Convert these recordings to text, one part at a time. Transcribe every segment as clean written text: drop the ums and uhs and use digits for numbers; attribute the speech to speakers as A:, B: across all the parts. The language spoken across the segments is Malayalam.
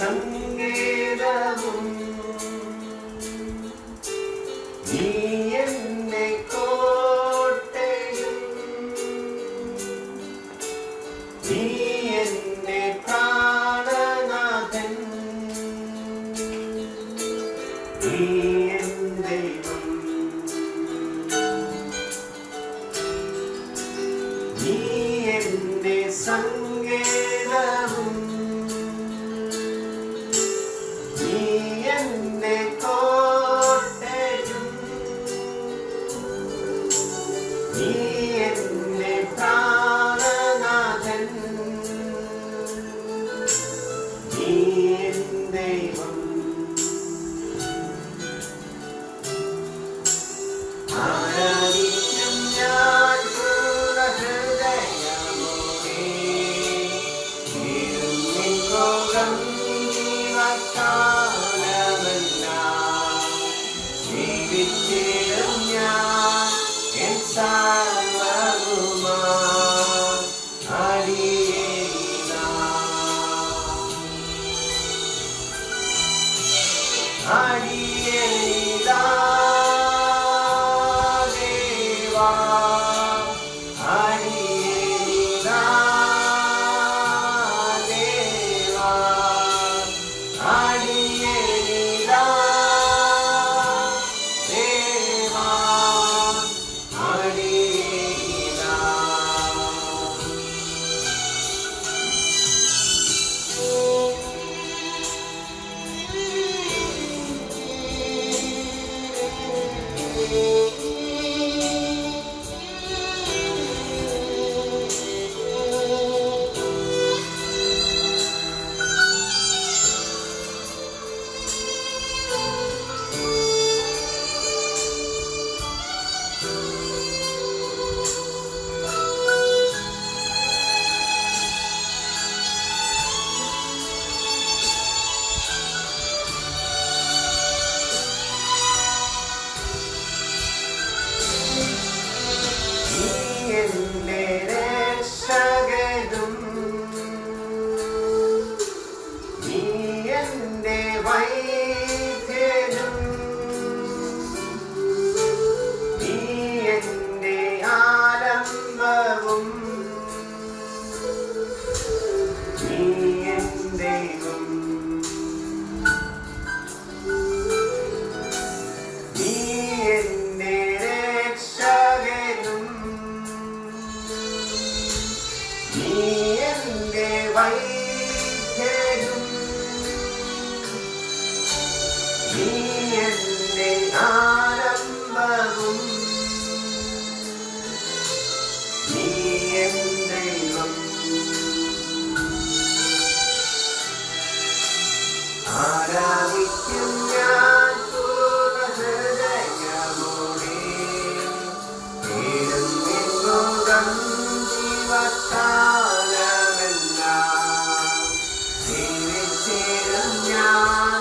A: സങ്കേതവും നീ എന്നെ കോട്ടയും നീ എന്നെ പ്രാണനാഥൻ നീ എൻ ദൈവം നീ എന്റെ സങ്കേതവും നീ എന്റെ കോട്ടയും നീ എന്റെ പ്രാണനാഥൻ നീ എൻ ദൈവം ആരാധിക്കും ഞാൻ പൂർണ്ണഹൃദയമോടെ നിൻമുഖം ജീവകാലമെല്ലാം ജീവിച്ചിടും ഞാൻ എൻ സർവ്വവുമായി അടിയേനിതാ അടിയേനിതാ ദേവാ അടിയേനിതാ ദേവാ അടിയേനിതാ ദേവാ അടിയേനിതാ എന്റെ രക്ഷകനും നീ എന്റെ വൈദ്യനും നീ എന്റെ ആലംബവും നീ എൻ ദൈവം നീ എന്റെ രക്ഷകനും നീ എന്റെ വൈദ്യനും നീ എന്റെ ആലംബവും നീ എൻ ദൈവം ആരാധിക്കും ഞാൻ പൂർണ്ണഹൃദയമോടെ തേടും നിൻമുഖം ജീവകാലമെല്ലാം ജീവിച്ചിടും ഞാൻ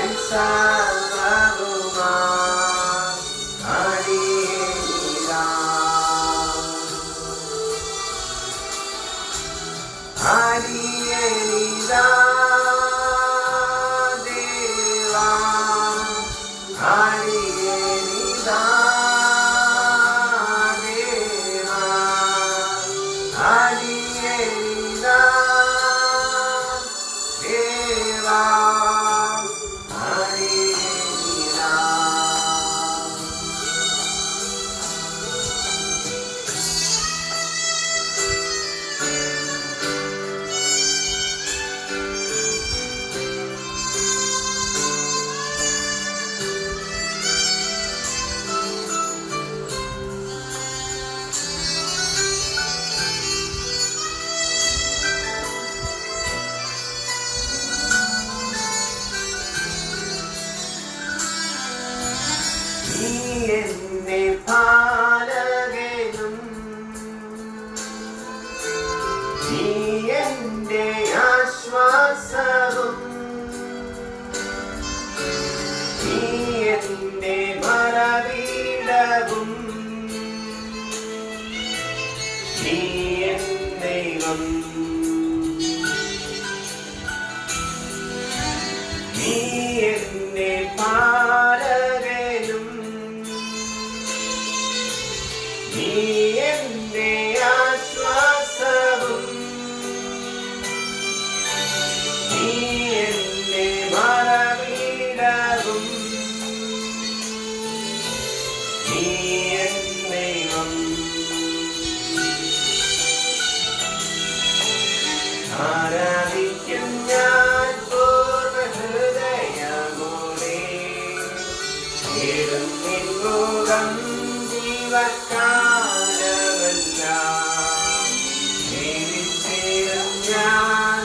A: എൻ സർവ്വവുമായി അടിയേനിതാ അടിയേനിതാ ദേവാ അടിയേനിതാ ദേവാ അടിയേനിതാ ദേവാ അടിയേനിതാ നീ എന്റെ പാലകനും നീ എന്റെ ആശ്വാസവും നീ എന്റെ മറവിടവും നീ എൻ ദൈവം ആരാധിക്കും ഞാൻ പൂർണ്ണഹൃദയമോടെ തേടും നിൻ മുഖം ജീവകാലമെല്ലാം ജീവിച്ചിടും ഞാൻ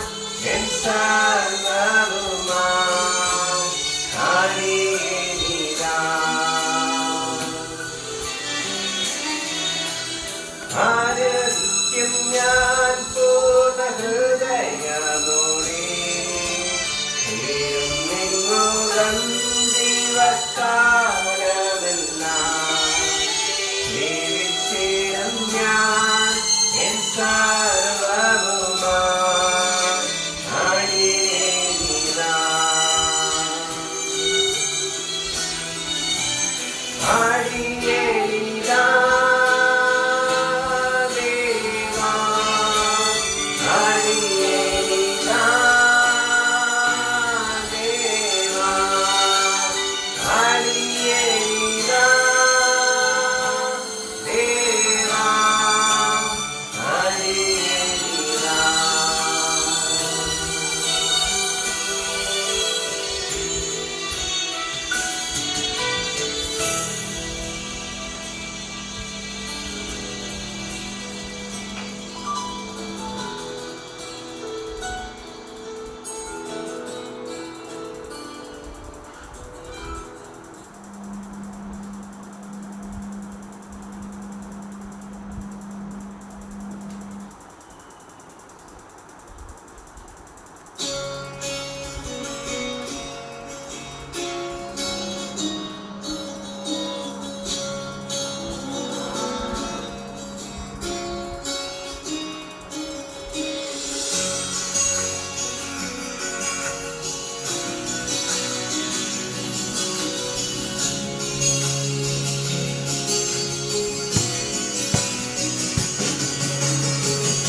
A: എൻ സർവ്വവുമായി ആണിയേനിതാ ആരാധിക്കും ഞാൻ പൂർണ്ണഹൃദയമോടെ തേടും നിൻ മുഖം ജീവകാലമെല്ലാം ജീവിച്ചിടും ഞാൻ എൻ സർവ്വവുമായി ആണിയേനിതാ ആണിയേനിതാ ദേവാ ആണിയേനിതാ ദേവാ ആണിയേനിതാ ദേവാ ആണിയേനിതാ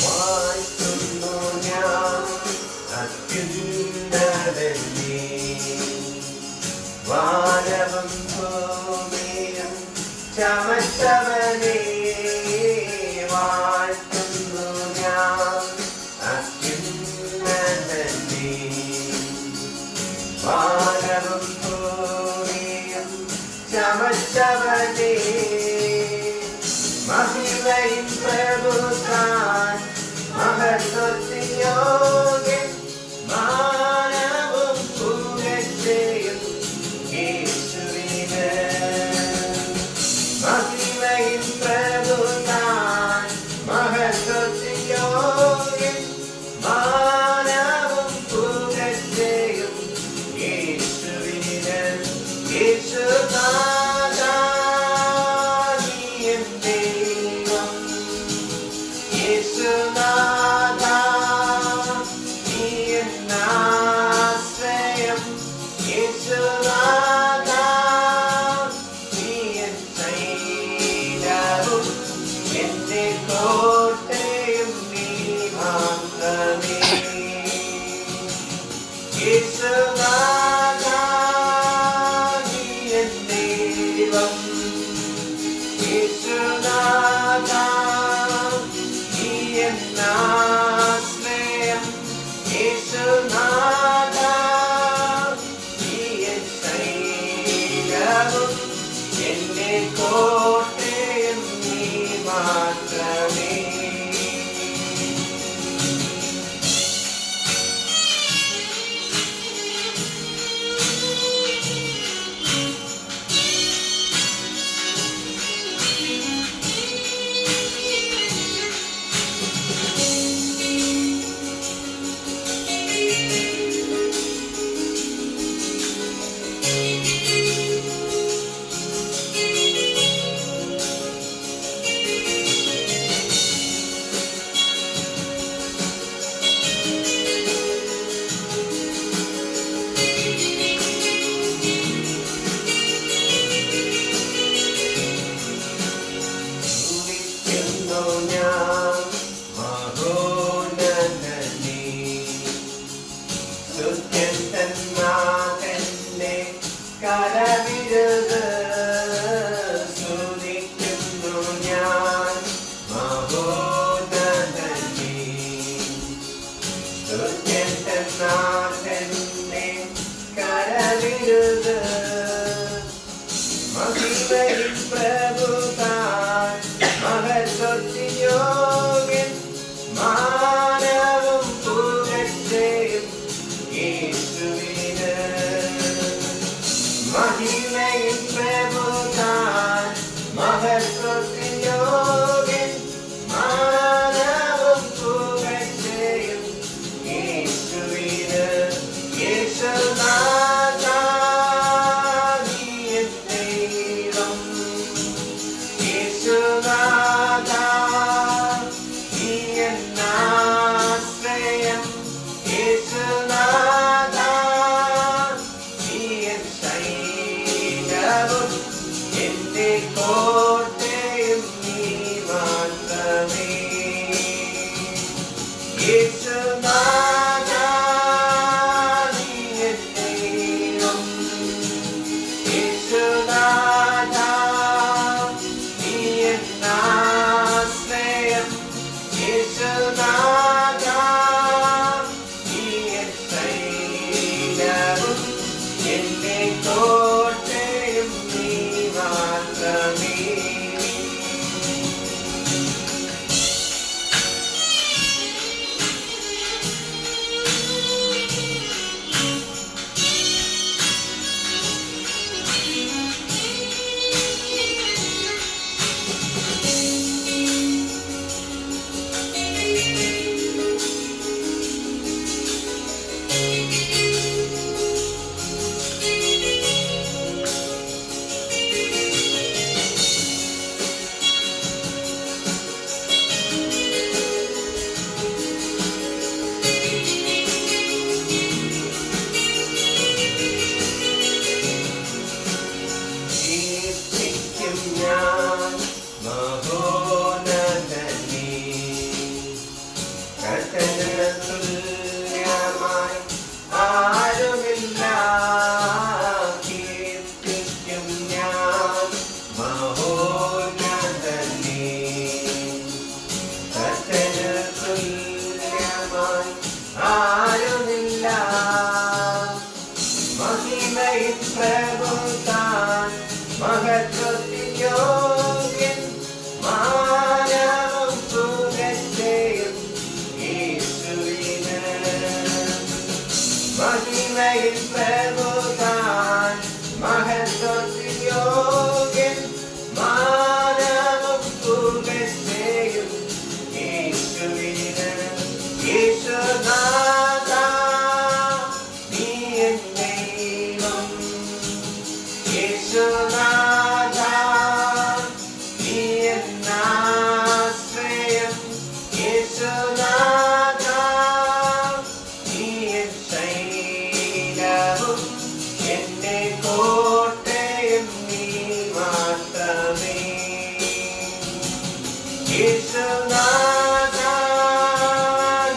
A: വാഴ്ത്തുന്നു ഞാൻ അത്യുന്നതനെ വാനവും ഭൂമിയും ചമച്ചവനെ വാഴ്ത്തുന്നു ഞാൻ അത്യുന്നതനെ വാനവും ഭൂമിയും ചമച്ചവനെ മഹിമയിൻ പ്രഭുതാൻ മഹത്വത്തിയോഗ്യൻ മാനവും പുകഴ്ചയും യേശുവിന് മഹിമയിൻ പ്രഭുതാൻ മഹത്വത്തിയോഗ്യൻ മാനവും പുകഴ്ചയും യേശുവിന് യേശുനാഥാ നീ എൻ ദൈവം യേശുനാഥാ നീ എൻ ആശ്രയം യേശുനാഥാ നീ എൻ ശൈലവും എന്റെ കോട്ടയും നീ മാത്രമേ യേശുനാഥാ നീ എൻ ദൈവം യേശുനാഥാ നീ എൻ ആശ്രയം യേശുനാഥാ നീ എൻ ശൈലവും എന്റെ കോട്ടയും നീ മാത്രമേ തുത്യൻ തന്നാഥന്റെ കരവിരുത് സ്തുതിക്കുന്നു ഞാൻ മഹോന്നതനെ. തുത്യൻ തന്നാഥന്റെ കരവിരുത് മഹിമയിൽ പ്രഭുതാൻ മഹത്വത്തിൻ യോഗ്യൻ മാനവും പുകഴ്ചയും യേശുവിന്. മഹിമയിൽ പ്രഭുതാൻ മഹത്വത്തിൻ യോഗ്യൻ മാനവും പുകഴ്ചയും യേശുവിന്. യേശുനാഥാ നീ എൻ ദൈവം. യേശുനാഥാ നീ എൻ ആശ്രയം. യേശുനാഥാ നീ എൻ ശൈലവും എന്റെ കോട്ടയും നീ മാത്രമേ. യേശുനാഥാ നീ എൻ ദൈവം. യേശുനാഥാ നീ എൻ ആശ്രയം. യേശുനാഥാ നീ എൻ ശൈലവും എന്റെ കോട്ടയും നീ മാത്രമേ. കീർത്തിക്കും ഞാൻ മഹോന്നതനെ. കർത്തന് തുല്യമായി ആരുമില്ല. കീർത്തിക്കും ഞാൻ മഹോന്നതനെ. കർത്തന് തുല്യമായി ആരുമില്ല. മഹിമയിൽ പ്രഭുതാൻ മഹത്വത്തിൻ യോഗ്യൻ മാനവും പുകഴ്ചയും യേശുവിന്. മഹിമയിൽ പ്രഭുതാൻ മഹത്വത്തിൻ യോഗ്യൻ മാനവും പുകഴ്ചയും യേശുവിന്. യേശുനാഥാ നീ എൻ ദൈവം. യേശുനാഥാ നീ എൻ ആശ്രയം. യേശുനാഥാ നീ എൻ ശൈലവും എന്റെ കോട്ടയും നീ മാത്രമേ. യേശുനാഥാ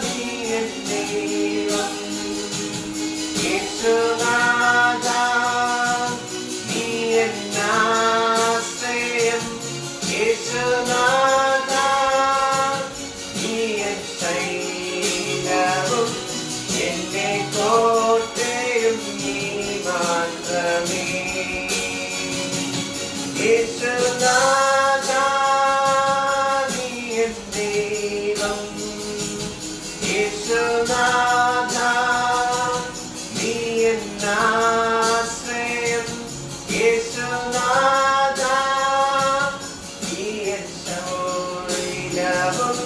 A: നീ എൻ ദൈവം. യേശുനാഥാ നീ എൻ ആശ്രയം. യേശുനാഥാ നീ എൻ ശൈലവും എന്റെ കോട്ടയും നീ മാത്രമേ. യേശുനാഥാ നീ എൻ ദൈവം. യേശുനാഥാ നീ എൻ ആശ്രയം. യേശുനാഥാ നീ എൻ ശൈലവും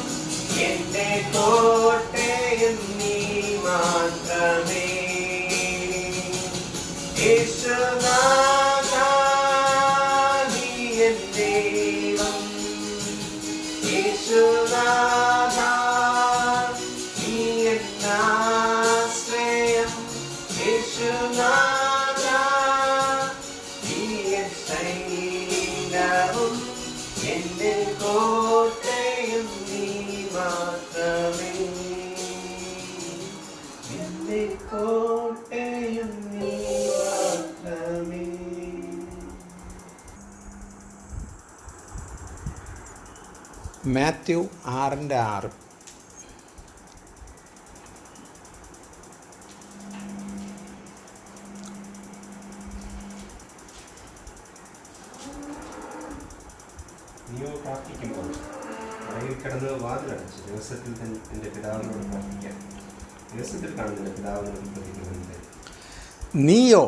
A: എന്റെ കോട്ടയും നീ മാത്രമേ. യേശുനാഥാ നീ എൻ ദൈവം. യേശുനാഥാ നീ എൻ ആശ്രയം. യേശുനാഥാ നീ എൻ ശൈലവും എന്റെ കോട്ടയും നീ മാത്രമേ. എന്റെ കോട്ടയും നീ മാത്രമേ.
B: മാത്യു 6:6.
A: നീയോ പ്രാർത്ഥിക്കുമ്പോൾ മറയിൽ കിടന്ന് വാതിലടച്ച് ദിവസത്തിൽ തന്നെ എൻ്റെ പിതാവിനോട് പ്രാർത്ഥിക്കാൻ ദിവസത്തിൽ കാണുന്ന പിതാവിനോട് പ്രതിഫലമുണ്ട്.
B: നീയോ,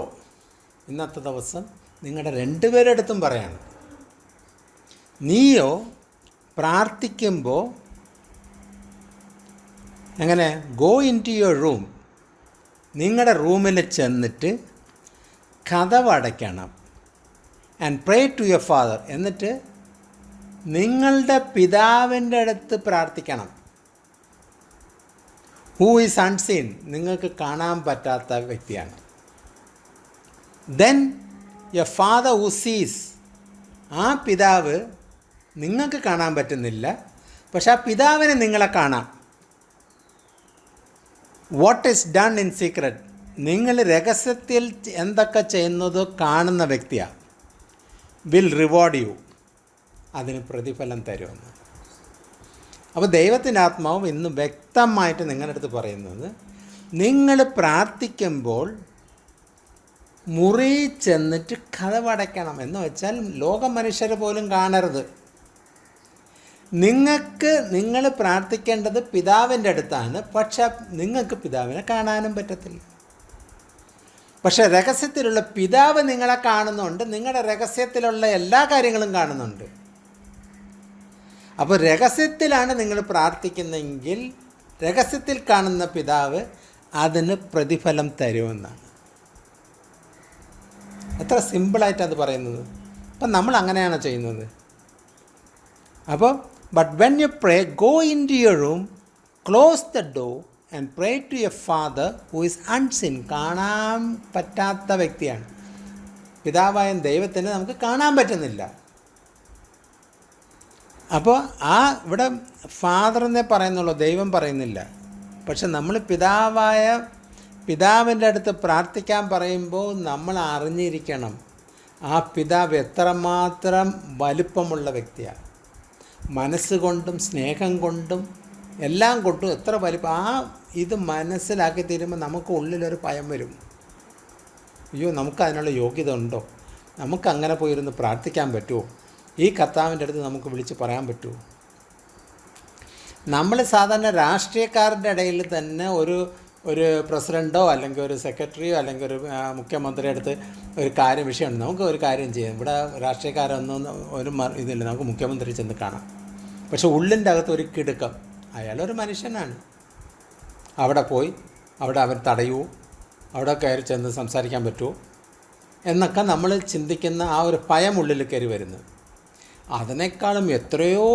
B: ഇന്നത്തെ ദിവസം നിങ്ങളുടെ രണ്ടുപേരുടെ അടുത്തും പറയാണ്, നീയോ പ്രാർത്ഥിക്കുമ്പോൾ എങ്ങനെ go in to your room, നിങ്ങളുടെ റൂമിൽ ചെന്നിട്ട് കതവടയ്ക്കണം. And pray to your father, എന്നിട്ട് നിങ്ങളുടെ പിതാവിൻ്റെ അടുത്ത് പ്രാർത്ഥിക്കണം. ഹൂ ഈസ് അൺസീൻ, നിങ്ങൾക്ക് കാണാൻ പറ്റാത്ത വ്യക്തിയാണ്. ദെൻ യുവർ ഫാദർ ഹൂ സീസ്, ആ പിതാവ് നിങ്ങൾക്ക് കാണാൻ പറ്റുന്നില്ല, പക്ഷെ ആ പിതാവിന് നിങ്ങളെ കാണാം. What is done in secret, നിങ്ങൾ രഹസ്യത്തിൽ എന്തൊക്കെ ചെയ്യുന്നതോ കാണുന്ന വ്യക്തിയാണ്. വിൽ റിവാർഡ് യു, അതിന് പ്രതിഫലം തരുമെന്ന്. അപ്പോൾ ദൈവത്തിൻ്റെ ആത്മാവും ഇന്ന് വ്യക്തമായിട്ട് നിങ്ങളുടെ അടുത്ത് പറയുന്നത്, നിങ്ങൾ പ്രാർത്ഥിക്കുമ്പോൾ മുറി ചെന്നിട്ട് കതവടയ്ക്കണം. എന്ന് വെച്ചാൽ ലോക മനുഷ്യർ പോലും കാണരുത്. നിങ്ങൾ പ്രാർത്ഥിക്കേണ്ടത് പിതാവിൻ്റെ അടുത്താണ്, പക്ഷെ നിങ്ങൾക്ക് പിതാവിനെ കാണാനും പറ്റത്തില്ല. പക്ഷെ രഹസ്യത്തിലുള്ള പിതാവ് നിങ്ങളെ കാണുന്നുണ്ട്, നിങ്ങളുടെ രഹസ്യത്തിലുള്ള എല്ലാ കാര്യങ്ങളും കാണുന്നുണ്ട്. അപ്പോൾ രഹസ്യത്തിലാണ് നിങ്ങൾ പ്രാർത്ഥിക്കുന്നതെങ്കിൽ രഹസ്യത്തിൽ കാണുന്ന പിതാവ് അതിന് പ്രതിഫലം തരുമെന്നാണ്. എത്ര സിമ്പിളായിട്ടത് പറയുന്നത്. അപ്പം നമ്മൾ അങ്ങനെയാണോ ചെയ്യുന്നത്? അപ്പോൾ but when you pray, go in to your room, close the door and pray to your father who is unseen, കാണാൻ പറ്റാത്ത വ്യക്തിയാണ്. പിതാവായ ദൈവത്തിന് നമുക്ക് കാണാൻ പറ്റുന്നില്ല. അപ്പോൾ ഇവിടെ ഫാദറിനെ പറയുന്നുള്ളൂ, ദൈവം പറയുന്നില്ല. പക്ഷെ നമ്മൾ പിതാവിൻ്റെ അടുത്ത് പ്രാർത്ഥിക്കാൻ പറയുമ്പോൾ നമ്മൾ അറിഞ്ഞിരിക്കണം ആ പിതാവ് എത്രമാത്രം വലിപ്പമുള്ള വ്യക്തിയാണ്. മനസ്സുകൊണ്ടും സ്നേഹം കൊണ്ടും എല്ലാം കൊണ്ടും എത്ര വലിപ്പം. ഇത് മനസ്സിലാക്കി തീരുമ്പോൾ നമുക്ക് ഉള്ളിലൊരു ഭയം വരും. അയ്യോ, നമുക്കതിനുള്ള യോഗ്യത ഉണ്ടോ? നമുക്കങ്ങനെ പോയിരുന്ന് പ്രാർത്ഥിക്കാൻ പറ്റുമോ? ഈ കർത്താവിൻ്റെ അടുത്ത് നമുക്ക് വിളിച്ച് പറയാൻ പറ്റുമോ? നമ്മൾ സാധാരണ രാഷ്ട്രീയക്കാരുടെ ഇടയിൽ തന്നെ ഒരു പ്രസിഡൻറ്റോ അല്ലെങ്കിൽ ഒരു സെക്രട്ടറിയോ അല്ലെങ്കിൽ ഒരു മുഖ്യമന്ത്രിയുടെ അടുത്ത് ഒരു വിഷയമുണ്ട്, നമുക്ക് ഒരു കാര്യം ചെയ്യാം. ഇവിടെ രാഷ്ട്രീയക്കാരൊന്നും ഒരു ഇതില്ല, നമുക്ക് മുഖ്യമന്ത്രി ചെന്ന് കാണാം. പക്ഷെ ഉള്ളിൻ്റെ അകത്ത് ഒരു കിടുക്കം, അയാളൊരു മനുഷ്യനാണ്. അവിടെ പോയി അവിടെ അവർ തടയുമോ, അവിടെ കയറി ചെന്ന് സംസാരിക്കാൻ പറ്റുമോ എന്നൊക്കെ നമ്മൾ ചിന്തിക്കുന്ന ആ ഒരു ഭയം ഉള്ളിൽ കയറി വരുന്നത്. അതിനേക്കാളും എത്രയോ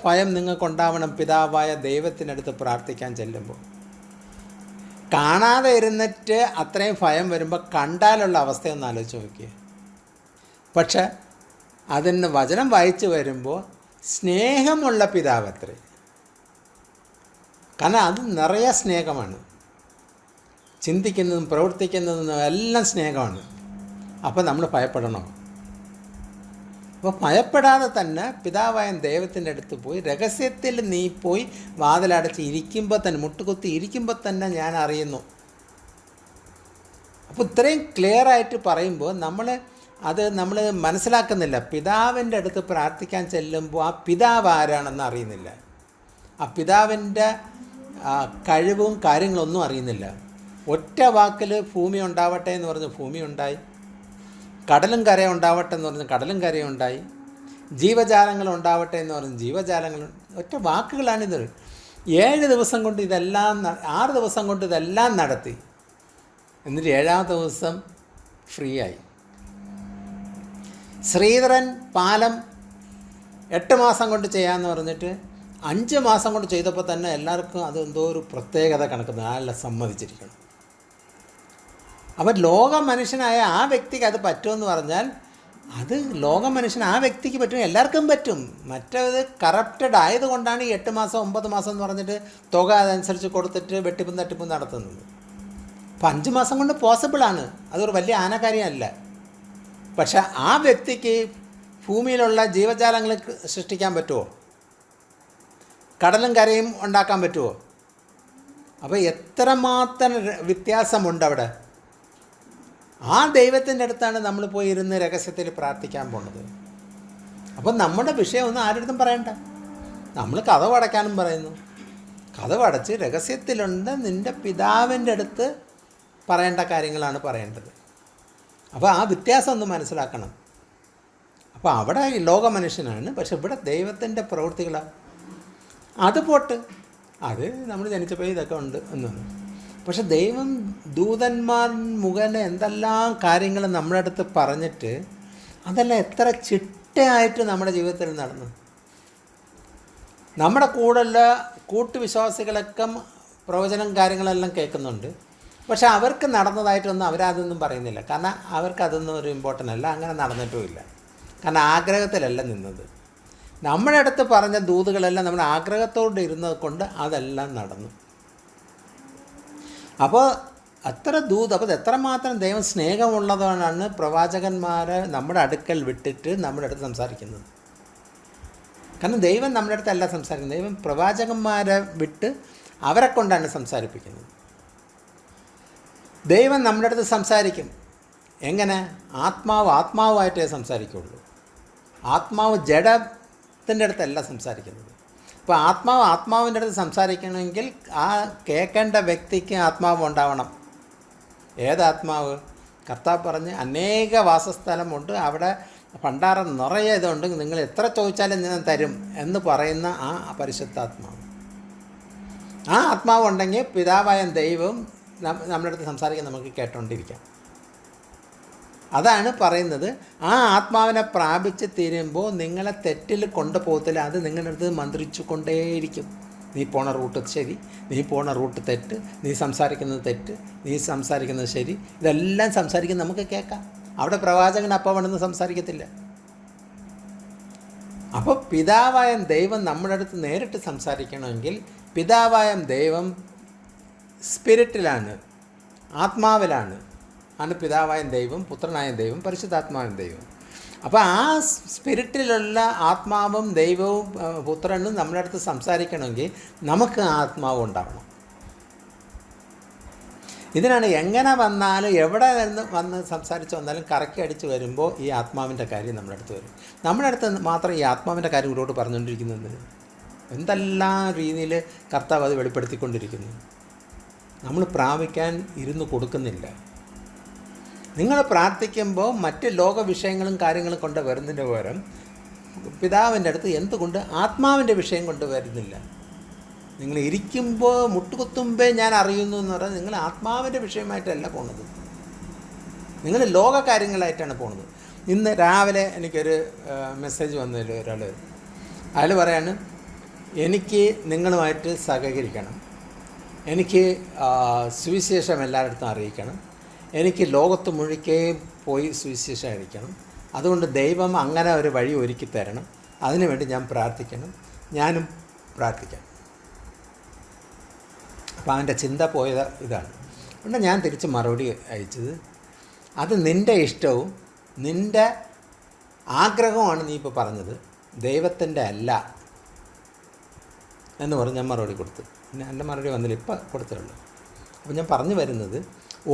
B: ഭയം നിങ്ങൾക്കുണ്ടാവണം പിതാവായ ദൈവത്തിനടുത്ത് പ്രാർത്ഥിക്കാൻ ചെല്ലുമ്പോൾ. കാണാതെ ഇരുന്നിട്ട് അത്രയും ഭയം വരുമ്പോൾ കണ്ടാലുള്ള അവസ്ഥയൊന്ന് ആലോചിച്ച് നോക്കിയേ. പക്ഷെ അതിന് വചനം വായിച്ച് വരുമ്പോൾ സ്നേഹമുള്ള പിതാവ് അത്രേ, കാരണം അത് നിറയെ സ്നേഹമാണ്. ചിന്തിക്കുന്നതും പ്രവർത്തിക്കുന്നതും എല്ലാം സ്നേഹമാണ്. അപ്പോൾ നമ്മൾ ഭയപ്പെടണോ? അപ്പോൾ ഭയപ്പെടാതെ തന്നെ പിതാവായ ദൈവത്തിൻ്റെ അടുത്ത് പോയി രഹസ്യത്തിൽ നീ പോയി വാതിലടച്ച് ഇരിക്കുമ്പോൾ തന്നെ, മുട്ടുകുത്തി ഇരിക്കുമ്പോൾ തന്നെ ഞാൻ അറിയുന്നു. അപ്പോൾ ഇത്രയും ക്ലിയറായിട്ട് പറയുമ്പോൾ നമ്മൾ മനസ്സിലാക്കുന്നില്ല. പിതാവിൻ്റെ അടുത്ത് പ്രാർത്ഥിക്കാൻ ചെല്ലുമ്പോൾ ആ പിതാവ് ആരാണെന്ന് അറിയുന്നില്ല. ആ പിതാവിൻ്റെ കഴിവും കാര്യങ്ങളൊന്നും അറിയുന്നില്ല. ഒറ്റ വാക്കിൽ ഭൂമി ഉണ്ടാവട്ടെ എന്ന് പറഞ്ഞ് ഭൂമി ഉണ്ടായി, കടലും കരയും ഉണ്ടാവട്ടെ എന്ന് പറഞ്ഞ് കടലും കരയും ഉണ്ടായി, ജീവജാലങ്ങൾ ഉണ്ടാവട്ടെ എന്ന് പറഞ്ഞ് ജീവജാലങ്ങൾ. ഒറ്റ വാക്കുകളാണിത്. 7 ദിവസം കൊണ്ട് ഇതെല്ലാം 6 ദിവസം കൊണ്ട് ഇതെല്ലാം നടത്തി. എന്നിട്ട് 7ാമത്തെ ദിവസം ഫ്രീ ആയി. ശ്രീധരൻ പാലം 8 മാസം കൊണ്ട് ചെയ്യാമെന്ന് പറഞ്ഞിട്ട് 5 മാസം കൊണ്ട് ചെയ്തപ്പോൾ തന്നെ എല്ലാവർക്കും അതെന്തോ ഒരു പ്രത്യേകത കണക്കുന്നത്, ആരെല്ലാം സമ്മതിച്ചിരിക്കണം. അപ്പം ലോക മനുഷ്യനായ ആ വ്യക്തിക്ക് അത് പറ്റുമെന്ന് പറഞ്ഞാൽ അത് ലോക മനുഷ്യൻ ആ വ്യക്തിക്ക് പറ്റും, എല്ലാവർക്കും പറ്റും. മറ്റേത് കറപ്റ്റഡ് ആയതുകൊണ്ടാണ് ഈ 8 മാസം 9 മാസം എന്ന് പറഞ്ഞിട്ട് തുക അതനുസരിച്ച് കൊടുത്തിട്ട് വെട്ടിപ്പും തട്ടിപ്പും നടത്തുന്നത്. അപ്പം 5 മാസം കൊണ്ട് പോസിബിളാണ്, അതൊരു വലിയ ആനക്കാര്യമല്ല. പക്ഷെ ആ വ്യക്തിക്ക് ഭൂമിയിലുള്ള ജീവജാലങ്ങൾ സൃഷ്ടിക്കാൻ പറ്റുമോ? കടലും കരയും ഉണ്ടാക്കാൻ പറ്റുമോ? അപ്പോൾ എത്രമാത്രം വ്യത്യാസമുണ്ട് അവിടെ. ആ ദൈവത്തിൻ്റെ അടുത്താണ് നമ്മൾ പോയി ഇരുന്ന് രഹസ്യത്തിൽ പ്രാർത്ഥിക്കാൻ പോണത്. അപ്പം നമ്മുടെ വിഷയമൊന്നും ആരുടെടുത്തും പറയണ്ട. നമ്മൾ കഥ അടയ്ക്കാനും പറയുന്നു. കഥ അടച്ച് രഹസ്യത്തിലുണ്ട് നിൻ്റെ പിതാവിൻ്റെ അടുത്ത് പറയേണ്ട കാര്യങ്ങളാണ് പറയേണ്ടത്. അപ്പോൾ ആ വ്യത്യാസം ഒന്ന് മനസ്സിലാക്കണം. അപ്പോൾ അവിടെ ലോക മനുഷ്യനാണ്, പക്ഷെ ഇവിടെ ദൈവത്തിൻ്റെ പ്രവൃത്തികളാണ്. അത് പോട്ട്, അത് നമ്മൾ ജനിച്ചപ്പോൾ ഇതൊക്കെ ഉണ്ട് എന്നാണ്. പക്ഷെ ദൈവം ദൂതന്മാർ മുഖേന എന്തെല്ലാം കാര്യങ്ങൾ നമ്മുടെ അടുത്ത് പറഞ്ഞിട്ട് അതെല്ലാം എത്ര ചിട്ടയായിട്ട് നമ്മുടെ ജീവിതത്തിൽ നടന്നു. നമ്മുടെ കൂടെയുള്ള കൂട്ടുവിശ്വാസികളൊക്കെ പ്രവചനം കാര്യങ്ങളെല്ലാം കേൾക്കുന്നുണ്ട്. പക്ഷെ അവർക്ക് നടന്നതായിട്ടൊന്നും അവരതൊന്നും പറയുന്നില്ല. കാരണം അവർക്കതൊന്നും ഒരു ഇമ്പോർട്ടൻ്റ് അല്ല, അങ്ങനെ നടന്നിട്ടുമില്ല. കാരണം ആഗ്രഹത്തിലല്ല നിന്നത്. നമ്മുടെ അടുത്ത് പറഞ്ഞ ദൂതുകളെല്ലാം നമ്മുടെ ആഗ്രഹത്തോട് ഇരുന്നത് കൊണ്ട് അതെല്ലാം നടന്നു. അപ്പോൾ അപ്പോൾ എത്രമാത്രം ദൈവം സ്നേഹമുള്ളതാണ് പ്രവാചകന്മാരെ നമ്മുടെ അടുക്കൽ വിട്ടിട്ട് നമ്മുടെ അടുത്ത് സംസാരിക്കുന്നത്. കാരണം ദൈവം നമ്മുടെ അടുത്തല്ല സംസാരിക്കുന്നത്, ദൈവം പ്രവാചകന്മാരെ വിട്ട് അവരെ കൊണ്ടാണ് സംസാരിപ്പിക്കുന്നത്. ദൈവം നമ്മുടെ അടുത്ത് സംസാരിക്കും എങ്ങനെ? ആത്മാവായിട്ടേ സംസാരിക്കുള്ളൂ. ആത്മാവ് ജഡത്തിൻ്റെ അടുത്തല്ല സംസാരിക്കുന്നത്. അപ്പോൾ ആത്മാവിൻ്റെ അടുത്ത് സംസാരിക്കണമെങ്കിൽ ആ കേൾക്കേണ്ട വ്യക്തിക്ക് ആത്മാവ് ഉണ്ടാവണം. ഏതാത്മാവ്? കർത്താവ് പറഞ്ഞ് അനേക വാസസ്ഥലമുണ്ട്, അവിടെ ഭണ്ഡാരം നിറയെ ഇതുണ്ട്, നിങ്ങൾ എത്ര ചോദിച്ചാലും ഞാൻ തരും എന്ന് പറയുന്ന ആ പരിശുദ്ധാത്മാവ്. ആ ആത്മാവ് ഉണ്ടെങ്കിൽ പിതാവായ ദൈവം നമ്മുടെ അടുത്ത് സംസാരിക്കാൻ നമുക്ക് കേട്ടോണ്ടിരിക്കാം. അതാണ് പറയുന്നത്. ആ ആത്മാവിനെ പ്രാപിച്ച് തീരുമ്പോൾ നിങ്ങളെ തെറ്റിൽ കൊണ്ടുപോകത്തില്ല, അത് നിങ്ങളുടെ അടുത്ത് മന്ത്രിച്ചു കൊണ്ടേയിരിക്കും. നീ പോണ റൂട്ട് ശരി, നീ പോണ റൂട്ട് തെറ്റ്, നീ സംസാരിക്കുന്നത് തെറ്റ്, നീ സംസാരിക്കുന്നത് ശരി, ഇതെല്ലാം സംസാരിക്കുന്നത് നമുക്ക് കേൾക്കാം. അവിടെ പ്രവാചകൻ അപ്പം അവിടെ നിന്ന് സംസാരിക്കത്തില്ല. അപ്പോൾ പിതാവായ ദൈവം നമ്മുടെ അടുത്ത് നേരിട്ട് സംസാരിക്കണമെങ്കിൽ പിതാവായ ദൈവം സ്പിരിറ്റിലാണ്, ആത്മാവിലാണ് ആണ് പിതാവായ ദൈവം, പുത്രനായ ദൈവം, പരിശുദ്ധാത്മാവായ ദൈവം. അപ്പോൾ ആ സ്പിരിറ്റിലുള്ള ആത്മാവും ദൈവവും പുത്രനും നമ്മുടെ അടുത്ത് സംസാരിക്കണമെങ്കിൽ നമുക്ക് ആത്മാവ് ഉണ്ടാവണം. ഇതിനാണ് എങ്ങനെ വന്നാലും എവിടെ നിന്ന് വന്ന് സംസാരിച്ച് വന്നാലും കറക്കി അടിച്ച് വരുമ്പോൾ ഈ ആത്മാവിൻ്റെ കാര്യം നമ്മുടെ അടുത്ത് വരും. നമ്മുടെ അടുത്ത് മാത്രം ഈ ആത്മാവിൻ്റെ കാര്യം ഇവരോട് പറഞ്ഞുകൊണ്ടിരിക്കുന്നത് എന്തെല്ലാം രീതിയിൽ കർത്താവ് അത് വെളിപ്പെടുത്തിക്കൊണ്ടിരിക്കുന്നു. നമ്മൾ പ്രാപിക്കാൻ ഇരുന്ന് കൊടുക്കുന്നില്ല. നിങ്ങൾ പ്രാർത്ഥിക്കുമ്പോൾ മറ്റ് ലോക വിഷയങ്ങളും കാര്യങ്ങളും കൊണ്ട് വരുന്നതിന് പകരം പിതാവിൻ്റെ അടുത്ത് എന്തുകൊണ്ട് ആത്മാവിൻ്റെ വിഷയം കൊണ്ട് വരുന്നില്ല? നിങ്ങൾ ഇരിക്കുമ്പോൾ മുട്ടുകുത്തുമ്പേ ഞാൻ അറിയുന്നു എന്ന് പറഞ്ഞാൽ നിങ്ങൾ ആത്മാവിൻ്റെ വിഷയമായിട്ടല്ല പോണത്, നിങ്ങൾ ലോക കാര്യങ്ങളായിട്ടാണ് പോണത്. ഇന്ന് രാവിലെ എനിക്കൊരു മെസ്സേജ് വന്നതിൽ ഒരാൾ അയാൾ പറയാണ്, എനിക്ക് നിങ്ങളുമായിട്ട് സഹകരിക്കണം, എനിക്ക് സുവിശേഷം എല്ലായിടത്തും അറിയിക്കണം, എനിക്ക് ലോകത്ത് മുഴുക്കെ പോയി സുവിശേഷം അറിയിക്കണം, അതുകൊണ്ട് ദൈവം അങ്ങനെ ഒരു വഴി ഒരുക്കി തരണം, അതിനുവേണ്ടി ഞാൻ പ്രാർത്ഥിക്കണം, ഞാനും പ്രാർത്ഥിക്കാം. അപ്പോൾ അവൻ്റെ ചിന്ത പോയത് ഇതാണ്. അതുകൊണ്ട് ഞാൻ തിരിച്ച് മറുപടി അയച്ചത്, അത് നിൻ്റെ ഇഷ്ടവും നിൻ്റെ ആഗ്രഹവുമാണ് നീ ഇപ്പോൾ പറഞ്ഞത്, ദൈവത്തിൻ്റെ അല്ല എന്ന് പറഞ്ഞ് ഞാൻ മറുപടി കൊടുത്തു. പിന്നെ എൻ്റെ മറുപടി വന്നില്ല, ഇപ്പം കൊടുത്തേ ഉള്ളൂ. അപ്പോൾ ഞാൻ പറഞ്ഞു വരുന്നത്,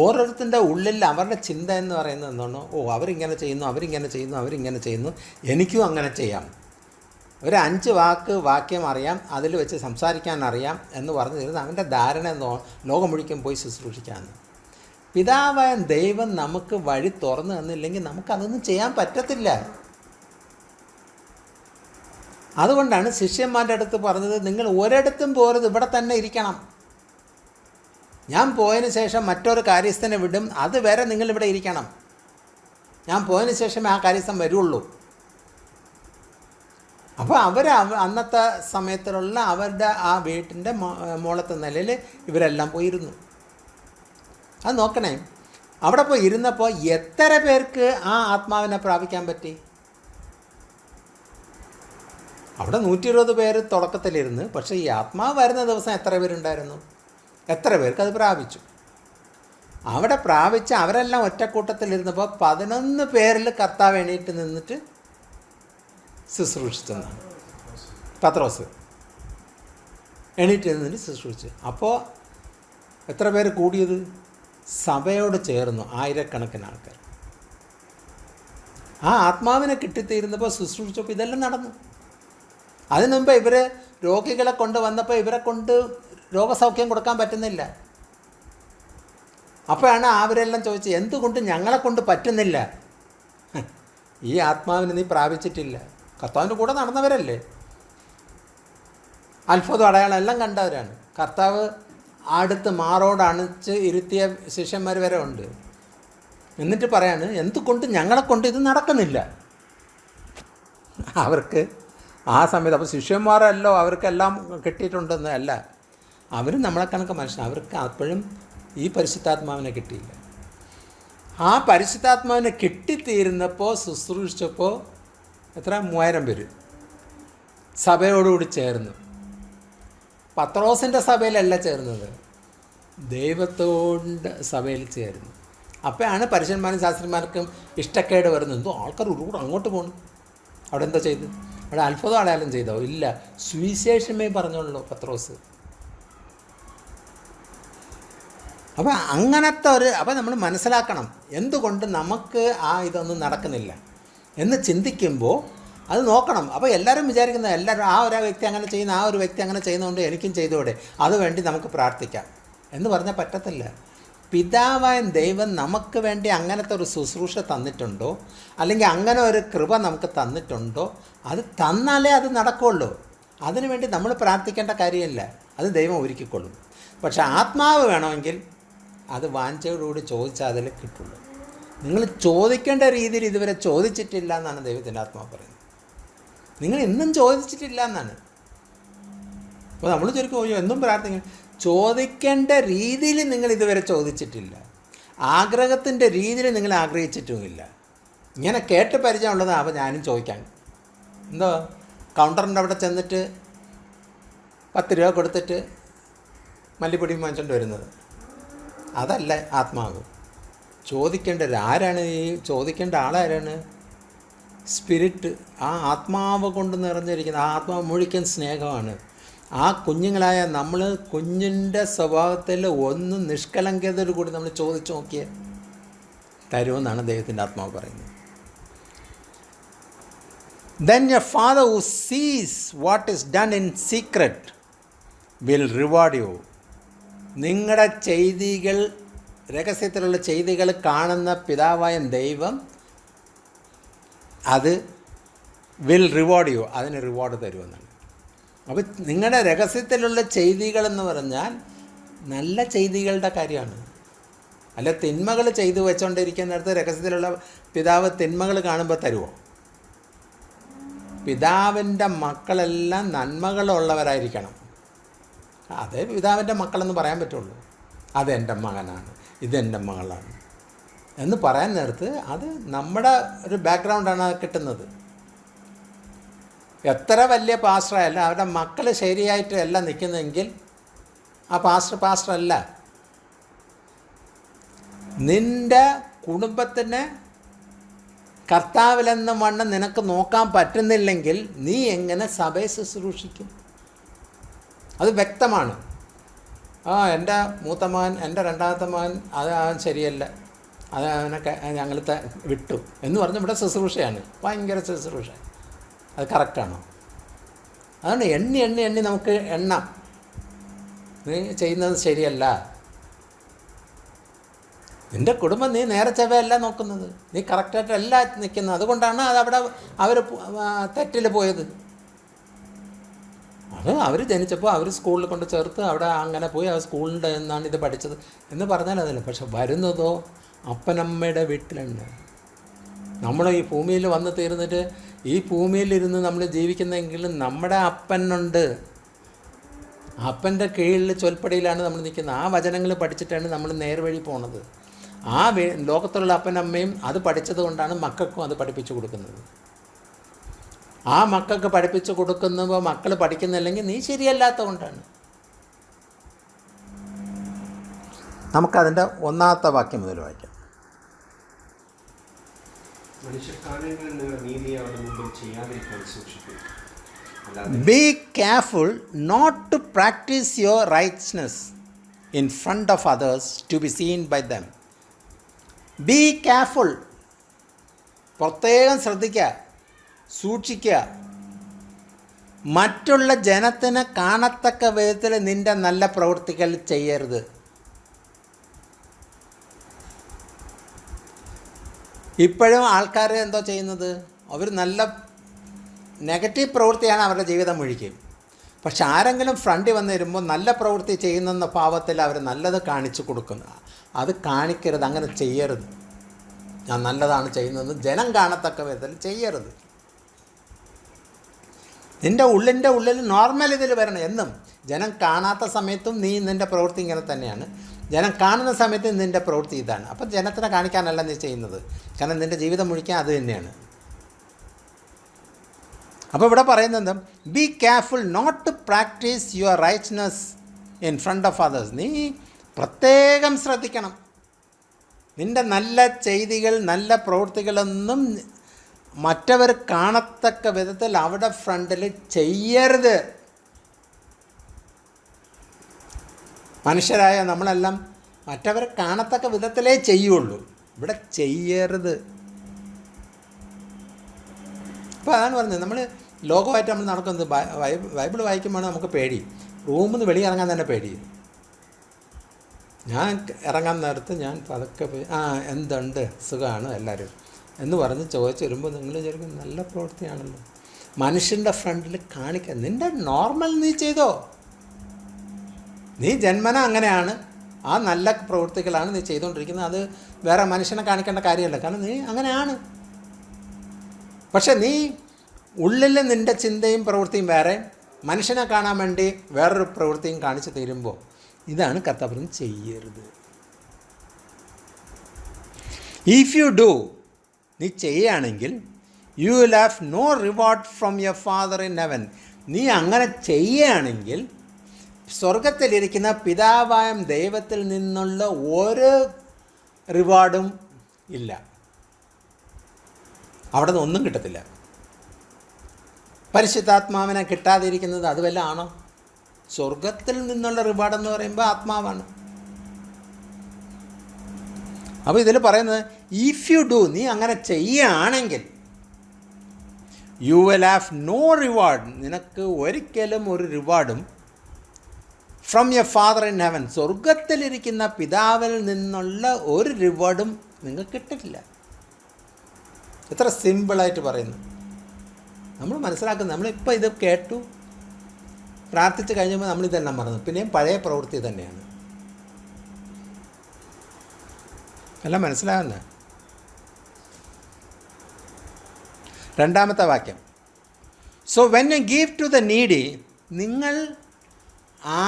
B: ഓരോരുത്തരുടെ ഉള്ളിൽ അവരുടെ ചിന്ത എന്ന് പറയുന്നത് എന്താണോ, അവരിങ്ങനെ ചെയ്യുന്നു, അവരിങ്ങനെ ചെയ്യുന്നു, അവരിങ്ങനെ ചെയ്യുന്നു, എനിക്കും അങ്ങനെ ചെയ്യാം, ഒരു 5 വാക്യം അറിയാം, അതിൽ വെച്ച് സംസാരിക്കാൻ അറിയാം എന്ന് പറഞ്ഞു തരുന്നത് അവൻ്റെ ധാരണ എന്നോ ലോകം മുഴുവൻ പോയി ശുശ്രൂഷിക്കാമെന്ന്. പിതാവായ ദൈവം നമുക്ക് വഴി തുറന്നു തന്നില്ലെങ്കിൽ നമുക്കതൊന്നും ചെയ്യാൻ പറ്റത്തില്ല. അതുകൊണ്ടാണ് ശിഷ്യന്മാരുടെ അടുത്ത് പറഞ്ഞത്, നിങ്ങൾ ഒരിടത്തും പോരുത്, ഇവിടെ തന്നെ ഇരിക്കണം. ഞാൻ പോയതിന് ശേഷം മറ്റൊരു കാര്യസ്ഥനെ വിടും, അതുവരെ നിങ്ങളിവിടെ ഇരിക്കണം. ഞാൻ പോയതിന് ശേഷമേ ആ കാര്യസ്ഥൻ വരുള്ളൂ. അപ്പോൾ അന്നത്തെ സമയത്തിലുള്ള അവരുടെ ആ വീട്ടിൻ്റെ മുകളത്തെ നിലയിൽ ഇവരെല്ലാം പോയിരുന്നു. അത് നോക്കണേ, അവിടെ പോയി ഇരുന്നപ്പോൾ എത്ര പേർക്ക് ആ ആത്മാവിനെ പ്രാപിക്കാൻ പറ്റി? അവിടെ 120 പേര് തുടക്കത്തിലിരുന്ന്, പക്ഷേ ഈ ആത്മാവ് വരുന്ന ദിവസം എത്ര പേരുണ്ടായിരുന്നു? എത്ര പേർക്ക് അത് പ്രാപിച്ചു? അവിടെ പ്രാപിച്ച് അവരെല്ലാം ഒറ്റക്കൂട്ടത്തിലിരുന്നപ്പോൾ 11 പേരിൽ കർത്താവ് എണീറ്റ് നിന്നിട്ട് ശുശ്രൂഷിച്ചെന്നാണ്. പത്രോസ് എണീറ്റ് നിന്നിട്ട് ശുശ്രൂഷിച്ചു. അപ്പോൾ എത്ര പേര് കൂടിയത്? സഭയോട് ചേർന്നു ആയിരക്കണക്കിന് ആൾക്കാർ. ആ ആത്മാവിനെ കിട്ടിത്തീരുന്നപ്പോൾ ശുശ്രൂഷിച്ചപ്പോൾ ഇതെല്ലാം നടന്നു. അതിനു മുമ്പ് ഇവർ രോഗികളെ കൊണ്ട് വന്നപ്പോൾ ഇവരെ കൊണ്ട് രോഗസൗഖ്യം കൊടുക്കാൻ പറ്റുന്നില്ല. അപ്പോഴാണ് അവരെല്ലാം ചോദിച്ചത്, എന്തുകൊണ്ട് ഞങ്ങളെ കൊണ്ട് പറ്റുന്നില്ല? ഈ ആത്മാവിന് നീ പ്രാപിച്ചിട്ടില്ല. കർത്താവിൻ്റെ കൂടെ നടന്നവരല്ലേ, അത്ഭുതം അടയാളം എല്ലാം കണ്ടവരാണ്. കർത്താവ് അടുത്ത് മാറോട് അണിച്ച് ഇരുത്തിയ ശിഷ്യന്മാർ വരെ ഉണ്ട്. എന്നിട്ട് പറയാണ്, എന്തുകൊണ്ട് ഞങ്ങളെ കൊണ്ട് ഇത് നടക്കുന്നില്ല? അവർക്ക് ആ സമയത്ത് അപ്പോൾ ശിഷ്യന്മാരല്ലോ അവർക്കെല്ലാം കിട്ടിയിട്ടുണ്ടെന്ന് അല്ല, അവർ നമ്മളെ കണക്ക് മനുഷ്യൻ. അവർക്ക് അപ്പോഴും ഈ പരിശുദ്ധാത്മാവിനെ കിട്ടിയില്ല. ആ പരിശുദ്ധാത്മാവിനെ കിട്ടിത്തീരുന്നപ്പോൾ ശുശ്രൂഷിച്ചപ്പോൾ എത്ര 3000 പേര് സഭയോടുകൂടി ചേർന്നു. പത്രോസിൻ്റെ സഭയിലല്ല ചേർന്നത്, ദൈവത്തോട് സഭയിൽ ചേർന്നു. അപ്പോഴാണ് പരീശന്മാരും ശാസ്ത്രിമാർക്കും ഇഷ്ടക്കേട് വരുന്നത്. എന്തോ ആൾക്കാർ ഒരുകൂടെ അങ്ങോട്ട് പോകണം. അവിടെ എന്താ ചെയ്ത്? അവിടെ അത്ഭുതം അടയാളം ചെയ്തോ? ഇല്ല, സുവിശേഷമേ പറഞ്ഞുള്ളൂ പത്രോസ്. അപ്പോൾ അങ്ങനത്തെ അപ്പോൾ നമ്മൾ മനസ്സിലാക്കണം എന്തുകൊണ്ട് നമുക്ക് ഇതൊന്നും നടക്കുന്നില്ല എന്ന് ചിന്തിക്കുമ്പോൾ അത് നോക്കണം. അപ്പോൾ എല്ലാവരും വിചാരിക്കുന്നത് എല്ലാവരും ആ ഒരു വ്യക്തി അങ്ങനെ ചെയ്യുന്ന, ആ ഒരു വ്യക്തി അങ്ങനെ ചെയ്യുന്നതുകൊണ്ട് എനിക്കും ചെയ്തുകൂടെ, അതുവേണ്ടി നമുക്ക് പ്രാർത്ഥിക്കാം എന്ന് പറഞ്ഞാൽ പറ്റത്തില്ല. പിതാവായ ദൈവം നമുക്ക് വേണ്ടി അങ്ങനത്തെ ഒരു ശുശ്രൂഷ തന്നിട്ടുണ്ടോ, അല്ലെങ്കിൽ അങ്ങനെ ഒരു കൃപ നമുക്ക് തന്നിട്ടുണ്ടോ, അത് തന്നാലേ അത് നടക്കുകയുള്ളൂ. അതിനുവേണ്ടി നമ്മൾ പ്രാർത്ഥിക്കേണ്ട കാര്യമില്ല, അത് ദൈവം ഒരുക്കിക്കൊള്ളും. പക്ഷേ ആത്മാവ് വേണമെങ്കിൽ അത് വാഞ്ചയോടുകൂടി ചോദിച്ചാൽ അതിൽ കിട്ടുള്ളൂ. നിങ്ങൾ ചോദിക്കേണ്ട രീതിയിൽ ഇതുവരെ ചോദിച്ചിട്ടില്ല എന്നാണ് ദൈവത്തിൻ്റെ ആത്മാവ് പറയുന്നത്. നിങ്ങൾ ഇന്നും ചോദിച്ചിട്ടില്ല എന്നാണ്. അപ്പോൾ നമ്മൾ ശരിക്കും എന്നും പ്രാർത്ഥിക്കണം. ചോദിക്കേണ്ട രീതിയിൽ നിങ്ങൾ ഇതുവരെ ചോദിച്ചിട്ടില്ല, ആഗ്രഹത്തിൻ്റെ രീതിയിൽ നിങ്ങൾ ആഗ്രഹിച്ചിട്ടുമില്ല. ഇങ്ങനെ കേട്ട് പരിചയമുള്ളതാണ്. അപ്പോൾ ഞാനും ചോദിക്കാൻ എന്തോ കൗണ്ടറിൻ്റെ അവിടെ ചെന്നിട്ട് 10 രൂപ കൊടുത്തിട്ട് മല്ലിപ്പൊടി വാങ്ങിച്ചുകൊണ്ട് വരുന്നത് അതല്ല ആത്മാവ്. ചോദിക്കേണ്ടത് ആരാണ്? ഈ ചോദിക്കേണ്ട ആളാരാണ്? സ്പിരിറ്റ്, ആ ആത്മാവ് കൊണ്ട് നിറഞ്ഞിരിക്കുന്ന ആ ആത്മാവ് മുഴുവൻ സ്നേഹമാണ്. ആ കുഞ്ഞുങ്ങളായ നമ്മൾ കുഞ്ഞിൻ്റെ സ്വഭാവത്തിൽ ഒന്ന് നിഷ്കളങ്കതയോട് കൂടി നമ്മൾ ചോദിച്ചു നോക്കിയേ തരുമെന്നാണ് ദൈവത്തിൻ്റെ ആത്മാവ് പറയുന്നത്. Then your Father who sees what is done in secret will reward you. നിങ്ങളുടെ ചെയ്തികൾ, രഹസ്യത്തിലുള്ള ചെയ്തികൾ കാണുന്ന പിതാവായ ദൈവം അത് വിൽ റിവാർഡ് യു, അതിന് റിവാർഡ് തരുമെന്നാണ്. അപ്പോൾ നിങ്ങളുടെ രഹസ്യത്തിലുള്ള ചെയ്തികളെന്ന് പറഞ്ഞാൽ നല്ല ചെയ്തികളുടെ കാര്യമാണ്. അല്ല തിന്മകൾ ചെയ്തു വെച്ചുകൊണ്ടിരിക്കുന്നിടത്ത് രഹസ്യത്തിലുള്ള പിതാവ് തിന്മകൾ കാണുമ്പോൾ തരുമോ? പിതാവിൻ്റെ മക്കളെല്ലാം നന്മകളുള്ളവരായിരിക്കണം. അതേ പിതാവിൻ്റെ മക്കളെന്ന് പറയാൻ പറ്റുള്ളൂ. അതെൻ്റെ മകനാണ്, ഇതെൻ്റെ മകളാണ് എന്ന് പറയാൻ നേരത്ത് അത് നമ്മുടെ ഒരു ബാക്ക്ഗ്രൗണ്ടാണ് കിട്ടുന്നത്. എത്ര വലിയ പാസ്റ്ററല്ല, അവരുടെ മക്കൾ ശരിയായിട്ട് അല്ല നിൽക്കുന്നതെങ്കിൽ ആ പാസ്റ്റർ അല്ല. നിൻ്റെ കുടുംബത്തിന് കർത്താവിലെന്ന വണ്ണം നിനക്ക് നോക്കാൻ പറ്റുന്നില്ലെങ്കിൽ നീ എങ്ങനെ സഭയെ ശുശ്രൂഷിക്കും? അത് വ്യക്തമാണ്. എൻ്റെ മൂത്ത മകൻ, എൻ്റെ രണ്ടാമത്തെ മകൻ അത് അവൻ ശരിയല്ല, അത് അവനൊക്കെ ഞങ്ങൾ വിട്ടു എന്ന് പറഞ്ഞ് ഇവിടെ ശുശ്രൂഷയാണ്, ഭയങ്കര ശുശ്രൂഷ. അത് കറക്റ്റാണോ? അതുകൊണ്ട് എണ്ണി എണ്ണി എണ്ണി നമുക്ക് എണ്ണാം. നീ ചെയ്യുന്നത് ശരിയല്ല. നിൻ്റെ കുടുംബം നീ നേരെ ചവയല്ല നോക്കുന്നത്, നീ കറക്റ്റായിട്ടല്ല നിൽക്കുന്നത്. അതുകൊണ്ടാണ് അതവിടെ അവർ തെറ്റിൽ പോയത്. അത് അവർ ജനിച്ചപ്പോൾ അവർ സ്കൂളിൽ കൊണ്ട് ചേർത്ത് അവിടെ അങ്ങനെ പോയി അവർ സ്കൂളിൻ്റെ നിന്നാണ് ഇത് പഠിച്ചത് എന്ന് പറഞ്ഞാൽ അതല്ല. പക്ഷെ വരുന്നതോ അപ്പനമ്മയുടെ വീട്ടിലുണ്ട്. നമ്മൾ ഈ ഭൂമിയിൽ വന്ന് തീർന്നിട്ട് ഈ ഭൂമിയിലിരുന്ന് നമ്മൾ ജീവിക്കുന്നെങ്കിലും നമ്മുടെ അപ്പനുണ്ട്. അപ്പൻ്റെ കീഴിൽ ചൊൽപ്പടിയിലാണ് നമ്മൾ നിൽക്കുന്നത്. ആ വചനങ്ങൾ പഠിച്ചിട്ടാണ് നമ്മൾ നേർവഴി പോണത്. ആ ലോകത്തുള്ള അപ്പനമ്മയും അത് പഠിച്ചത് കൊണ്ടാണ് മക്കൾക്കും അത് പഠിപ്പിച്ചു കൊടുക്കുന്നത്. ആ മക്കൾക്ക് പഠിപ്പിച്ചു കൊടുക്കുമ്പോൾ മക്കൾ പഠിക്കുന്നില്ലെങ്കിൽ നീ ശരിയല്ലാത്ത കൊണ്ടാണ്. നമുക്കതിൻ്റെ 1-ാമത്തെ വാക്യം മുതൽ വായിക്കാം.
A: മനുഷ്യക്കാര്യങ്ങളിൽ നിങ്ങൾ നീതി അവരുടെ മുമ്പിൽ ചെയ്യാതിരിക്കാൻ സൂക്ഷിക്കും. അല്ലാതെ
B: Be careful not to practice your righteousness in front of others to be seen by them. Be careful. പ്രത്യേകം ശ്രദ്ധിക്കുക, സൂക്ഷിക്കുക. മറ്റുള്ള ജനത്തിന് കാണത്തക്ക വിധത്തിൽ നിൻ്റെ നല്ല പ്രവൃത്തികൾ ചെയ്യരുത്. ഇപ്പോഴും ആൾക്കാർ എന്തോ ചെയ്യുന്നത്, അവർ നല്ല നെഗറ്റീവ് പ്രവൃത്തിയാണ് അവരുടെ ജീവിതം മുഴുക്കുകയും. പക്ഷെ ആരെങ്കിലും ഫ്രണ്ടിൽ വന്ന് വരുമ്പോൾ നല്ല പ്രവൃത്തി ചെയ്യുന്നെന്ന ഭാവത്തിൽ അവർ നല്ലത് കാണിച്ചു കൊടുക്കുന്നു. അത് കാണിക്കരുത്, അങ്ങനെ ചെയ്യരുത്. ഞാൻ നല്ലതാണ് ചെയ്യുന്നത് ജനം കാണത്തക്ക വിധത്തിൽ ചെയ്യരുത്. നിൻ്റെ ഉള്ളിൽ നോർമൽ ഇതിൽ വരണം. എന്നും ജനം കാണാത്ത സമയത്തും നീ നിൻ്റെ പ്രവൃത്തി ഇങ്ങനെ തന്നെയാണ്, ജനം കാണുന്ന സമയത്ത് നിൻ്റെ പ്രവൃത്തി ഇതാണ്. അപ്പം ജനത്തിനെ കാണിക്കാനല്ല നീ ചെയ്യുന്നത്, കാരണം നിൻ്റെ ജീവിതം മുഴിക്കാൻ അത് തന്നെയാണ്. അപ്പോൾ ഇവിടെ പറയുന്നത്, be careful not to practise your righteousness in front of others. നീ പ്രത്യേകം ശ്രദ്ധിക്കണം. നിൻ്റെ നല്ല ചെയ്തികൾ, നല്ല പ്രവൃത്തികളൊന്നും മറ്റവർ കാണത്തക്ക വിധത്തിൽ അവിടെ ഫ്രണ്ടിൽ ചെയ്യരുത്. മനുഷ്യരായ നമ്മളെല്ലാം മറ്റവർ കാണത്തക്ക വിധത്തിലേ ചെയ്യുള്ളൂ, ഇവിടെ ചെയ്യരുത്. അപ്പോൾ അതാണ് പറഞ്ഞത്, നമ്മൾ ലോകമായിട്ട് നമ്മൾ നടക്കുന്നത്. ബൈബിൾ വായിക്കുമ്പോൾ നമുക്ക് പേടി, റൂമിൽ നിന്ന് വെളിയിറങ്ങാൻ തന്നെ പേടി. ഞാൻ ഇറങ്ങാൻ നേരത്ത് ഞാൻ പതുക്കെ പോയി എന്തുണ്ട്, സുഖമാണ് എല്ലാവരും എന്ന് പറഞ്ഞ് ചോദിച്ച് വരുമ്പോൾ നിങ്ങൾ വിചാരിക്കും നല്ല പ്രവൃത്തിയാണല്ലോ. മനുഷ്യൻ്റെ ഫ്രണ്ടിൽ കാണിക്കാൻ, നിൻ്റെ നോർമൽ നീ ചെയ്തോ, നീ ജന്മന അങ്ങനെയാണ്, ആ നല്ല പ്രവൃത്തികളാണ് നീ ചെയ്തുകൊണ്ടിരിക്കുന്നത്. അത് വേറെ മനുഷ്യനെ കാണിക്കേണ്ട കാര്യമല്ല, കാരണം നീ അങ്ങനെയാണ്. പക്ഷെ നീ ഉള്ളിൽ നിൻ്റെ ചിന്തയും പ്രവൃത്തിയും വേറെ, മനുഷ്യനെ കാണാൻ വേണ്ടി വേറൊരു പ്രവൃത്തിയും കാണിച്ച് തീരുമ്പോൾ ഇതാണ് കർത്താവ് പറഞ്ഞത്, ചെയ്യരുത്. ഇഫ് യു ഡു, നീ ചെയ്യുകയാണെങ്കിൽ you will have no reward from your father in heaven. നീ അങ്ങനെ ചെയ്യുകയാണെങ്കിൽ സ്വർഗത്തിലിരിക്കുന്ന പിതാവായ ദൈവത്തിൽ നിന്നുള്ള ഒരു റിവാർഡും ഇല്ല, അവിടെ നിന്ന് ഒന്നും കിട്ടത്തില്ല. പരിശുദ്ധാത്മാവിനെ കിട്ടാതിരിക്കുന്നത് അത് വല്ല ആണോ? സ്വർഗത്തിൽ നിന്നുള്ള റിവാർഡെന്ന് പറയുമ്പോൾ ആത്മാവാണ്. അപ്പോൾ ഇതിൽ പറയുന്നത്, ഇഫ് യു ഡു, നീ അങ്ങനെ ചെയ്യുകയാണെങ്കിൽ you will have no reward, നിനക്ക് ഒരിക്കലും ഒരു റിവാർഡും from your father in heaven, സ്വർഗത്തിലിരിക്കുന്ന പിതാവിൽ നിന്നുള്ള ഒരു റിവാർഡും നിങ്ങൾക്ക് കിട്ടില്ല. എത്ര സിമ്പിളായിട്ട് പറയുന്നു. നമ്മൾ മനസ്സിലാക്കുന്നത്, നമ്മളിപ്പോൾ ഇത് കേട്ടു പ്രാർത്ഥിച്ച് കഴിഞ്ഞപ്പോൾ നമ്മളിതെല്ലാം മറന്നു, പിന്നെയും പഴയ പ്രവൃത്തി തന്നെയാണ്. എല്ലാം മനസ്സിലാകുന്ന. 2-ാമത്തെ വാക്യം, so when you give to the needy, നിങ്ങൾ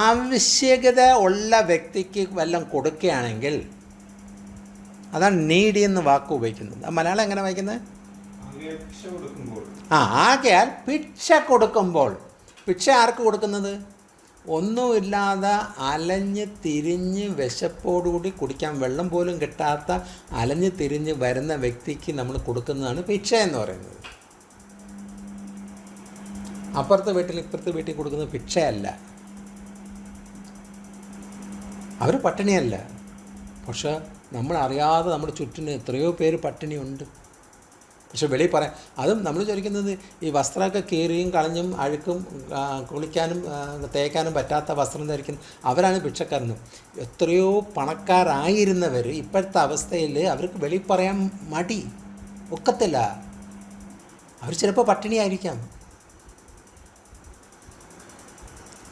B: ആവശ്യകത ഉള്ള വ്യക്തിക്ക് വല്ലതും കൊടുക്കുകയാണെങ്കിൽ, അതാണ് നീഡി എന്ന് വാക്ക് ഉപയോഗിക്കുന്നത്. ആ മലയാളം എങ്ങനെ വായിക്കുന്നത്? ആകയാൽ ഭിക്ഷ കൊടുക്കുമ്പോൾ. ഭിക്ഷ ആർക്ക് കൊടുക്കുന്നത്? ഒന്നുമില്ലാതെ അലഞ്ഞ് തിരിഞ്ഞ് വിശപ്പോടുകൂടി കുടിക്കാൻ വെള്ളം പോലും കിട്ടാത്ത അലഞ്ഞ് തിരിഞ്ഞ് വരുന്ന വ്യക്തിക്ക് നമ്മൾ കൊടുക്കുന്നതാണ് ഭിക്ഷ എന്ന് പറയുന്നത്. അപ്പുറത്തെ വീട്ടിൽ ഇപ്പുറത്തെ വീട്ടിൽ കൊടുക്കുന്നത് ഭിക്ഷയല്ല. അവർ പട്ടിണിയല്ല, പക്ഷെ നമ്മളറിയാതെ നമ്മുടെ ചുറ്റിന് എത്രയോ പേര് പട്ടിണിയുണ്ട്. പക്ഷെ വെളിയിൽ പറയാം, അതും നമ്മൾ ചോദിക്കുന്നത് ഈ വസ്ത്രമൊക്കെ കീറിയും കളഞ്ഞും അഴുക്കും കുളിക്കാനും തേക്കാനും പറ്റാത്ത വസ്ത്രം ധരിക്കുന്നു, അവരാണ് ഭിക്ഷക്കാരെന്നും. എത്രയോ പണക്കാരായിരുന്നവർ ഇപ്പോഴത്തെ അവസ്ഥയിൽ അവർക്ക് വെളിയിൽ പറയാൻ മടി, ഒക്കത്തില്ല. അവർ ചിലപ്പോൾ പട്ടിണിയായിരിക്കാം,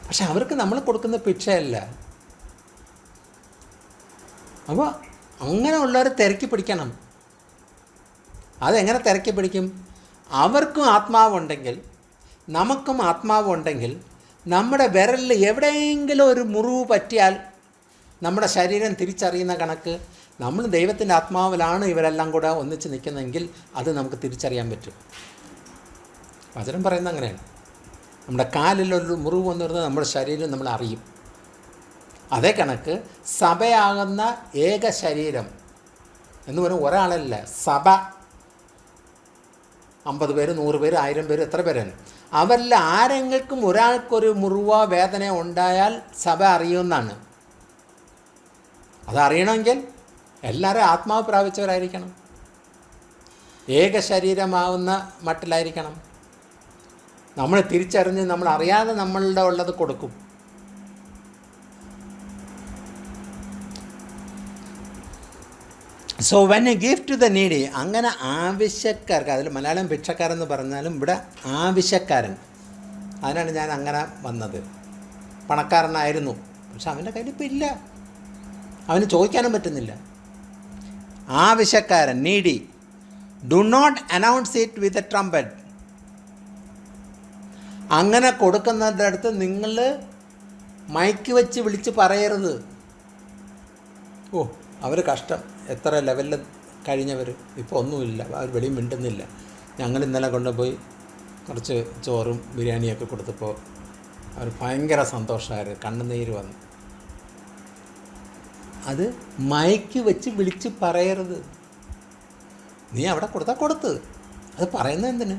B: പക്ഷെ അവർക്ക് നമ്മൾ കൊടുക്കുന്ന ഭിക്ഷയല്ല. അപ്പോൾ അങ്ങനെയുള്ളവരെ തിരക്കി പിടിക്കണം. അതെങ്ങനെ തിരക്കി പിടിക്കും? അവർക്കും ആത്മാവുണ്ടെങ്കിൽ നമുക്കും ആത്മാവുണ്ടെങ്കിൽ നമ്മുടെ വിരലിൽ എവിടെയെങ്കിലും ഒരു മുറിവ് പറ്റിയാൽ നമ്മുടെ ശരീരം തിരിച്ചറിയുന്ന കണക്ക് നമ്മൾ ദൈവത്തിൻ്റെ ആത്മാവിലാണ് ഇവരെല്ലാം കൂടെ ഒന്നിച്ച് നിൽക്കുന്നതെങ്കിൽ അത് നമുക്ക് തിരിച്ചറിയാൻ പറ്റും. വചനം പറയുന്നത് അങ്ങനെയാണ്. നമ്മുടെ കാലിലൊരു മുറിവ് വന്നു വരുന്നത് നമ്മുടെ ശരീരം നമ്മൾ അറിയും. അതേ കണക്ക് സഭയാകുന്ന ഏക ശരീരം എന്ന് പറഞ്ഞാൽ ഒരാളല്ല, സഭ 50 പേര്, 100 പേര്, 1000 പേര്, എത്ര പേരാണ്. അവരിൽ ആരെങ്കിലും ഒരാൾക്കൊരു മുറിവോ വേദന ഉണ്ടായാൽ സഭ അറിയുമെന്നാണ്. അതറിയണമെങ്കിൽ എല്ലാവരും ആത്മാവ് പ്രാപിച്ചവരായിരിക്കണം, ഏക ശരീരമാവുന്ന മട്ടിലായിരിക്കണം. നമ്മൾ തിരിച്ചറിഞ്ഞ് നമ്മൾ അറിയാതെ നമ്മളുടെ ഉള്ളത് കൊടുക്കും. So when you give to the needy, അങ്ങനെ ആവശ്യക്കാർക്ക്, അതിൽ മലയാളം ഭിക്ഷക്കാരെന്ന് പറഞ്ഞാലും ഇവിടെ ആവശ്യക്കാരൻ, അതിനാണ് ഞാൻ അങ്ങനെ വന്നത്. പണക്കാരനായിരുന്നു, പക്ഷെ അവൻ്റെ കയ്യിൽ ഇപ്പം ഇല്ല, അവന് ചോദിക്കാനും പറ്റുന്നില്ല. ആവശ്യക്കാരൻ, needy, do not announce it with a trumpet. അങ്ങനെ കൊടുക്കുന്നതിൻ്റെ അടുത്ത് നിങ്ങൾ മൈക്ക് വെച്ച് വിളിച്ച് പറയരുത്. ഓ അവർ കഷ്ടം, എത്ര ലെവലിൽ കഴിഞ്ഞവർ, ഇപ്പോൾ ഒന്നുമില്ല, അവർ വെളിയും മിണ്ടുന്നില്ല. ഞങ്ങൾ ഇന്നലെ കൊണ്ടുപോയി കുറച്ച് ചോറും ബിരിയാണിയൊക്കെ കൊടുത്തപ്പോൾ അവർ ഭയങ്കര സന്തോഷമായിരുന്നു, കണ്ണുനീര് വന്നു. അത് മൈക്ക് വെച്ച് വിളിച്ച് പറയരുത്. നീ അവിടെ കൊടുത്താൽ കൊടുത്ത്, അത് പറയുന്നത് എന്തിന്?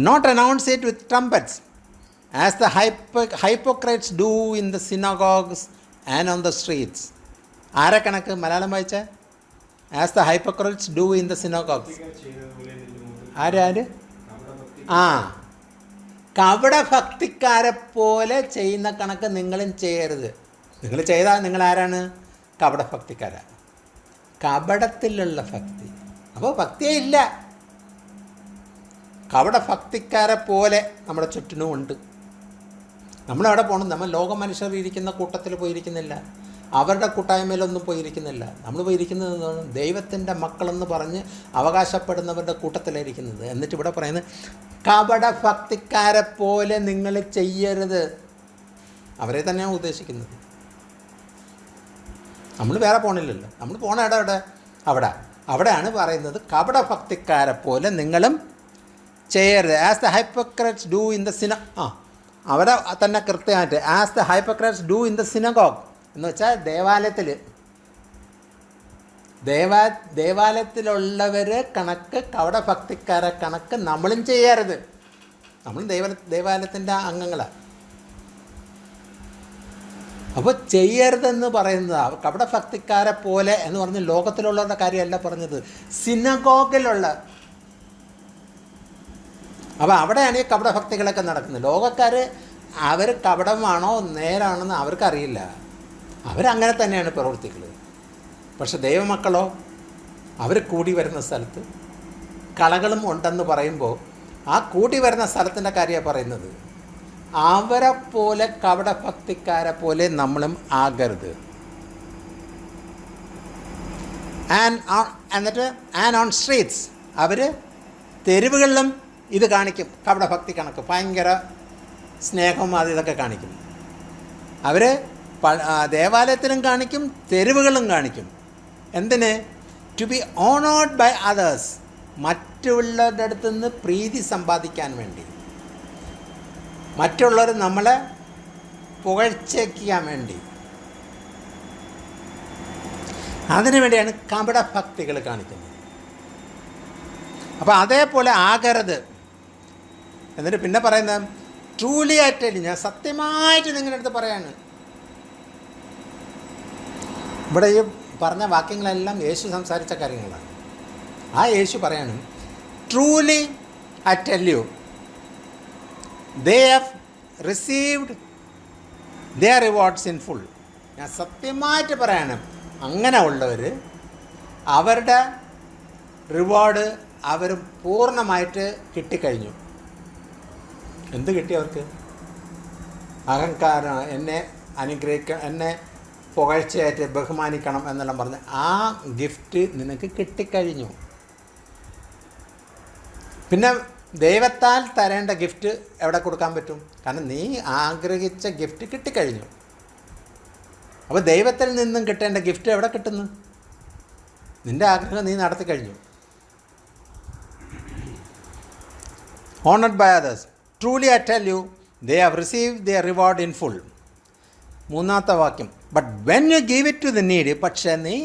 B: Not announce it with trumpets as the hypocrites do in the synagogues and on the streets. ആരെ കണക്ക് മലയാളം വായിച്ച? as the hypocrites do in the synagogues. ആര്? ആ, കപടഭക്തിക്കാരെ പോലെ ചെയ്യുന്ന കണക്ക് നിങ്ങളും ചെയ്യരുത്. നിങ്ങൾ ചെയ്താൽ നിങ്ങൾ ആരാണ്? കപടഭക്തിക്കാരാണ്. കപടത്തിലുള്ള ഭക്തി, അപ്പോൾ ഭക്തിയേ ഇല്ല. കപടഭക്തിക്കാരെ പോലെ നമ്മുടെ ചുറ്റിനും ഉണ്ട്. നമ്മളവിടെ പോകണം. നമ്മൾ ലോക മനുഷ്യർ ഇരിക്കുന്ന കൂട്ടത്തിൽ പോയിരിക്കുന്നില്ല, അവരുടെ കൂട്ടായ്മയിലൊന്നും പോയിരിക്കുന്നില്ല. നമ്മൾ പോയിരിക്കുന്നത് ദൈവത്തിൻ്റെ മക്കളെന്ന് പറഞ്ഞ് അവകാശപ്പെടുന്നവരുടെ കൂട്ടത്തിലായിരിക്കുന്നത്. എന്നിട്ട് ഇവിടെ പറയുന്നത് കപടഭക്തിക്കാരെ പോലെ നിങ്ങൾ ചെയ്യരുത്. അവരെ തന്നെയാണ് ഉദ്ദേശിക്കുന്നത്. നമ്മൾ വേറെ പോണില്ലല്ലോ, നമ്മൾ പോണ അവിടെയാണ് പറയുന്നത് കപടഭക്തിക്കാരെ പോലെ നിങ്ങളും ചെയ്യരുത്. As the hypocrites do in the അവരെ തന്നെ കൃത്യമായിട്ട് as the hypocrites do in the synagogue എന്ന് വെച്ചാൽ ദേവാലയത്തിലുള്ളവർ കണക്ക്, കപടഭക്തിക്കാരെ കണക്ക് നമ്മളും ചെയ്യരുത്. നമ്മളും ദേവാലയത്തിൻ്റെ അംഗങ്ങളാണ്. അപ്പോൾ ചെയ്യരുതെന്ന് പറയുന്നത് കപടഭക്തിക്കാരെ പോലെ എന്ന് പറഞ്ഞ് ലോകത്തിലുള്ളവരുടെ കാര്യമല്ല പറഞ്ഞത്, സിനഗോഗിലുള്ള. അപ്പോൾ അവിടെയാണ് ഈ കപടഭക്തികളൊക്കെ നടക്കുന്നത്. ലോകക്കാർ അവർ കപടമാണോ നേരാണെന്ന് അവർക്കറിയില്ല, അവരങ്ങനെ തന്നെയാണ് പ്രവർത്തിക്കുന്നത്. പക്ഷെ ദൈവമക്കളോ, അവർ കൂടി വരുന്ന സ്ഥലത്ത് കളകളും ഉണ്ടെന്ന് പറയുമ്പോൾ ആ കൂടി വരുന്ന സ്ഥലത്തിൻ്റെ കാര്യമാണ് പറയുന്നത്. അവരെ പോലെ കപടഭക്തിക്കാരെ പോലെ നമ്മളും ആകരുത്. എന്നിട്ട് ഓൺ സ്ട്രീറ്റ്സ്, അവർ തെരുവുകളിലും ഇത് കാണിക്കും. കപടഭക്തി കണക്ക് ഭയങ്കര സ്നേഹം ഇതൊക്കെ കാണിക്കും. അവർ ദേവാലയത്തിലും കാണിക്കും, തെരുവുകളും കാണിക്കും. എന്തിന്? To be honoured by others, മറ്റുള്ളവരുടെ അടുത്ത് നിന്ന് പ്രീതി സമ്പാദിക്കാൻ വേണ്ടി, മറ്റുള്ളവർ നമ്മളെ പുകഴ്ചയ്ക്കാൻ വേണ്ടി. അതിനു വേണ്ടിയാണ് കപടഭക്തികൾ കാണിക്കുന്നത്. അപ്പോൾ അതേപോലെ ആകരുത്. എന്നിട്ട് പിന്നെ പറയുന്നത് ട്രൂലി ആയിട്ട്, ഞാൻ സത്യമായിട്ട് നിങ്ങളുടെ അടുത്ത് പറയാണ്. ഇവിടെ ഈ പറഞ്ഞ വാക്യങ്ങളെല്ലാം യേശു സംസാരിച്ച കാര്യങ്ങളാണ്. ആ യേശു പറയാണ്, truly I tell you they have received their rewards in full. ഞാൻ സത്യമായിട്ട് പറയാണ്, അങ്ങനെ ഉള്ളവർ അവരുടെ റിവാർഡ് അവർ പൂർണ്ണമായിട്ട് കിട്ടിക്കഴിഞ്ഞു. എന്ത് കിട്ടി അവർക്ക്? അഹങ്കാരം, എന്നെ അനുഗ്രഹിക്കണം, എന്നെ പുകഴ്ചയായിട്ട് ബഹുമാനിക്കണം എന്നെല്ലാം പറഞ്ഞ് ആ ഗിഫ്റ്റ് നിനക്ക് കിട്ടിക്കഴിഞ്ഞു. പിന്നെ ദൈവത്താൽ തരേണ്ട ഗിഫ്റ്റ് എവിടെ കൊടുക്കാൻ പറ്റും? കാരണം നീ ആഗ്രഹിച്ച ഗിഫ്റ്റ് കിട്ടിക്കഴിഞ്ഞു. അപ്പോൾ ദൈവത്തിൽ നിന്നും കിട്ടേണ്ട ഗിഫ്റ്റ് എവിടെ കിട്ടുന്നു? നിൻ്റെ ആഗ്രഹം നീ നടത്തി കഴിഞ്ഞു. Honored by others. Truly I tell you, they have received their reward in full. മൂന്നാമത്തെ വാക്യം, but when you give it to the need, പക്ഷേ നീ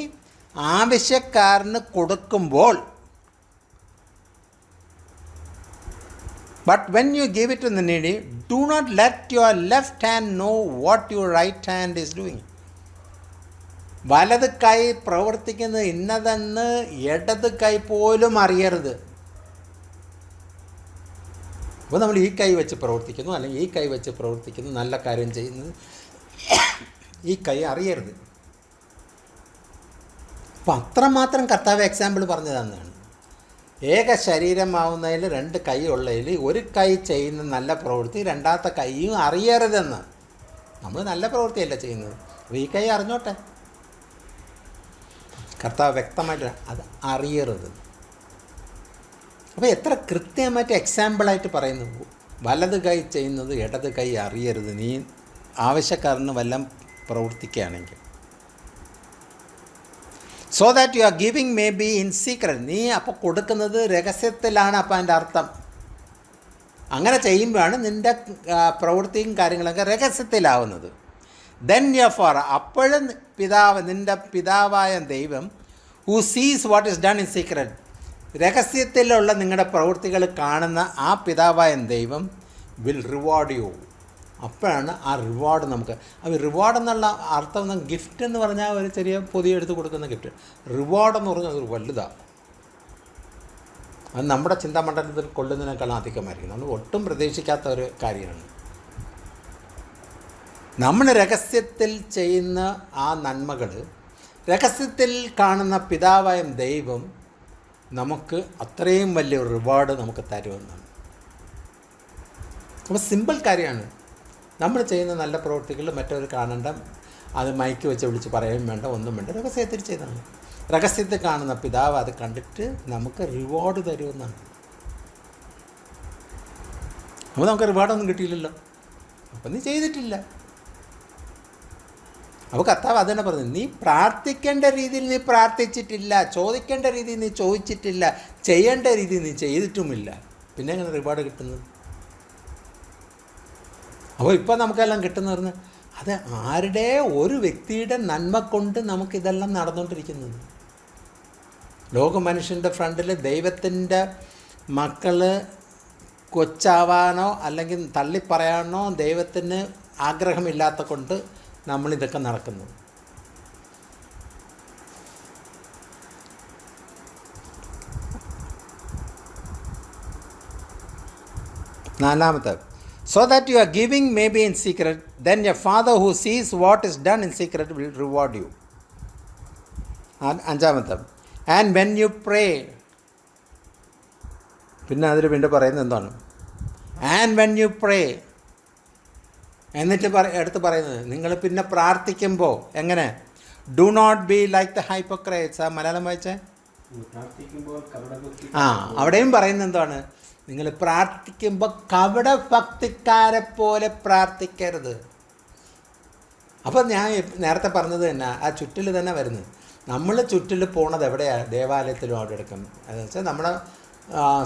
B: ആവശ്യക്കാരന് കൊടുക്കുമ്പോൾ, but when you give it to the needy, do not let your left hand know what your right hand is doing. വലത് കൈ പ്രവർത്തിക്കുന്നത് ഇന്നതെന്ന് ഇടത് കൈ പോലും അറിയരുത്. അപ്പോൾ നമ്മൾ ഈ കൈ വെച്ച് പ്രവർത്തിക്കുന്നു, അല്ലെങ്കിൽ ഈ കൈ വെച്ച് പ്രവർത്തിക്കുന്നു, നല്ല കാര്യം ചെയ്യുന്നത് ഈ കൈ അറിയരുത്. അപ്പം അത്രമാത്രം കർത്താവ് എക്സാമ്പിൾ പറഞ്ഞു തന്നതാണ്. ഏക ശരീരമാവുന്നതിൽ രണ്ട് കൈ ഉള്ളതിൽ ഒരു കൈ ചെയ്യുന്ന നല്ല പ്രവൃത്തി രണ്ടാമത്തെ കൈയും അറിയരുതെന്ന്. നമ്മൾ നല്ല പ്രവൃത്തിയല്ല ചെയ്യുന്നത്, അപ്പോൾ ഈ കൈ അറിഞ്ഞോട്ടെ. കർത്താവ് വ്യക്തമായിട്ട് അത് അറിയരുത്. അപ്പോൾ എത്ര കൃത്യമായിട്ട് എക്സാമ്പിളായിട്ട് പറയുന്നു. വലത് കൈ ചെയ്യുന്നത് ഇടത് കൈ അറിയരുത്, നീ ആവശ്യക്കാരന് വല്ലതും പ്രവർത്തിക്കുകയാണെങ്കിൽ. So that you are giving may be in secret. നീ അപ്പോൾ കൊടുക്കുന്നത് രഹസ്യത്തിലാണ്. അപ്പം അതിൻ്റെ അർത്ഥം അങ്ങനെ ചെയ്യുമ്പോഴാണ് നിൻ്റെ പ്രവൃത്തിയും കാര്യങ്ങളൊക്കെ രഹസ്യത്തിലാവുന്നത്. ദെൻ യുവർ ഫാദർ, അപ്പോഴും പിതാവ്, നിൻ്റെ പിതാവായ ദൈവം, who sees what is done in secret, രഹസ്യത്തിലുള്ള നിങ്ങളുടെ പ്രവൃത്തികൾ കാണുന്ന ആ പിതാവായ ദൈവം വിൽ റിവാർഡ് യു. അപ്പോഴാണ് ആ റിവാർഡ് നമുക്ക്. അപ്പോൾ റിവാർഡ് എന്നുള്ള അർത്ഥം ഗിഫ്റ്റ് എന്ന് പറഞ്ഞാൽ ഒരു ചെറിയ പൊതിയ എടുത്ത് കൊടുക്കുന്ന ഗിഫ്റ്റ്. റിവാർഡ് എന്ന് പറഞ്ഞാൽ ഒരു വലുതാണ്. അത് നമ്മുടെ ചിന്താമണ്ഡലത്തിൽ കൊള്ളുന്നതിനേക്കാളും അധികമായിരിക്കും. നമ്മൾ ഒട്ടും പ്രതീക്ഷിക്കാത്ത ഒരു കാര്യമാണ്. നമ്മൾ രഹസ്യത്തിൽ ചെയ്യുന്ന ആ നന്മകൾ രഹസ്യത്തിൽ കാണുന്ന പിതാവായ ദൈവം നമുക്ക് അത്രയും വലിയ റിവാർഡ് നമുക്ക് തരുമെന്നാണ്. അപ്പോൾ സിമ്പിൾ കാര്യമാണ്. നമ്മൾ ചെയ്യുന്ന നല്ല പ്രവൃത്തികൾ മറ്റവർ കാണണ്ട, അത് മൈക്ക് വെച്ച് വിളിച്ച് പറയുകയും വേണ്ട, ഒന്നും വേണ്ട, രഹസ്യത്തിൽ ചെയ്താണ്. രഹസ്യത്തിൽ കാണുന്ന പിതാവ് അത് കണ്ടിട്ട് നമുക്ക് റിവാർഡ് തരുമെന്നാണ്. അപ്പോൾ നമുക്ക് റിവാർഡൊന്നും കിട്ടിയില്ലല്ലോ, അപ്പം നീ ചെയ്തിട്ടില്ല. അപ്പോൾ കർത്താവ് അത് തന്നെ പറഞ്ഞു, നീ പ്രാർത്ഥിക്കേണ്ട രീതിയിൽ നീ പ്രാർത്ഥിച്ചിട്ടില്ല, ചോദിക്കേണ്ട രീതിയിൽ നീ ചോദിച്ചിട്ടില്ല, ചെയ്യേണ്ട രീതിയിൽ നീ ചെയ്തിട്ടുമില്ല, പിന്നെ എങ്ങനെ റിവാർഡ് കിട്ടുന്നത്? അപ്പോൾ ഇപ്പോൾ നമുക്കെല്ലാം കിട്ടുന്ന പറഞ്ഞാൽ അത് ആരുടെ ഒരു വ്യക്തിയുടെ നന്മ കൊണ്ട് നമുക്കിതെല്ലാം നടന്നുകൊണ്ടിരിക്കുന്നത്. ലോക മനുഷ്യൻ്റെ ഫ്രണ്ടിൽ ദൈവത്തിൻ്റെ മക്കൾ കൊച്ചാവാനോ അല്ലെങ്കിൽ തള്ളിപ്പറയാനോ ദൈവത്തിന് ആഗ്രഹമില്ലാത്ത കൊണ്ട് നമ്മളിതൊക്കെ നടക്കുന്നു. നാലാമത്തെ, so that you are giving maybe in secret, then your father who sees what is done in secret will reward you. അഞ്ചാമത്തെ, and when you pray, പിന്നെ അതിൽ വീണ്ടും പറയുന്നത് എന്താണ്? and when you pray, എന്നിട്ട് എടുത്ത് പറയുന്നത്, നിങ്ങൾ പിന്നെ പ്രാർത്ഥിക്കുമ്പോൾ എങ്ങനെ? Do not be like the hypocrites. ആ മലയാളം വായിച്ചേ. അവിടെയും പറയുന്നത് എന്താണ്? നിങ്ങൾ പ്രാർത്ഥിക്കുമ്പോൾ കപടഭക്തിക്കാരെ പോലെ പ്രാർത്ഥിക്കരുത്. അപ്പോൾ ഞാൻ നേരത്തെ പറഞ്ഞത് തന്നെ ആ ചുറ്റിൽ തന്നെ വരുന്നത്. നമ്മൾ ചുറ്റിൽ പോണത് എവിടെയാണ്? ദേവാലയത്തിലും അവിടെ എടുക്കും. അതെന്ന് വെച്ചാൽ നമ്മുടെ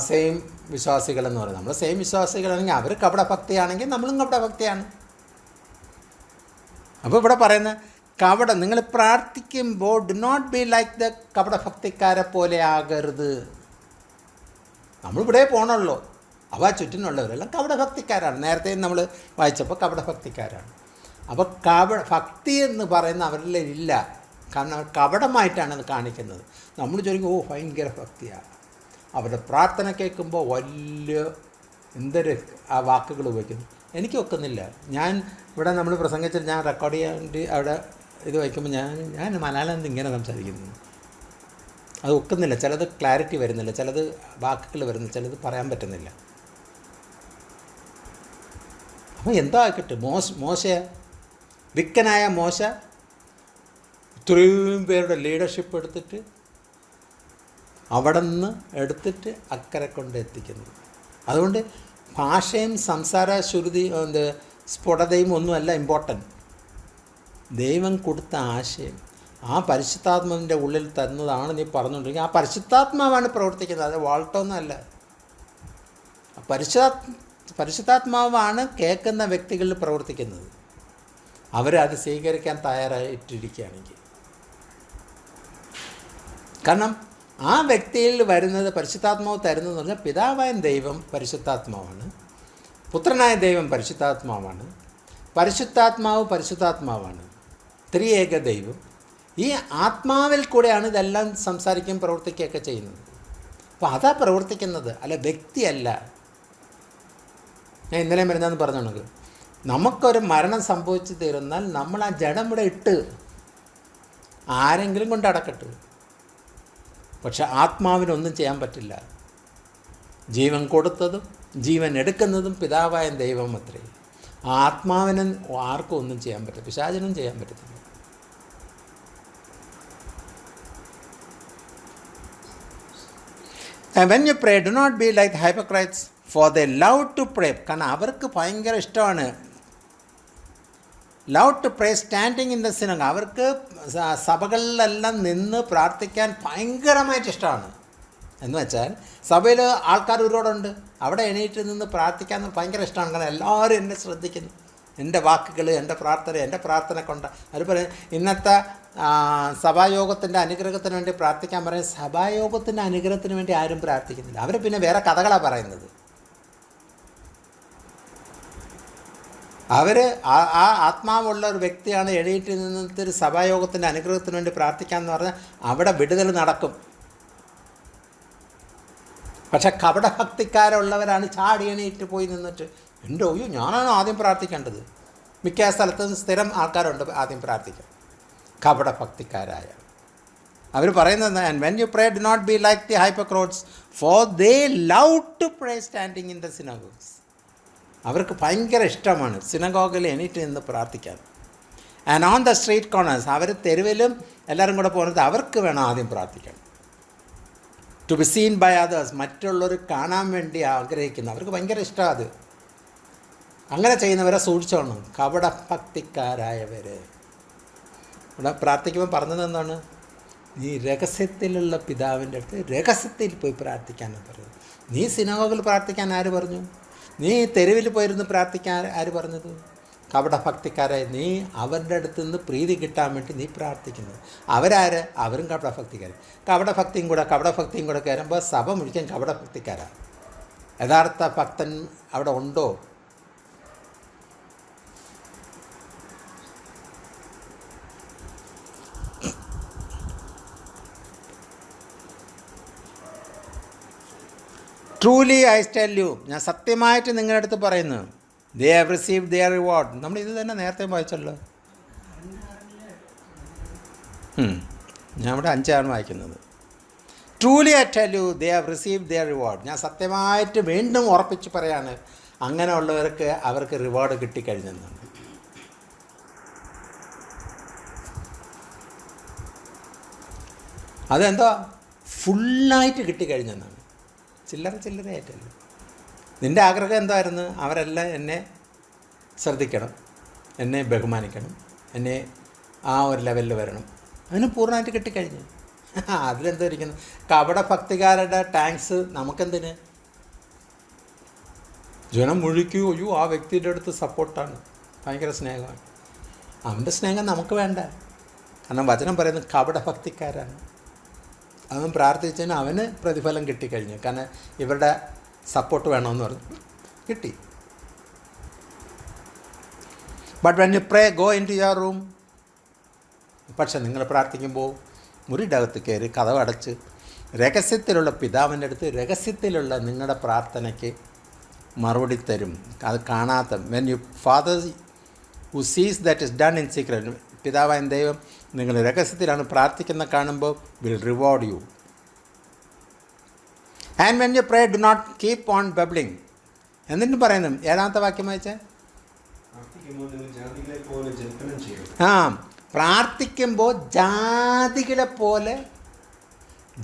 B: സെയിം വിശ്വാസികളെന്ന് പറയുന്നത്. നമ്മൾ സെയിം വിശ്വാസികളാണെങ്കിൽ അവർ കപടഭക്തിയാണെങ്കിൽ നമ്മളും കപടഭക്തിയാണ്. അപ്പോൾ ഇവിടെ പറയുന്ന നിങ്ങൾ പ്രാർത്ഥിക്കുമ്പോൾ do not be like the കപടഭക്തിക്കാരെ പോലെ ആകരുത്. നമ്മളിവിടെ പോകണമല്ലോ. അവ ചുറ്റിനുള്ളവരെല്ലാം കപടഭക്തിക്കാരാണ്. നേരത്തെ നമ്മൾ വായിച്ചപ്പോൾ കപടഭക്തിക്കാരാണ്. അപ്പോൾ ഭക്തി എന്ന് പറയുന്ന അവരിൽ ഇല്ല. കാരണം അവർ കപടമായിട്ടാണ് അത് കാണിക്കുന്നത്. നമ്മൾ ചോദിക്കും, ഓ ഭയങ്കര ഭക്തിയാണ്. അവരുടെ പ്രാർത്ഥന കേൾക്കുമ്പോൾ വലിയ എന്തൊരു ആ വാക്കുകൾ ഉപയോഗിക്കുന്നു. എനിക്ക് ഒക്കുന്നില്ല. ഞാൻ ഇവിടെ നമ്മൾ പ്രസംഗിച്ചിട്ട് ഞാൻ റെക്കോർഡ് ചെയ്യാൻ വേണ്ടി അവിടെ ഇത് വയ്ക്കുമ്പോൾ ഞാൻ മലയാളം ഇങ്ങനെ സംസാരിക്കുന്നു. അത് ഒക്കുന്നില്ല. ചിലത് ക്ലാരിറ്റി വരുന്നില്ല, ചിലത് വാക്കുകൾ വരുന്നില്ല, ചിലത് പറയാൻ പറ്റുന്നില്ല. അപ്പോൾ എന്താ ആയിക്കട്ടെ, മോശ വിക്കനായ മോശ ഇത്രയും പേരുടെ ലീഡർഷിപ്പ് എടുത്തിട്ട് അവിടെ നിന്ന് എടുത്തിട്ട് അക്കരെ കൊണ്ട് എത്തിക്കുന്നു. അതുകൊണ്ട് ഭാഷയും സംസാര ശ്രുതി സ്ഫുടതയും ഒന്നുമല്ല ഇമ്പോർട്ടൻറ്റ്. ദൈവം കൊടുത്ത ആശയം ആ പരിശുദ്ധാത്മാവിൻ്റെ ഉള്ളിൽ തന്നതാണ് നീ പറഞ്ഞുകൊണ്ടിരിക്കുക. ആ പരിശുദ്ധാത്മാവാണ് പ്രവർത്തിക്കുന്നത്, അത് വാൾട്ടൊന്നുമല്ല. പരിശുദ്ധാത്മാവാണ് കേൾക്കുന്ന വ്യക്തികളിൽ പ്രവർത്തിക്കുന്നത്. അവരത് സ്വീകരിക്കാൻ തയ്യാറായിട്ടിരിക്കുകയാണെങ്കിൽ. കാരണം ആ വ്യക്തിയിൽ വരുന്നത് പരിശുദ്ധാത്മാവ് തരുന്നതെന്ന് പറഞ്ഞാൽ പിതാവായ ദൈവം പരിശുദ്ധാത്മാവാണ്, പുത്രനായ ദൈവം പരിശുദ്ധാത്മാവാണ്, പരിശുദ്ധാത്മാവാണ്, ത്രിയേക ദൈവം. ഈ ആത്മാവിൽ കൂടെയാണ് ഇതെല്ലാം സംസാരിക്കുകയും പ്രവർത്തിക്കുകയൊക്കെ ചെയ്യുന്നത്. അപ്പോൾ അതാ പ്രവർത്തിക്കുന്നത്, അല്ല വ്യക്തിയല്ല. ഞാൻ ഇന്നലെ മരുന്നാന്ന് പറഞ്ഞോണത്, നമുക്കൊരു മരണം സംഭവിച്ചു തീർന്നാൽ നമ്മൾ ആ ജഡം ഇവിടെ ഇട്ട് ആരെങ്കിലും കൊണ്ട് അടക്കട്ടെ. പക്ഷെ ആത്മാവിനൊന്നും ചെയ്യാൻ പറ്റില്ല. ജീവൻ കൊടുത്തതും ജീവൻ എടുക്കുന്നതും പിതാവായ ദൈവം അത്രേ. ആ ആത്മാവിന് ആർക്കും ഒന്നും ചെയ്യാൻ പറ്റില്ല, പിശാചിനും ചെയ്യാൻ പറ്റത്തില്ല. And when you pray, do not be like the hypocrites, for they love to pray. കാരണം അവർക്ക് ഭയങ്കര ഇഷ്ടമാണ് love to pray standing in the synagogue. അവർക്ക് സഭകളിലെല്ലാം നിന്ന് പ്രാർത്ഥിക്കാൻ ഭയങ്കരമായിട്ട് ഇഷ്ടമാണ്. എന്ന് വെച്ചാൽ സഭയിൽ ആൾക്കാർ ഒരുപാടുണ്ട്, അവിടെ എണീറ്റ് നിന്ന് പ്രാർത്ഥിക്കാൻ ഭയങ്കര ഇഷ്ടമാണ്. കാരണം എല്ലാവരും എന്നെ ശ്രദ്ധിക്കുന്നു, എൻ്റെ വാക്കുകൾ, എൻ്റെ പ്രാർത്ഥന കൊണ്ട്. അവർ പറയും ഇന്നത്തെ സഭായോഗത്തിൻ്റെ അനുഗ്രഹത്തിന് വേണ്ടി പ്രാർത്ഥിക്കാൻ പറയും. സഭായോഗത്തിൻ്റെ അനുഗ്രഹത്തിന് വേണ്ടി ആരും പ്രാർത്ഥിക്കുന്നില്ല. അവർ പിന്നെ വേറെ കഥകളാണ് പറയുന്നത്. അവർ ആ ആത്മാവുള്ള ഒരു വ്യക്തിയാണ് എണീറ്റ് നിന്നിട്ട് ഒരു സഭായോഗത്തിൻ്റെ അനുഗ്രഹത്തിന് വേണ്ടി പ്രാർത്ഥിക്കാമെന്ന് പറഞ്ഞാൽ അവിടെ വിടുതൽ നടക്കും. പക്ഷെ കപടഭക്തിക്കാരുള്ളവരാണ് ചാടി എണീറ്റ് പോയി നിന്നിട്ട് ഞാനാണ് ആദ്യം പ്രാർത്ഥിക്കേണ്ടത്. മിക്ക സ്ഥലത്തും സ്ഥിരം ആൾക്കാരുണ്ട് ആദ്യം പ്രാർത്ഥിക്കാൻ, കപടഭക്തിക്കാരായ. അവർ പറയുന്നത്, and when you pray do not be like the hypocrites, for they love to pray standing in the synagogues. അവർക്ക് ഭയങ്കര ഇഷ്ടമാണ് സിനഗോഗിൽ എണീറ്റ് നിന്ന് പ്രാർത്ഥിക്കാൻ. And on the street corners, അവർ തെരുവിലും എല്ലാവരും കൂടെ പോകുന്നത് അവർക്ക് വേണം ആദ്യം പ്രാർത്ഥിക്കാൻ. To be seen by others, മറ്റുള്ളവർ കാണാൻ വേണ്ടി ആഗ്രഹിക്കുന്നു. അവർക്ക് ഭയങ്കര ഇഷ്ടമാണ് അത്. അങ്ങനെ ചെയ്യുന്നവരെ സൂക്ഷിച്ചോണം, കപടഭക്തിക്കാരായവർ. ഇവിടെ പ്രാർത്ഥിക്കുമ്പോൾ പറഞ്ഞത് എന്താണ്? നീ രഹസ്യത്തിലുള്ള പിതാവിൻ്റെ അടുത്ത് രഹസ്യത്തിൽ പോയി പ്രാർത്ഥിക്കാനാണ് പറയുന്നത്. നീ സിനഗോഗിൽ പ്രാർത്ഥിക്കാൻ ആര് പറഞ്ഞു? നീ തെരുവിൽ പോയിരുന്ന് പ്രാർത്ഥിക്കാൻ ആര് പറഞ്ഞത്? കപടഭക്തിക്കാരായ നീ അവരുടെ അടുത്ത് നിന്ന് പ്രീതി കിട്ടാൻ വേണ്ടി നീ പ്രാർത്ഥിക്കുന്നത്. അവരാര്? അവരും കപടഭക്തിക്കാർ. കപടഭക്തിയും കൂടെ കയറുമ്പോൾ സഭ മുഴുവൻ കപടഭക്തിക്കാരാണ്. യഥാർത്ഥ ഭക്തൻ അവിടെ ഉണ്ടോ? ട്രൂലി ഐ ടെൽ യു, ഞാൻ സത്യമായിട്ട് നിങ്ങളുടെ അടുത്ത് പറയുന്നു, they have received their reward. നമ്മൾ ഇത് തന്നെ നേരത്തെ വായിച്ചല്ലോ. ഞാൻ ഇവിടെ 5 വായിക്കുന്നത്. Truly I tell you they have received their reward. ഞാൻ സത്യമായിട്ട് വീണ്ടും ഉറപ്പിച്ച് പറയാണ്, അങ്ങനെയുള്ളവർക്ക് അവർക്ക് റിവാർഡ് കിട്ടിക്കഴിഞ്ഞെന്നാണ്. അതെന്തോ ഫുള്ളായിട്ട് കിട്ടിക്കഴിഞ്ഞെന്നാണ്, ചില്ലറയായിട്ടല്ല. നിൻ്റെ ആഗ്രഹം എന്തായിരുന്നു? അവരെല്ലാം എന്നെ ശ്രദ്ധിക്കണം, എന്നെ ബഹുമാനിക്കണം, എന്നെ ആ ഒരു ലെവലിൽ വരണം. അതിന് പൂർണ്ണമായിട്ട് കിട്ടിക്കഴിഞ്ഞു. അതിലെന്തോ ഇരിക്കുന്നു? കപടഭക്തികാരുടെ ടാങ്ക്സ് നമുക്കെന്തിന്? ജനം മുഴുക്കൂ, ആ വ്യക്തിയുടെ അടുത്ത് സപ്പോർട്ടാണ്, ഭയങ്കര സ്നേഹമാണ്. അവൻ്റെ സ്നേഹം നമുക്ക് വേണ്ട. കാരണം വചനം പറയുന്നത് കപടഭക്തിക്കാരാണ്. അവൻ പ്രാർത്ഥിച്ചതിന് അവന് പ്രതിഫലം കിട്ടിക്കഴിഞ്ഞു. കാരണം ഇവരുടെ സപ്പോർട്ട് വേണമെന്ന് പറഞ്ഞു, കിട്ടി. But when you pray go in to your room. പക്ഷെ നിങ്ങൾ പ്രാർത്ഥിക്കുമ്പോൾ മുറിയുടെ അകത്ത് കയറി കതവ് അടച്ച് രഹസ്യത്തിലുള്ള പിതാവിൻ്റെ അടുത്ത് രഹസ്യത്തിലുള്ള നിങ്ങളുടെ പ്രാർത്ഥനയ്ക്ക് മറുപടി തരും. അത് കാണാത്ത when you father who sees that is done in secret, പിതാവായ ദൈവം നിങ്ങൾ രഹസ്യത്തിലാണ് പ്രാർത്ഥിക്കുന്ന കാണുമ്പോൾ will reward you. And when you pray do not keep on babbling. എന്നിട്ട് പറയുന്നു 7ാമത്തെ വാക്യം വായിച്ചേ. പ്രാർത്ഥിക്കുമ്പോൾ ജാതികളെ പോലെ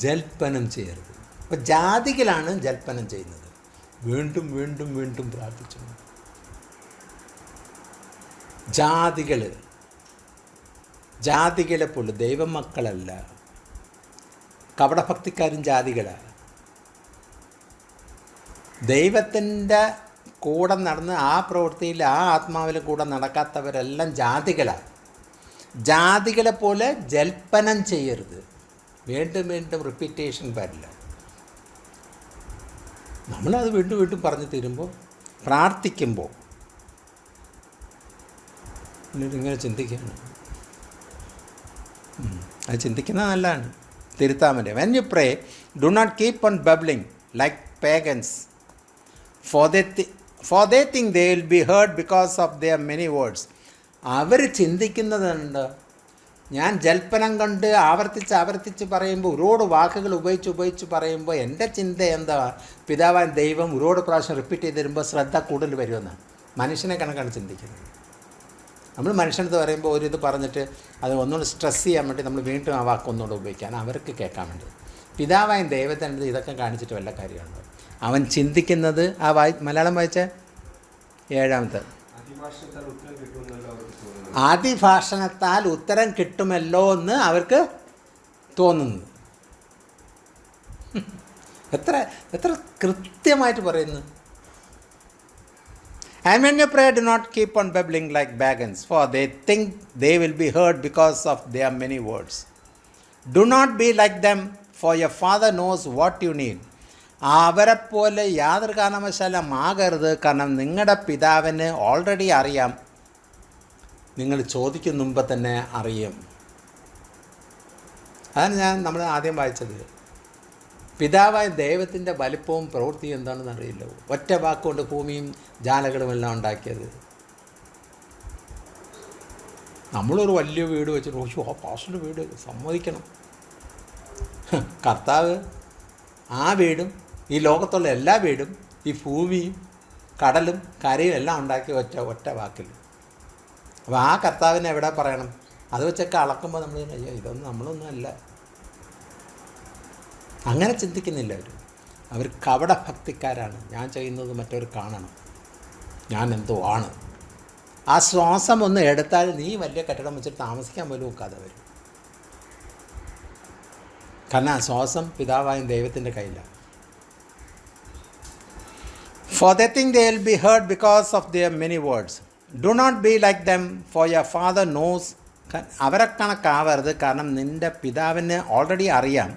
B: ജൽപ്പനം ചെയ്യരുത്. അപ്പോൾ ജാതികളാണ് ജൽപ്പനം ചെയ്യുന്നത്. വീണ്ടും വീണ്ടും വീണ്ടും പ്രാർത്ഥിച്ചു. ജാതികളെ പോലെ, ദൈവമക്കളല്ല. കപടഭക്തിക്കാരും ജാതികളാണ്. ദൈവത്തിൻ്റെ കൂടെ നടന്ന് ആ പ്രവൃത്തിയിൽ ആ ആത്മാവിൽ കൂടെ നടക്കാത്തവരെല്ലാം ജാതികളാണ്. ജാതികളെ പോലെ ജൽപ്പനം ചെയ്യരുത്. വീണ്ടും വീണ്ടും റിപ്പീറ്റേഷൻ പാടില്ല. നമ്മളത് വീണ്ടും വീണ്ടും പറഞ്ഞു തരുമ്പോൾ, പ്രാർത്ഥിക്കുമ്പോൾ ഇങ്ങനെ ചിന്തിക്കുകയാണ്. അത് ചിന്തിക്കുന്നത് നല്ലതാണ്, തിരുത്താൻ വേണ്ടി. When you pray, do not keep on babbling like pagans, for they think they will be heard because of their many words. അവർ ചിന്തിക്കുന്നതുണ്ട്, ഞാൻ ജൽപ്പനം കൊണ്ട് ആവർത്തിച്ച് പറയുമ്പോൾ, ഒരുപാട് വാക്കുകൾ ഉപയോഗിച്ച് പറയുമ്പോൾ എൻ്റെ ചിന്ത എന്താ, പിതാവാൻ ദൈവം ഒരുപാട് പ്രാവശ്യം റിപ്പീറ്റ് ചെയ്ത് തരുമ്പോൾ ശ്രദ്ധ കൂടുതൽ വരുമെന്നാണ്. മനുഷ്യനെ കണക്കാണ് ചിന്തിക്കുന്നത്. നമ്മൾ മനുഷ്യനടുത്ത് പറയുമ്പോൾ ഒരു ഇത് പറഞ്ഞിട്ട് അത് ഒന്നുകൂടി സ്ട്രെസ് ചെയ്യാൻ വേണ്ടി നമ്മൾ വീണ്ടും ആ വാക്കൊന്നുകൂടെ ഉപയോഗിക്കാൻ അവർക്ക് കേൾക്കാൻ വേണ്ടി. പിതാവായ ദൈവത്തിൻ്റെ ഇതൊക്കെ കാണിച്ചിട്ട് വല്ല കാര്യമുണ്ടോ? അവൻ ചിന്തിക്കുന്നത് ആ മലയാളം വായിച്ച 7-ാമത്തെ, അതിഭാഷണത്താൽ ഉത്തരം കിട്ടുമല്ലോ എന്ന് അവർക്ക് തോന്നുന്നു. എത്ര കൃത്യമായിട്ട് പറയുന്നു. And when you pray, do not keep on babbling like pagans, for they think they will be heard because of their many words. Do not be like them, for your Father knows what you need. അവരെ പോലെ യാതൊരു കാരണവശാലും ആകരുത്. കാരണം നിങ്ങളുടെ പിതാവിന് ഓൾറെഡി അറിയാം, നിങ്ങൾ ചോദിക്കും മുമ്പ് തന്നെ അറിയും. അതാണ് നമ്മൾ ആദ്യം വായിച്ചത്. പിതാവായ ദൈവത്തിൻ്റെ വലിപ്പവും പ്രവൃത്തിയും എന്താണെന്ന് അറിയില്ല. ഒറ്റ വാക്കുകൊണ്ട് ഭൂമിയും ജാലകളും എല്ലാം ഉണ്ടാക്കിയത്. നമ്മളൊരു വലിയ വീട് വെച്ചിട്ട് ആ പാസ്റ്ററുടെ വീട് സമ്മതിക്കണം. കർത്താവ് ആ വീടും ഈ ലോകത്തുള്ള എല്ലാ വീടും ഈ ഭൂമിയും കടലും കരയും എല്ലാം ഉണ്ടാക്കി ഒറ്റ വാക്കിൽ. അപ്പോൾ ആ കർത്താവിനെ എവിടെ പറയണം? അത് വെച്ചൊക്കെ അളക്കുമ്പോൾ നമ്മൾ അയ്യോ ഇതൊന്നും നമ്മളൊന്നും അല്ല. അങ്ങനെ ചിന്തിക്കുന്നില്ല അവർ കപടഭക്തിക്കാരാണ്. ഞാൻ ചെയ്യുന്നത് മറ്റവർ കാണണം, ഞാൻ എന്തോ ആണ്. ആ ശ്വാസം ഒന്ന് എടുത്താൽ നീ വലിയ കെട്ടിടം വെച്ചിട്ട് താമസിക്കാൻ പോലും നോക്കാതെ വരും. കാരണം ആ ശ്വാസം പിതാവായ ദൈവത്തിൻ്റെ കയ്യിലാണ്. For they think they will be heard because of their many words. Do not be like them, for your Father knows. അവരെ കണക്കാവരുത്, കാരണം നിൻ്റെ പിതാവിന് ഓൾറെഡി അറിയാം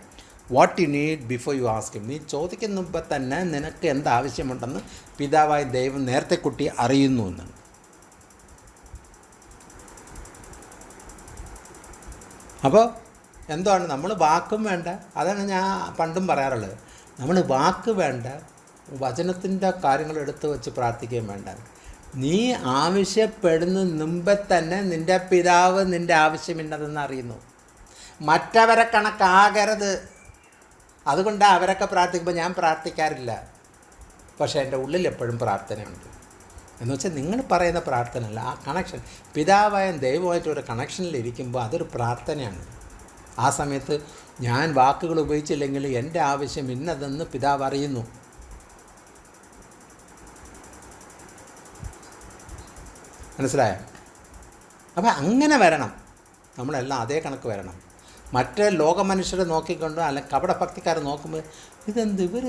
B: what you need before you ask him. നീ ചോദിക്കുന്ന മുമ്പ് തന്നെ നിനക്ക് എന്താവശ്യമുണ്ടെന്ന് പിതാവായ ദൈവം നേരത്തെ കുട്ടി അറിയുന്നു എന്നാണ്. അപ്പോൾ എന്താണ് നമ്മൾ വാക്കും വേണ്ട. അതാണ് ഞാൻ പണ്ടും പറയാറുള്ളത്. നമ്മൾ വാക്ക് വേണ്ട, വചനത്തിൻ്റെ കാര്യങ്ങൾ എടുത്ത് വെച്ച് പ്രാർത്ഥിക്കുകയും വേണ്ട. നീ ആവശ്യപ്പെടുന്ന മുമ്പേ തന്നെ നിൻ്റെ പിതാവ് നിൻ്റെ ആവശ്യമിന്നതെന്ന് അറിയുന്നു. മറ്റവരെ കണക്കാകരുത്. അതുകൊണ്ടാണ് അവരൊക്കെ പ്രാർത്ഥിക്കുമ്പോൾ ഞാൻ പ്രാർത്ഥിക്കാറില്ല. പക്ഷേ എൻ്റെ ഉള്ളിൽ എപ്പോഴും പ്രാർത്ഥനയുണ്ട്. എന്ന് വെച്ചാൽ നിങ്ങൾ പറയുന്ന പ്രാർത്ഥനയല്ല, ആ കണക്ഷൻ പിതാവായ ദൈവമായിട്ടൊരു കണക്ഷനിലിരിക്കുമ്പോൾ അതൊരു പ്രാർത്ഥനയാണ്. ആ സമയത്ത് ഞാൻ വാക്കുകൾ ഉപയോഗിച്ചില്ലെങ്കിൽ എൻ്റെ ആവശ്യം ഇന്നതെന്ന് പിതാവ് അറിയുന്നു. മനസ്സിലായോ? അപ്പം അങ്ങനെ വരണം. നമ്മളെല്ലാം അതേ കണക്ക് വരണം. മറ്റേ ലോകമനുഷ്യരെ നോക്കിക്കൊണ്ട് അല്ലെങ്കിൽ കപടഭക്തിക്കാരെ നോക്കുമ്പോൾ ഇതെന്ത് ഇവർ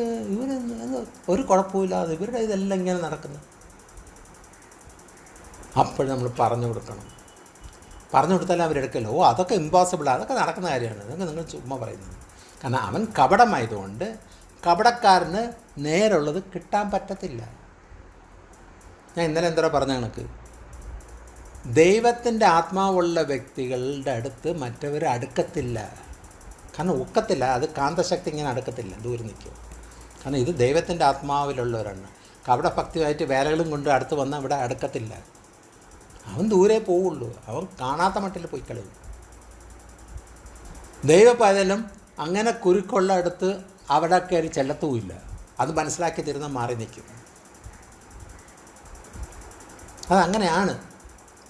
B: ഒരു കുഴപ്പമില്ലാതെ ഇവരുടെ ഇതെല്ലാം ഇങ്ങനെ നടക്കുന്നു. അപ്പോഴും നമ്മൾ പറഞ്ഞു കൊടുക്കണം. പറഞ്ഞു കൊടുത്താലും അവരെടുക്കല്ലോ. അതൊക്കെ ഇമ്പോസിബിളാണ്, അതൊക്കെ നടക്കുന്ന കാര്യമാണ്, അതൊക്കെ നിങ്ങൾ ചുമ്മാ പറയുന്നത്. കാരണം അവൻ കപടമായതുകൊണ്ട് കപടക്കാരന് നേരുള്ളത് കിട്ടാൻ പറ്റത്തില്ല. ഞാൻ ഇന്നലെ എന്തോ പറഞ്ഞ കണക്ക് ദൈവത്തിൻ്റെ ആത്മാവുള്ള വ്യക്തികളുടെ അടുത്ത് മറ്റവർ അടുക്കത്തില്ല. കാരണം ഒക്കത്തില്ല, അത് കാന്തശക്തി ഇങ്ങനെ അടുക്കത്തില്ല, ദൂരെ നിൽക്കും. കാരണം ഇത് ദൈവത്തിൻ്റെ ആത്മാവിലുള്ളവരാണ്. കപടഭക്തിയായിട്ട് വേലകളും കൊണ്ട് അടുത്ത് വന്നാൽ ഇവിടെ അടുക്കത്തില്ല. അവൻ ദൂരെ പോവുള്ളൂ, അവൻ കാണാത്ത മട്ടിൽ പോയി കളയും. ദൈവപൈതലും അങ്ങനെ കുരുക്കുള്ള അടുത്ത് അവിടെ കയറി ചെല്ലത്തുമില്ല. അത് മനസ്സിലാക്കി തരുന്ന മാറി നിൽക്കും. അതങ്ങനെയാണ്.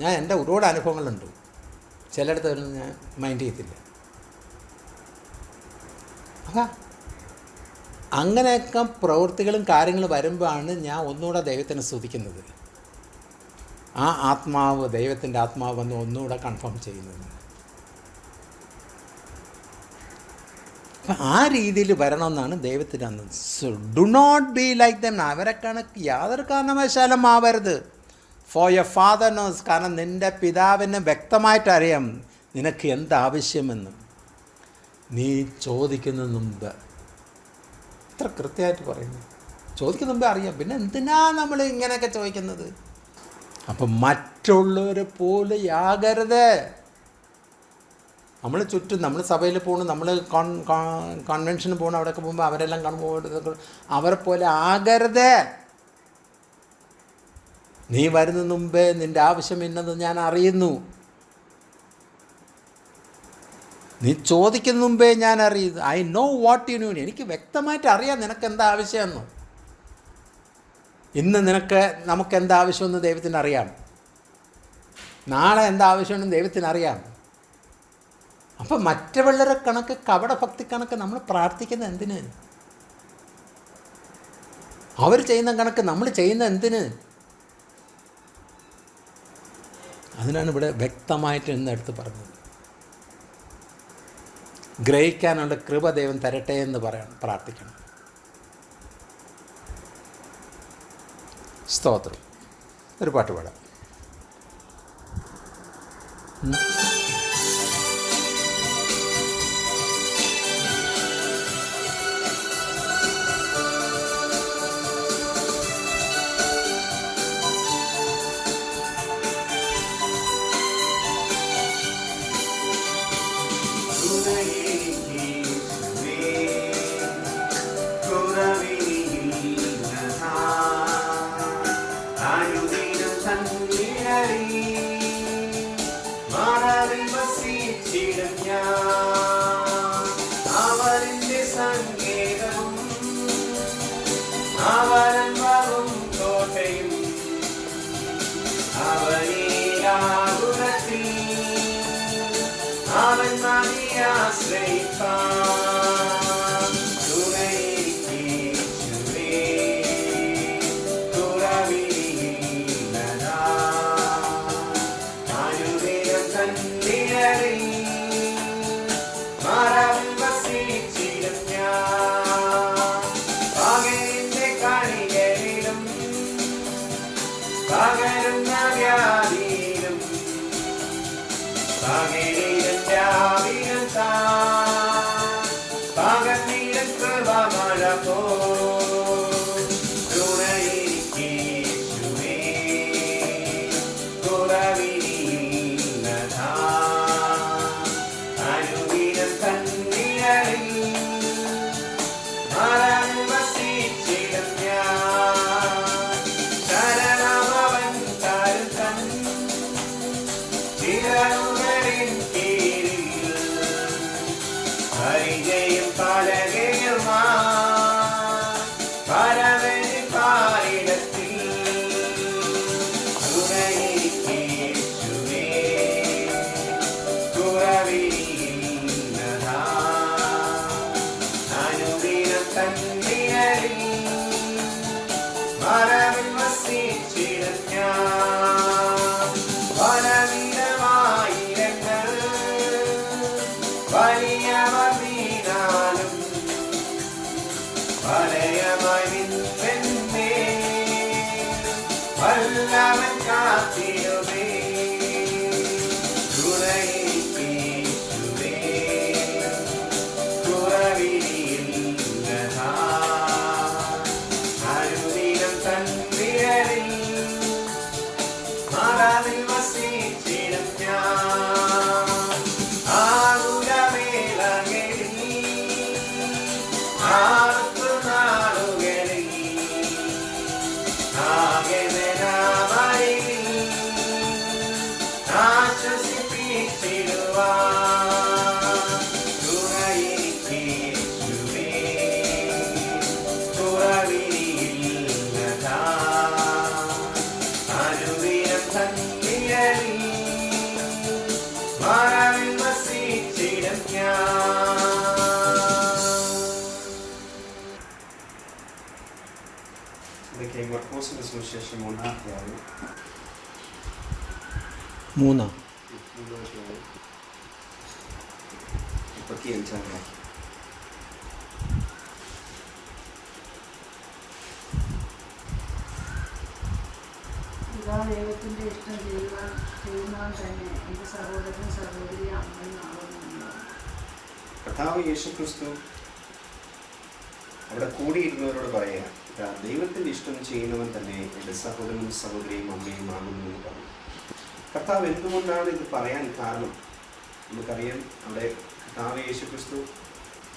B: ഞാൻ എൻ്റെ ഒരുപാട് അനുഭവങ്ങളുണ്ട്. ചിലയിടത്ത് വരുന്നത് ഞാൻ മൈൻഡ് ചെയ്യത്തില്ല. അപ്പം അങ്ങനെയൊക്കെ പ്രവൃത്തികളും കാര്യങ്ങളും വരുമ്പോഴാണ് ഞാൻ ഒന്നുകൂടെ ദൈവത്തിനെ സ്തുതിക്കുന്നത്. ആ ആത്മാവ്, ദൈവത്തിൻ്റെ ആത്മാവ് വന്ന് ഒന്നുകൂടെ കൺഫേം ചെയ്യുന്നത്. അപ്പം ആ രീതിയിൽ വരണമെന്നാണ് ദൈവത്തിൻ്റെ അന്ന്. So do not be like them. അവരെ കണക്ക് യാതൊരു കാരണവശാലും ആവരുത്. For your father knows. കാരണം നിൻ്റെ പിതാവിന് വ്യക്തമായിട്ട് അറിയാം നിനക്ക് എന്താവശ്യമെന്ന്. നീ ചോദിക്കുന്ന മുമ്പ്, ഇത്ര കൃത്യമായിട്ട് പറയുന്നു, ചോദിക്കുന്ന മുമ്പേ അറിയാം. പിന്നെ എന്തിനാ നമ്മൾ ഇങ്ങനെയൊക്കെ ചോദിക്കുന്നത്? അപ്പം മറ്റുള്ളവരെ പോലെ ആകരുത്. നമ്മൾ ചുറ്റും, നമ്മൾ സഭയിൽ പോകണം, നമ്മൾ കൺവെൻഷന് പോകണം, അവിടെയൊക്കെ പോകുമ്പോൾ അവരെല്ലാം കാണുമ്പോൾ അവരെ പോലെ ആകരുത്. നീ വരുന്ന മുമ്പേ നിൻ്റെ ആവശ്യം ഇന്നത് ഞാൻ അറിയുന്നു. നീ ചോദിക്കുന്ന മുമ്പേ ഞാൻ അറിയുന്നു. I know what you know. എനിക്ക് വ്യക്തമായിട്ട് അറിയാം നിനക്ക് എന്താ ആവശ്യമെന്ന്. ഇന്ന് നമുക്ക് എന്താ ആവശ്യമെന്ന് ദൈവത്തിന് അറിയാം. നാളെ എന്താ ആവശ്യമെന്ന് ദൈവത്തിന് അറിയാം. അപ്പം മറ്റുള്ളവരെ കണക്ക്, കപട ഭക്തി കണക്ക് നമ്മൾ പ്രാർത്ഥിക്കുന്നത് എന്തിന്? അവർ ചെയ്യുന്ന കണക്ക് നമ്മൾ ചെയ്യുന്ന എന്തിന്? അതിനാണ് ഇവിടെ വ്യക്തമായിട്ട് ഇന്നെടുത്ത് പറഞ്ഞത്. ഗ്രഹിക്കാനുള്ള കൃപ ദൈവം തരട്ടെ എന്ന് പ്രാർത്ഥിക്കണം. സ്തോത്രം. ഒരു പാട്ട് പാടാം.
A: മർക്കോസിന്റെ സുവിശേഷം 1-ാം അധ്യായം
B: 3-ാം
A: 35-ാം വാക്യം.
C: അറിയുന്നവൻ തന്നെ എൻ്റെ സഹോദരനും സഹോദരി അമ്മയും ആകുന്നു.
A: കർത്താവ് യേശുക്രിസ്തു അവിടെ കൂടിയിരുന്നവരോട് പറയുക, ദൈവത്തിൻ്റെ ഇഷ്ടം ചെയ്യുന്നവൻ തന്നെ എൻ്റെ സഹോദരനും സഹോദരിയും അമ്മയും ആകുന്നു എന്ന് പറഞ്ഞു. കർത്താവ് എന്തുകൊണ്ടാണ് ഇത് പറയാൻ കാരണം? നമുക്കറിയാം, അവിടെ കർത്താവ് യേശുക്രിസ്തു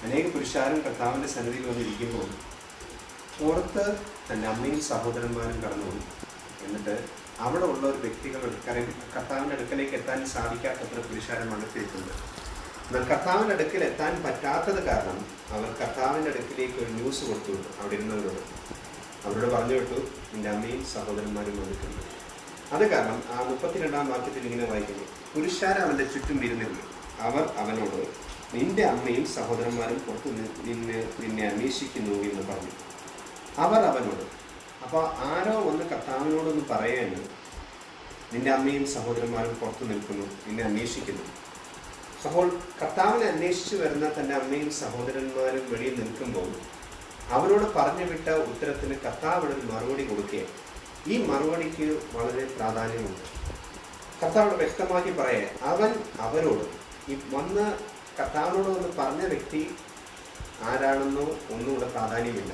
A: അനേക പുരുഷാരും കർത്താവിൻ്റെ സന്നിധിയിൽ വന്നിരിക്കുമ്പോൾ പുറത്ത് തൻ്റെ അമ്മയും സഹോദരന്മാരും കടന്നു പോയി. എന്നിട്ട് അവിടെ ഉള്ള ഒരു വ്യക്തികളുടെ കർത്താവിൻ്റെ അടുക്കലേക്ക് എത്താൻ സാധിക്കാത്തത്ര പുരുഷാരം അടുത്തെത്തുന്നത്. എന്നാൽ കർത്താവിൻ്റെ അടുക്കൽ എത്താൻ പറ്റാത്തത് കാരണം അവർ കർത്താവിൻ്റെ അടുക്കിലേക്ക് ഒരു ന്യൂസ് കൊടുത്തു വിട്ടു. അവിടെ ഇരുന്നവരോട് അവരോട് പറഞ്ഞു വിട്ടു, നിൻ്റെ അമ്മയും സഹോദരന്മാരും വന്നിട്ടുണ്ട്. അത് കാരണം ആ 32-ാം വാക്യത്തിൽ ഇങ്ങനെ വായിക്കുന്നു, പുരുഷാരം അവൻ്റെ ചുറ്റും ഇരുന്നിരുന്നു. അവർ അവനോട്, നിന്റെ അമ്മയും സഹോദരന്മാരും പുറത്ത് നിന്നെ അന്വേഷിക്കുന്നു എന്ന് പറഞ്ഞു. അവർ അവനോട്, അപ്പോൾ ആരോ വന്ന് കർത്താവിനോടൊന്ന് പറയാൻ, നിന്റെ അമ്മയും സഹോദരന്മാരും പുറത്തു നിൽക്കുന്നു, നിന്നെ അന്വേഷിക്കുന്നു. അപ്പോൾ കർത്താവിനെ അന്വേഷിച്ച് വരുന്ന തൻ്റെ അമ്മയും സഹോദരന്മാരും വെളിയിൽ നിൽക്കുമ്പോൾ അവരോട് പറഞ്ഞു വിട്ട ഉത്തരത്തിന് കർത്താവ് ഒരു മറുപടി കൊടുക്കുക. ഈ മറുപടിക്ക് വളരെ പ്രാധാന്യമുണ്ട്. കർത്താവ് വ്യക്തമാക്കി പറയേ, അവൻ അവരോട്, ഈ വന്ന് കർത്താവിനോട് ഒന്ന് പറഞ്ഞ വ്യക്തി ആരാണെന്നോ ഒന്നും ഇവിടെ പ്രാധാന്യമില്ല.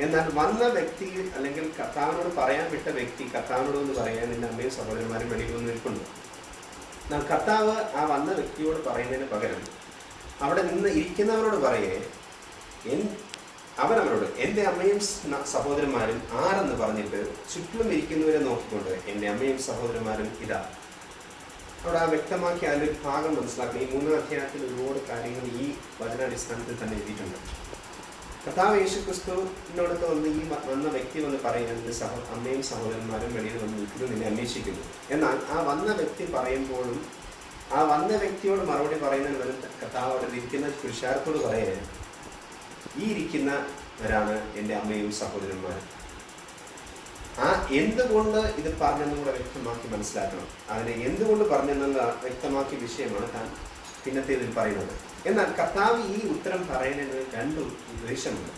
A: എന്നാൽ വന്ന വ്യക്തി അല്ലെങ്കിൽ കർത്താവിനോട് പറയാൻ വിട്ട വ്യക്തി കർത്താവിനോട് ഒന്ന് പറയാൻ നിന്റെ അമ്മയും സഹോദരന്മാരും വെളിയിൽ വന്ന് നിൽക്കുന്നു. എന്നാൽ കർത്താവ് ആ വന്ന വ്യക്തിയോട് പറയുന്നതിന് പകരം അവിടെ നിന്ന് ഇരിക്കുന്നവരോട് പറയേ, അവനവരോട് എൻ്റെ അമ്മയും സഹോദരന്മാരും ആരെന്ന് പറഞ്ഞിട്ട് ചുറ്റിലും ഇരിക്കുന്നവരെ നോക്കിക്കൊണ്ട് എൻ്റെ അമ്മയും സഹോദരന്മാരും ഇതാ. അവിടെ ആ വ്യക്തമാക്കി അതിലൊരു ഭാഗം മനസ്സിലാക്കണം. ഈ 3-ാം അധ്യായത്തിൽ ഒരുപാട് കാര്യങ്ങൾ ഈ വചനാടിസ്ഥാനത്തിൽ തന്നെ എഴുതിയിട്ടുണ്ട്. കർത്താവ് യേശുക്രിസ്തുവിനോടൊക്കെ വന്ന് ഈ വന്ന വ്യക്തി വന്ന് പറയുന്നത് അമ്മയും സഹോദരന്മാരും വെളിയിൽ വന്ന് നിൽക്കുന്നു, നിന്നെ അന്വേഷിക്കുന്നു. എന്നാൽ ആ വന്ന വ്യക്തി പറയുമ്പോഴും ആ വന്ന വ്യക്തിയോട് മറുപടി പറയുന്നതിന് വരും കർത്താവ് അവിടെ ഇരിക്കുന്ന പുരുഷാരത്തോട് പറയേ, ഈ ഇരിക്കുന്നവരാണ് എൻ്റെ അമ്മയും സഹോദരന്മാരും. ആ എന്തുകൊണ്ട് ഇത് പറഞ്ഞെന്നും കൂടെ വ്യക്തമാക്കി മനസ്സിലാക്കണം. അതിനെ എന്തുകൊണ്ട് പറഞ്ഞെന്നുള്ള വ്യക്തമാക്കിയ വിഷയമാണ് താൻ പിന്നത്തേതിൽ പറയുന്നത്. എന്നാൽ കർത്താവ് ഈ ഉത്തരം പറയുന്നതിന് 2 ഉദ്ദേശമുണ്ട്.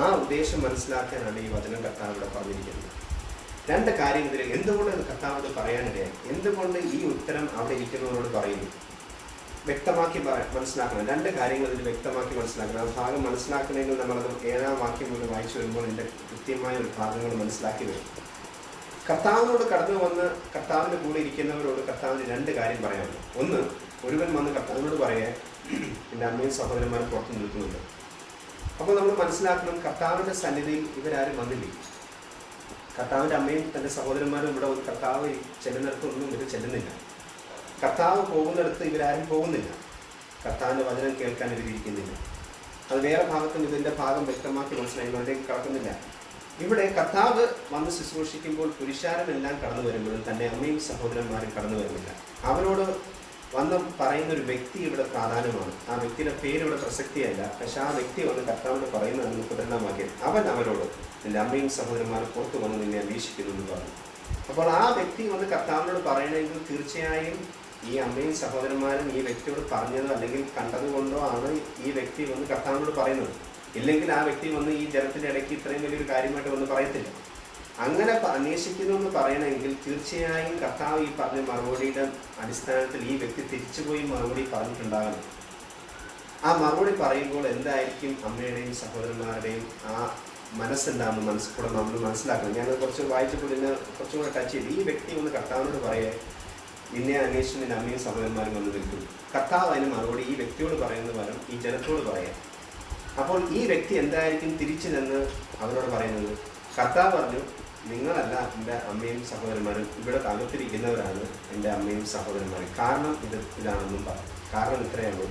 A: ആ ഉദ്ദേശം മനസ്സിലാക്കാനാണ് ഈ വചനം കർത്താവ് ഇവിടെ പറഞ്ഞിരിക്കുന്നത്. 2 കാര്യം ഇതിൽ എന്തുകൊണ്ട് കർത്താവ് ഇത് പറയാനിടയായി, എന്തുകൊണ്ട് ഈ ഉത്തരം അവിടെ ഇരിക്കുന്നവരോട് പറയുന്നു, വ്യക്തമാക്കി മനസ്സിലാക്കണം. 2 കാര്യങ്ങൾ ഇതിൽ വ്യക്തമാക്കി മനസ്സിലാക്കണം. ആ ഭാഗം മനസ്സിലാക്കണമെങ്കിൽ നമ്മളത് 7-ാം വാക്യം മുതൽ വായിച്ചു വരുമ്പോൾ ഇതിൻ്റെ കൃത്യമായ ഒരു ഭാഗങ്ങൾ മനസ്സിലാക്കി വരും. കർത്താവിനോട് കടന്നു വന്ന് കർത്താവിൻ്റെ കൂടെ ഇരിക്കുന്നവരോട് കർത്താവിന് 2 കാര്യം പറയാനുണ്ട്. ഒന്ന്, ഒരുവൻ വന്ന് കർത്താവിനോട് പറയാൻ എൻ്റെ അമ്മയും സഹോദരന്മാരും പുറത്ത് നിൽക്കുന്നുണ്ട്. അപ്പോൾ നമ്മൾ മനസ്സിലാക്കണം, കർത്താവിൻ്റെ സന്നിധിയിൽ ഇവരാരും വന്നില്ല. കർത്താവിൻ്റെ അമ്മയും തൻ്റെ സഹോദരന്മാരും ഇവിടെ കർത്താവ് ചെല്ലുന്നിടത്തൊന്നും ഇവർ ചെല്ലുന്നില്ല. കർത്താവ് പോകുന്നിടത്ത് ഇവരാരും പോകുന്നില്ല. കർത്താവിൻ്റെ വചനം കേൾക്കാൻ ഇവരിയ്ക്കുന്നില്ല. അത് വേറെ ഭാഗത്തും ഇതിൻ്റെ ഭാഗം വ്യക്തമാക്കി മനസ്സിലായി, അതിലേക്ക് കടക്കുന്നില്ല. ഇവിടെ കർത്താവ് വന്ന് ശുശ്രൂഷിക്കുമ്പോൾ പുരുഷാരമെല്ലാം കടന്നു വരുമ്പോഴും തൻ്റെ അമ്മയും സഹോദരന്മാരും കടന്നു വരുന്നില്ല. അവരോട് വന്ന് പറയുന്ന ഒരു വ്യക്തി ഇവിടെ പ്രാധാന്യമാണ്. ആ വ്യക്തിയുടെ പേര് ഇവിടെ പ്രസക്തിയല്ല. പക്ഷെ ആ വ്യക്തി വന്ന് കർത്താവിനോട് പറയുന്നതാണ് 32-ാം വാക്യം. അവൻ അവരോട്, നിന്റെ അമ്മയും സഹോദരന്മാരും പുറത്തു വന്ന് നിന്നെ അന്വേഷിക്കുന്നു എന്ന് പറഞ്ഞു. അപ്പോൾ ആ വ്യക്തി വന്ന് കർത്താവിനോട് പറയണമെങ്കിൽ തീർച്ചയായും ഈ അമ്മയും സഹോദരന്മാരും ഈ വ്യക്തിയോട് പറഞ്ഞതോ അല്ലെങ്കിൽ കണ്ടതുകൊണ്ടോ ആണ് ഈ വ്യക്തി വന്ന് കർത്താവിനോട് പറയുന്നത്. ഇല്ലെങ്കിൽ ആ വ്യക്തി വന്ന് ഈ ജനത്തിൻ്റെ ഇടയ്ക്ക് ഇത്രയും വലിയൊരു കാര്യമായിട്ട് വന്ന് പറയത്തില്ല. അങ്ങനെ അന്വേഷിക്കുന്നു എന്ന് പറയണമെങ്കിൽ തീർച്ചയായും കർത്താവ് ഈ പറഞ്ഞ മറുപടിയുടെ അടിസ്ഥാനത്തിൽ ഈ വ്യക്തി തിരിച്ചുപോയി മറുപടി പറഞ്ഞിട്ടുണ്ടാകണം. ആ മറുപടി പറയുമ്പോൾ എന്തായിരിക്കും അമ്മയുടെയും സഹോദരന്മാരുടെയും ആ മനസ്സുണ്ടാകുന്ന മനസ്സിൽ നമ്മൾ മനസ്സിലാക്കണം. ഞാനത് കുറച്ച് വായിച്ചപ്പോൾ ഇതിനെ കുറച്ചും കൂടെ ടച്ച് ചെയ്ത്, ഈ വ്യക്തി ഒന്ന് കർത്താവിനോട് പറയേ, നിന്നെ അന്വേഷിച്ച് നിന്റെ അമ്മയും സഹോദരന്മാരും വന്ന് നിൽക്കും. കർത്താവ് അതിന് മറുപടി ഈ വ്യക്തിയോട് പറയുന്നത് പകരം ഈ ജനത്തോട് പറയാം. അപ്പോൾ ഈ വ്യക്തി എന്തായിരിക്കും തിരിച്ചു നിന്ന് അവരോട് പറയുന്നത്? കർത്താവ് പറഞ്ഞു, നിങ്ങളല്ല എൻ്റെ അമ്മയും സഹോദരന്മാരും, ഇവിടെ അകത്തിരിക്കുന്നവരാണ് എൻ്റെ അമ്മയും സഹോദരന്മാരും. കാരണം ഇതാണെന്നും പറഞ്ഞു. കാരണം ഇത്രയാണ്,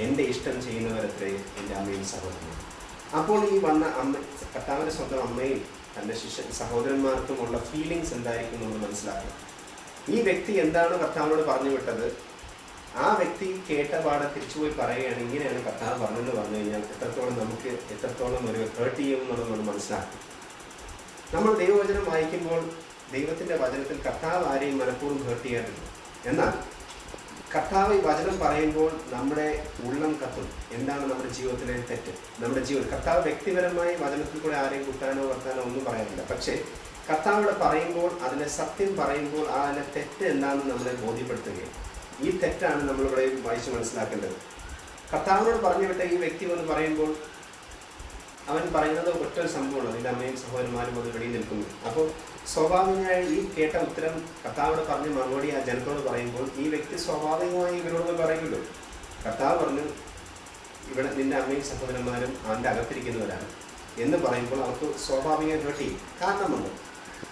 A: എൻ്റെ ഇഷ്ടം ചെയ്യുന്നവരത്രേ എൻ്റെ അമ്മയും സഹോദരന്മാരും. അപ്പോൾ ഈ വന്ന അമ്മ, കർത്താവിൻ്റെ സ്വന്തം അമ്മയും തൻ്റെ സഹോദരന്മാർക്കുമുള്ള ഫീലിങ്സ് എന്തായിരിക്കും നമ്മൾ മനസ്സിലാക്കണം. ഈ വ്യക്തി എന്താണ് കർത്താവിനോട് പറഞ്ഞു വിട്ടത്, ആ വ്യക്തി കേട്ട പാടെ തിരിച്ചുപോയി പറയുകയാണ്, ഇങ്ങനെയാണ് കർത്താവ് പറഞ്ഞതെന്ന് പറഞ്ഞു കഴിഞ്ഞാൽ എത്രത്തോളം ഒരു ഹേർട്ട് ചെയ്യുമെന്നുള്ളത് നമ്മൾ മനസ്സിലാക്കും. നമ്മൾ ദൈവവചനം വായിക്കുമ്പോൾ ദൈവത്തിൻ്റെ വചനത്തിൽ കർത്താവ് ആരെയും മനഃപൂർവ്വം ഹേർട്ട് ചെയ്യാറില്ല. എന്നാൽ കർത്താവ് ഈ വചനം പറയുമ്പോൾ നമ്മുടെ ഉള്ളം കത്തും. എന്താണ് നമ്മുടെ ജീവിതത്തിലെ തെറ്റ്? നമ്മുടെ ജീവിതം കർത്താവ് വ്യക്തിപരമായി വചനത്തിൽ കൂടെ ആരെയും കുത്താനോ വർത്താനോ ഒന്നും പറയാറില്ല. പക്ഷേ കർത്താവിടെ പറയുമ്പോൾ അതിലെ സത്യം പറയുമ്പോൾ അതിലെ തെറ്റ് എന്താണെന്ന് നമ്മളെ ബോധ്യപ്പെടുത്തുകയും ഈ തെറ്റാണ് നമ്മളിവിടെ വായിച്ച് മനസ്സിലാക്കേണ്ടത്. കർത്താവിനോട് പറഞ്ഞു വിട്ട ഈ വ്യക്തി എന്ന് പറയുമ്പോൾ അവൻ പറയുന്നത് ഒറ്റൊരു സംഭവമാണ്, നിന്റെ അമ്മയും സഹോദരന്മാരും അത് വെളിയിൽ നിൽക്കുന്നു. അപ്പോൾ സ്വാഭാവികമായി ഈ കേട്ട ഉത്തരം കർത്താവോട് പറഞ്ഞ മറുപടി ആ ജനത്തോട് പറയുമ്പോൾ ഈ വ്യക്തി സ്വാഭാവികമായി ഇവരോട് പറയുമല്ലോ. കർത്താവ് പറഞ്ഞു ഇവിടെ നിന്റെ അമ്മയും സഹോദരന്മാരും അവൻ്റെ അകത്തിരിക്കുന്നവരാണ് എന്ന് പറയുമ്പോൾ അവർക്ക് സ്വാഭാവികമായി ഹേർട്ട് ചെയ്യും. കാരണമുണ്ട്.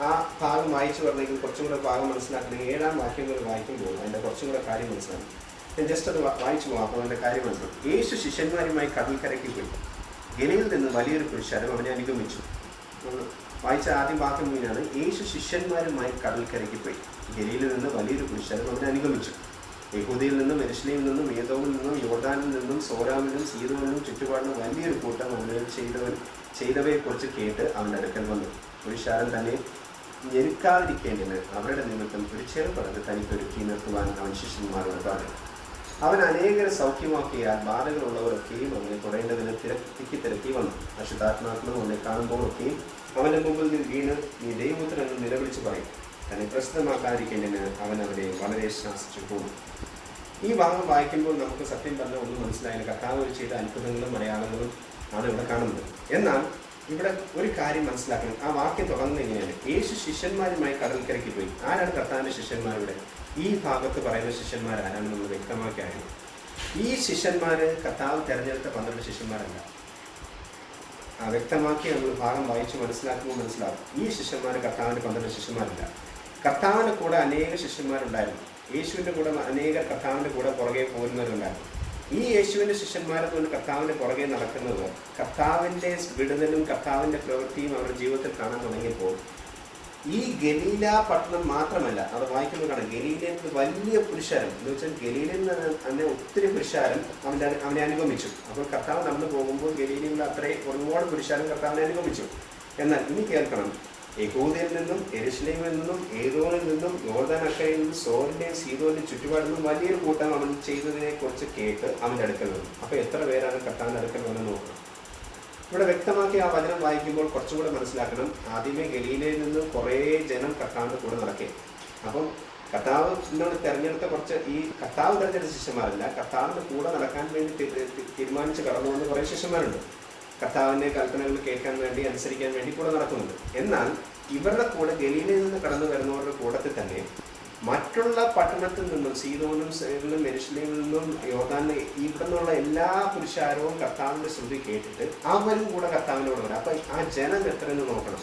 A: ആ ഭാഗം വായിച്ചു പറഞ്ഞെങ്കിൽ കുറച്ചും കൂടെ ഭാഗം മനസ്സിലാക്കണമെങ്കിൽ 7-ാം വാക്യങ്ങൾ വായിക്കുമ്പോൾ അതിൻ്റെ കുറച്ചും കൂടെ കാര്യം മനസ്സിലാക്കും. ഞാൻ ജസ്റ്റ് അത് വായിച്ചു പോകാം. അപ്പോൾ അതിൻ്റെ കാര്യം മനസ്സിലാക്കും. യേശു ശിഷ്യന്മാരുമായി കടൽക്കരയ്ക്ക് പോയി. ഗലീലിൽ നിന്ന് വലിയൊരു പുരുഷാരം അവനെ അനുഗമിച്ചു. വായിച്ച ആദ്യം വാക്യം മീനാണ്, യേശു ശിഷ്യന്മാരുമായി കടൽക്കരയ്ക്ക് പോയി. ഗലീലിൽ നിന്ന് വലിയൊരു പുരുഷാരം അവനെ അനുഗമിച്ചു. യഹൂദയിൽ നിന്നും യെരുശലേമിൽ നിന്നും ഏദോമിൽ നിന്നും യോർദാനിൽ നിന്നും സോരാമിലും സീദോനിലും ചുറ്റുപാടിനും വലിയൊരു കൂട്ടം അവനെ ചെയ്തവയെക്കുറിച്ച് കേട്ട് അവൻ്റെ അടുക്കൽ വന്നു. പുരുഷാരൻ തന്നെ ഞെരുക്കാതിരിക്കേണ്ടതിന് അവരുടെ നിമിത്തം ഒരു ചെറുപടക് തനിക്കൊരുക്കി നിർത്തുവാൻ അവൻ ശിഷ്യന്മാരോട് പറഞ്ഞു. അവൻ അനേകരെ സൗഖ്യമാക്കിയാൽ ബാധകളുള്ളവരൊക്കെയും അവനെ തുടരേണ്ടതിന് തിരക്കി വന്നു. അശുദ്ധാത്മാക്കളും അവനെ കാണുമ്പോഴൊക്കെയും അവൻ്റെ മുമ്പിൽ വീണ് നീ ദൈവപുത്രൻ എന്ന് നിലവിളിച്ച് പറയും. തന്നെ പ്രസിദ്ധമാക്കാതിരിക്കേണ്ടതിന് അവൻ അവരെ വളരെ ശാസിച്ചു പോകും. ഈ ഭാഗം വായിക്കുമ്പോൾ നമുക്ക് സത്യം പറഞ്ഞാൽ ഒന്നും മനസ്സിലായില്ല. കർത്താവ് ചെയ്ത അത്ഭുതങ്ങളും അടയാളങ്ങളും ആണ് ഇവിടെ കാണുന്നത്. എന്നാൽ ഇവിടെ ഒരു കാര്യം മനസ്സിലാക്കണം. ആ വാക്യം തുടങ്ങുന്നത് എങ്ങനെയാണ്? യേശു ശിഷ്യന്മാരുമായി കടൽക്കരയ്ക്ക് പോയി. ആരാണ് കർത്താവിൻ്റെ ശിഷ്യന്മാരുടെ? ഈ ഭാഗത്ത് പറയുന്ന ശിഷ്യന്മാർ ആരാണെന്ന് നമ്മൾ വ്യക്തമാക്കിയായിരുന്നു. ഈ ശിഷ്യന്മാർ കർത്താവ് തിരഞ്ഞെടുത്ത 12 ശിഷ്യന്മാരല്ല. വ്യക്തമാക്കി നമ്മൾ ഭാഗം വായിച്ച് മനസ്സിലാക്കുമ്പോൾ മനസ്സിലാവും. ഈ ശിഷ്യന്മാർ കർത്താവിൻ്റെ 12 ശിഷ്യന്മാരല്ല. കർത്താവിൻ്റെ കൂടെ അനേക ശിഷ്യന്മാരുണ്ടായിരുന്നു. യേശുവിൻ്റെ കൂടെ അനേക കർത്താവിൻ്റെ കൂടെ പുറകെ പോകുന്നവരുണ്ടായിരുന്നു. ഈ യേശുവിൻ്റെ ശിഷ്യന്മാരെ കൊണ്ട് കർത്താവിൻ്റെ പുറകെ നടക്കുന്നത് കർത്താവിൻ്റെ വിടുതലും കർത്താവിൻ്റെ പ്രവൃത്തിയും അവരുടെ ജീവിതത്തിൽ കാണാൻ തുടങ്ങിയപ്പോൾ ഈ ഗലീല പട്ടണം മാത്രമല്ല, അത് വായിക്കുമ്പോൾ കാണാം, ഗലീലയിൽ വലിയ പുരുഷാരം എന്ന് വെച്ചാൽ ഗലീലയിൽ നിന്ന് തന്നെ ഒത്തിരി പുരുഷാരം അവനെ അനുഗമിച്ചു. അപ്പോൾ കർത്താവ് നടന്നു പോകുമ്പോൾ ഗലീലയിൽ അത്രയും ഒരുപാട് പുരുഷാരം കർത്താവിനെ അനുഗമിച്ചു. എന്നാൽ ഇനി കേൾക്കണം, യഹൂദയിൽ നിന്നും യെരുശലേമിൽ നിന്നും ഏദോമിൽ നിന്നും യോർദാൻ അക്കരയിൽ നിന്നും സോറിന്റെയും സീദോന്റെയും ചുറ്റുപാടിൽ നിന്നും വലിയൊരു കൂട്ടം അവൻ ചെയ്തതിനെ കുറിച്ച് കേട്ട് അവൻ്റെ അടുക്കൽ വന്നു. അപ്പോൾ എത്ര പേരാണ് കർത്താവിൻ്റെ അടുക്കൽ വന്നെന്ന് നോക്കണം. ഇവിടെ വ്യക്തമാക്കി ആ വചനം വായിക്കുമ്പോൾ കുറച്ചുകൂടെ മനസ്സിലാക്കണം. ആദ്യമേ ഗലീലയിൽ നിന്ന് കുറേ ജനം കർത്താവിൻ്റെ കൂടെ നടക്കേ. അപ്പം കർത്താവിനോട് തിരഞ്ഞെടുത്ത കുറച്ച് ഈ കർത്താവ് തിരഞ്ഞെടുത്ത ശിഷ്യന്മാരല്ല, കർത്താവിൻ്റെ കൂടെ നടക്കാൻ വേണ്ടി തീരുമാനിച്ച് കടന്നു വന്ന കുറേ ശിഷ്യന്മാരുണ്ട്. കർത്താവിൻ്റെ കൽപ്പനകൾ കേൾക്കാൻ വേണ്ടി അനുസരിക്കാൻ വേണ്ടി കൂടെ നടക്കുന്നുണ്ട്. എന്നാൽ ഇവരുടെ കൂടെ ഗലീലയിൽ നിന്ന് കടന്നു വരുന്നവരുടെ കൂട്ടത്തിൽ തന്നെ മറ്റുള്ള പട്ടണത്തിൽ നിന്നും സീദോനും സേറിലും യെരുശലേമിൽ നിന്നും യോർദാനിൽ ഇവിടെ നിന്നുള്ള എല്ലാ പുരുഷാരവും കർത്താവിൻ്റെ ശ്രുതി കേട്ടിട്ട് അവരും കൂടെ കർത്താവിനോട് വരും. അപ്പം ആ ജനം എത്രയെന്ന് നോക്കണം.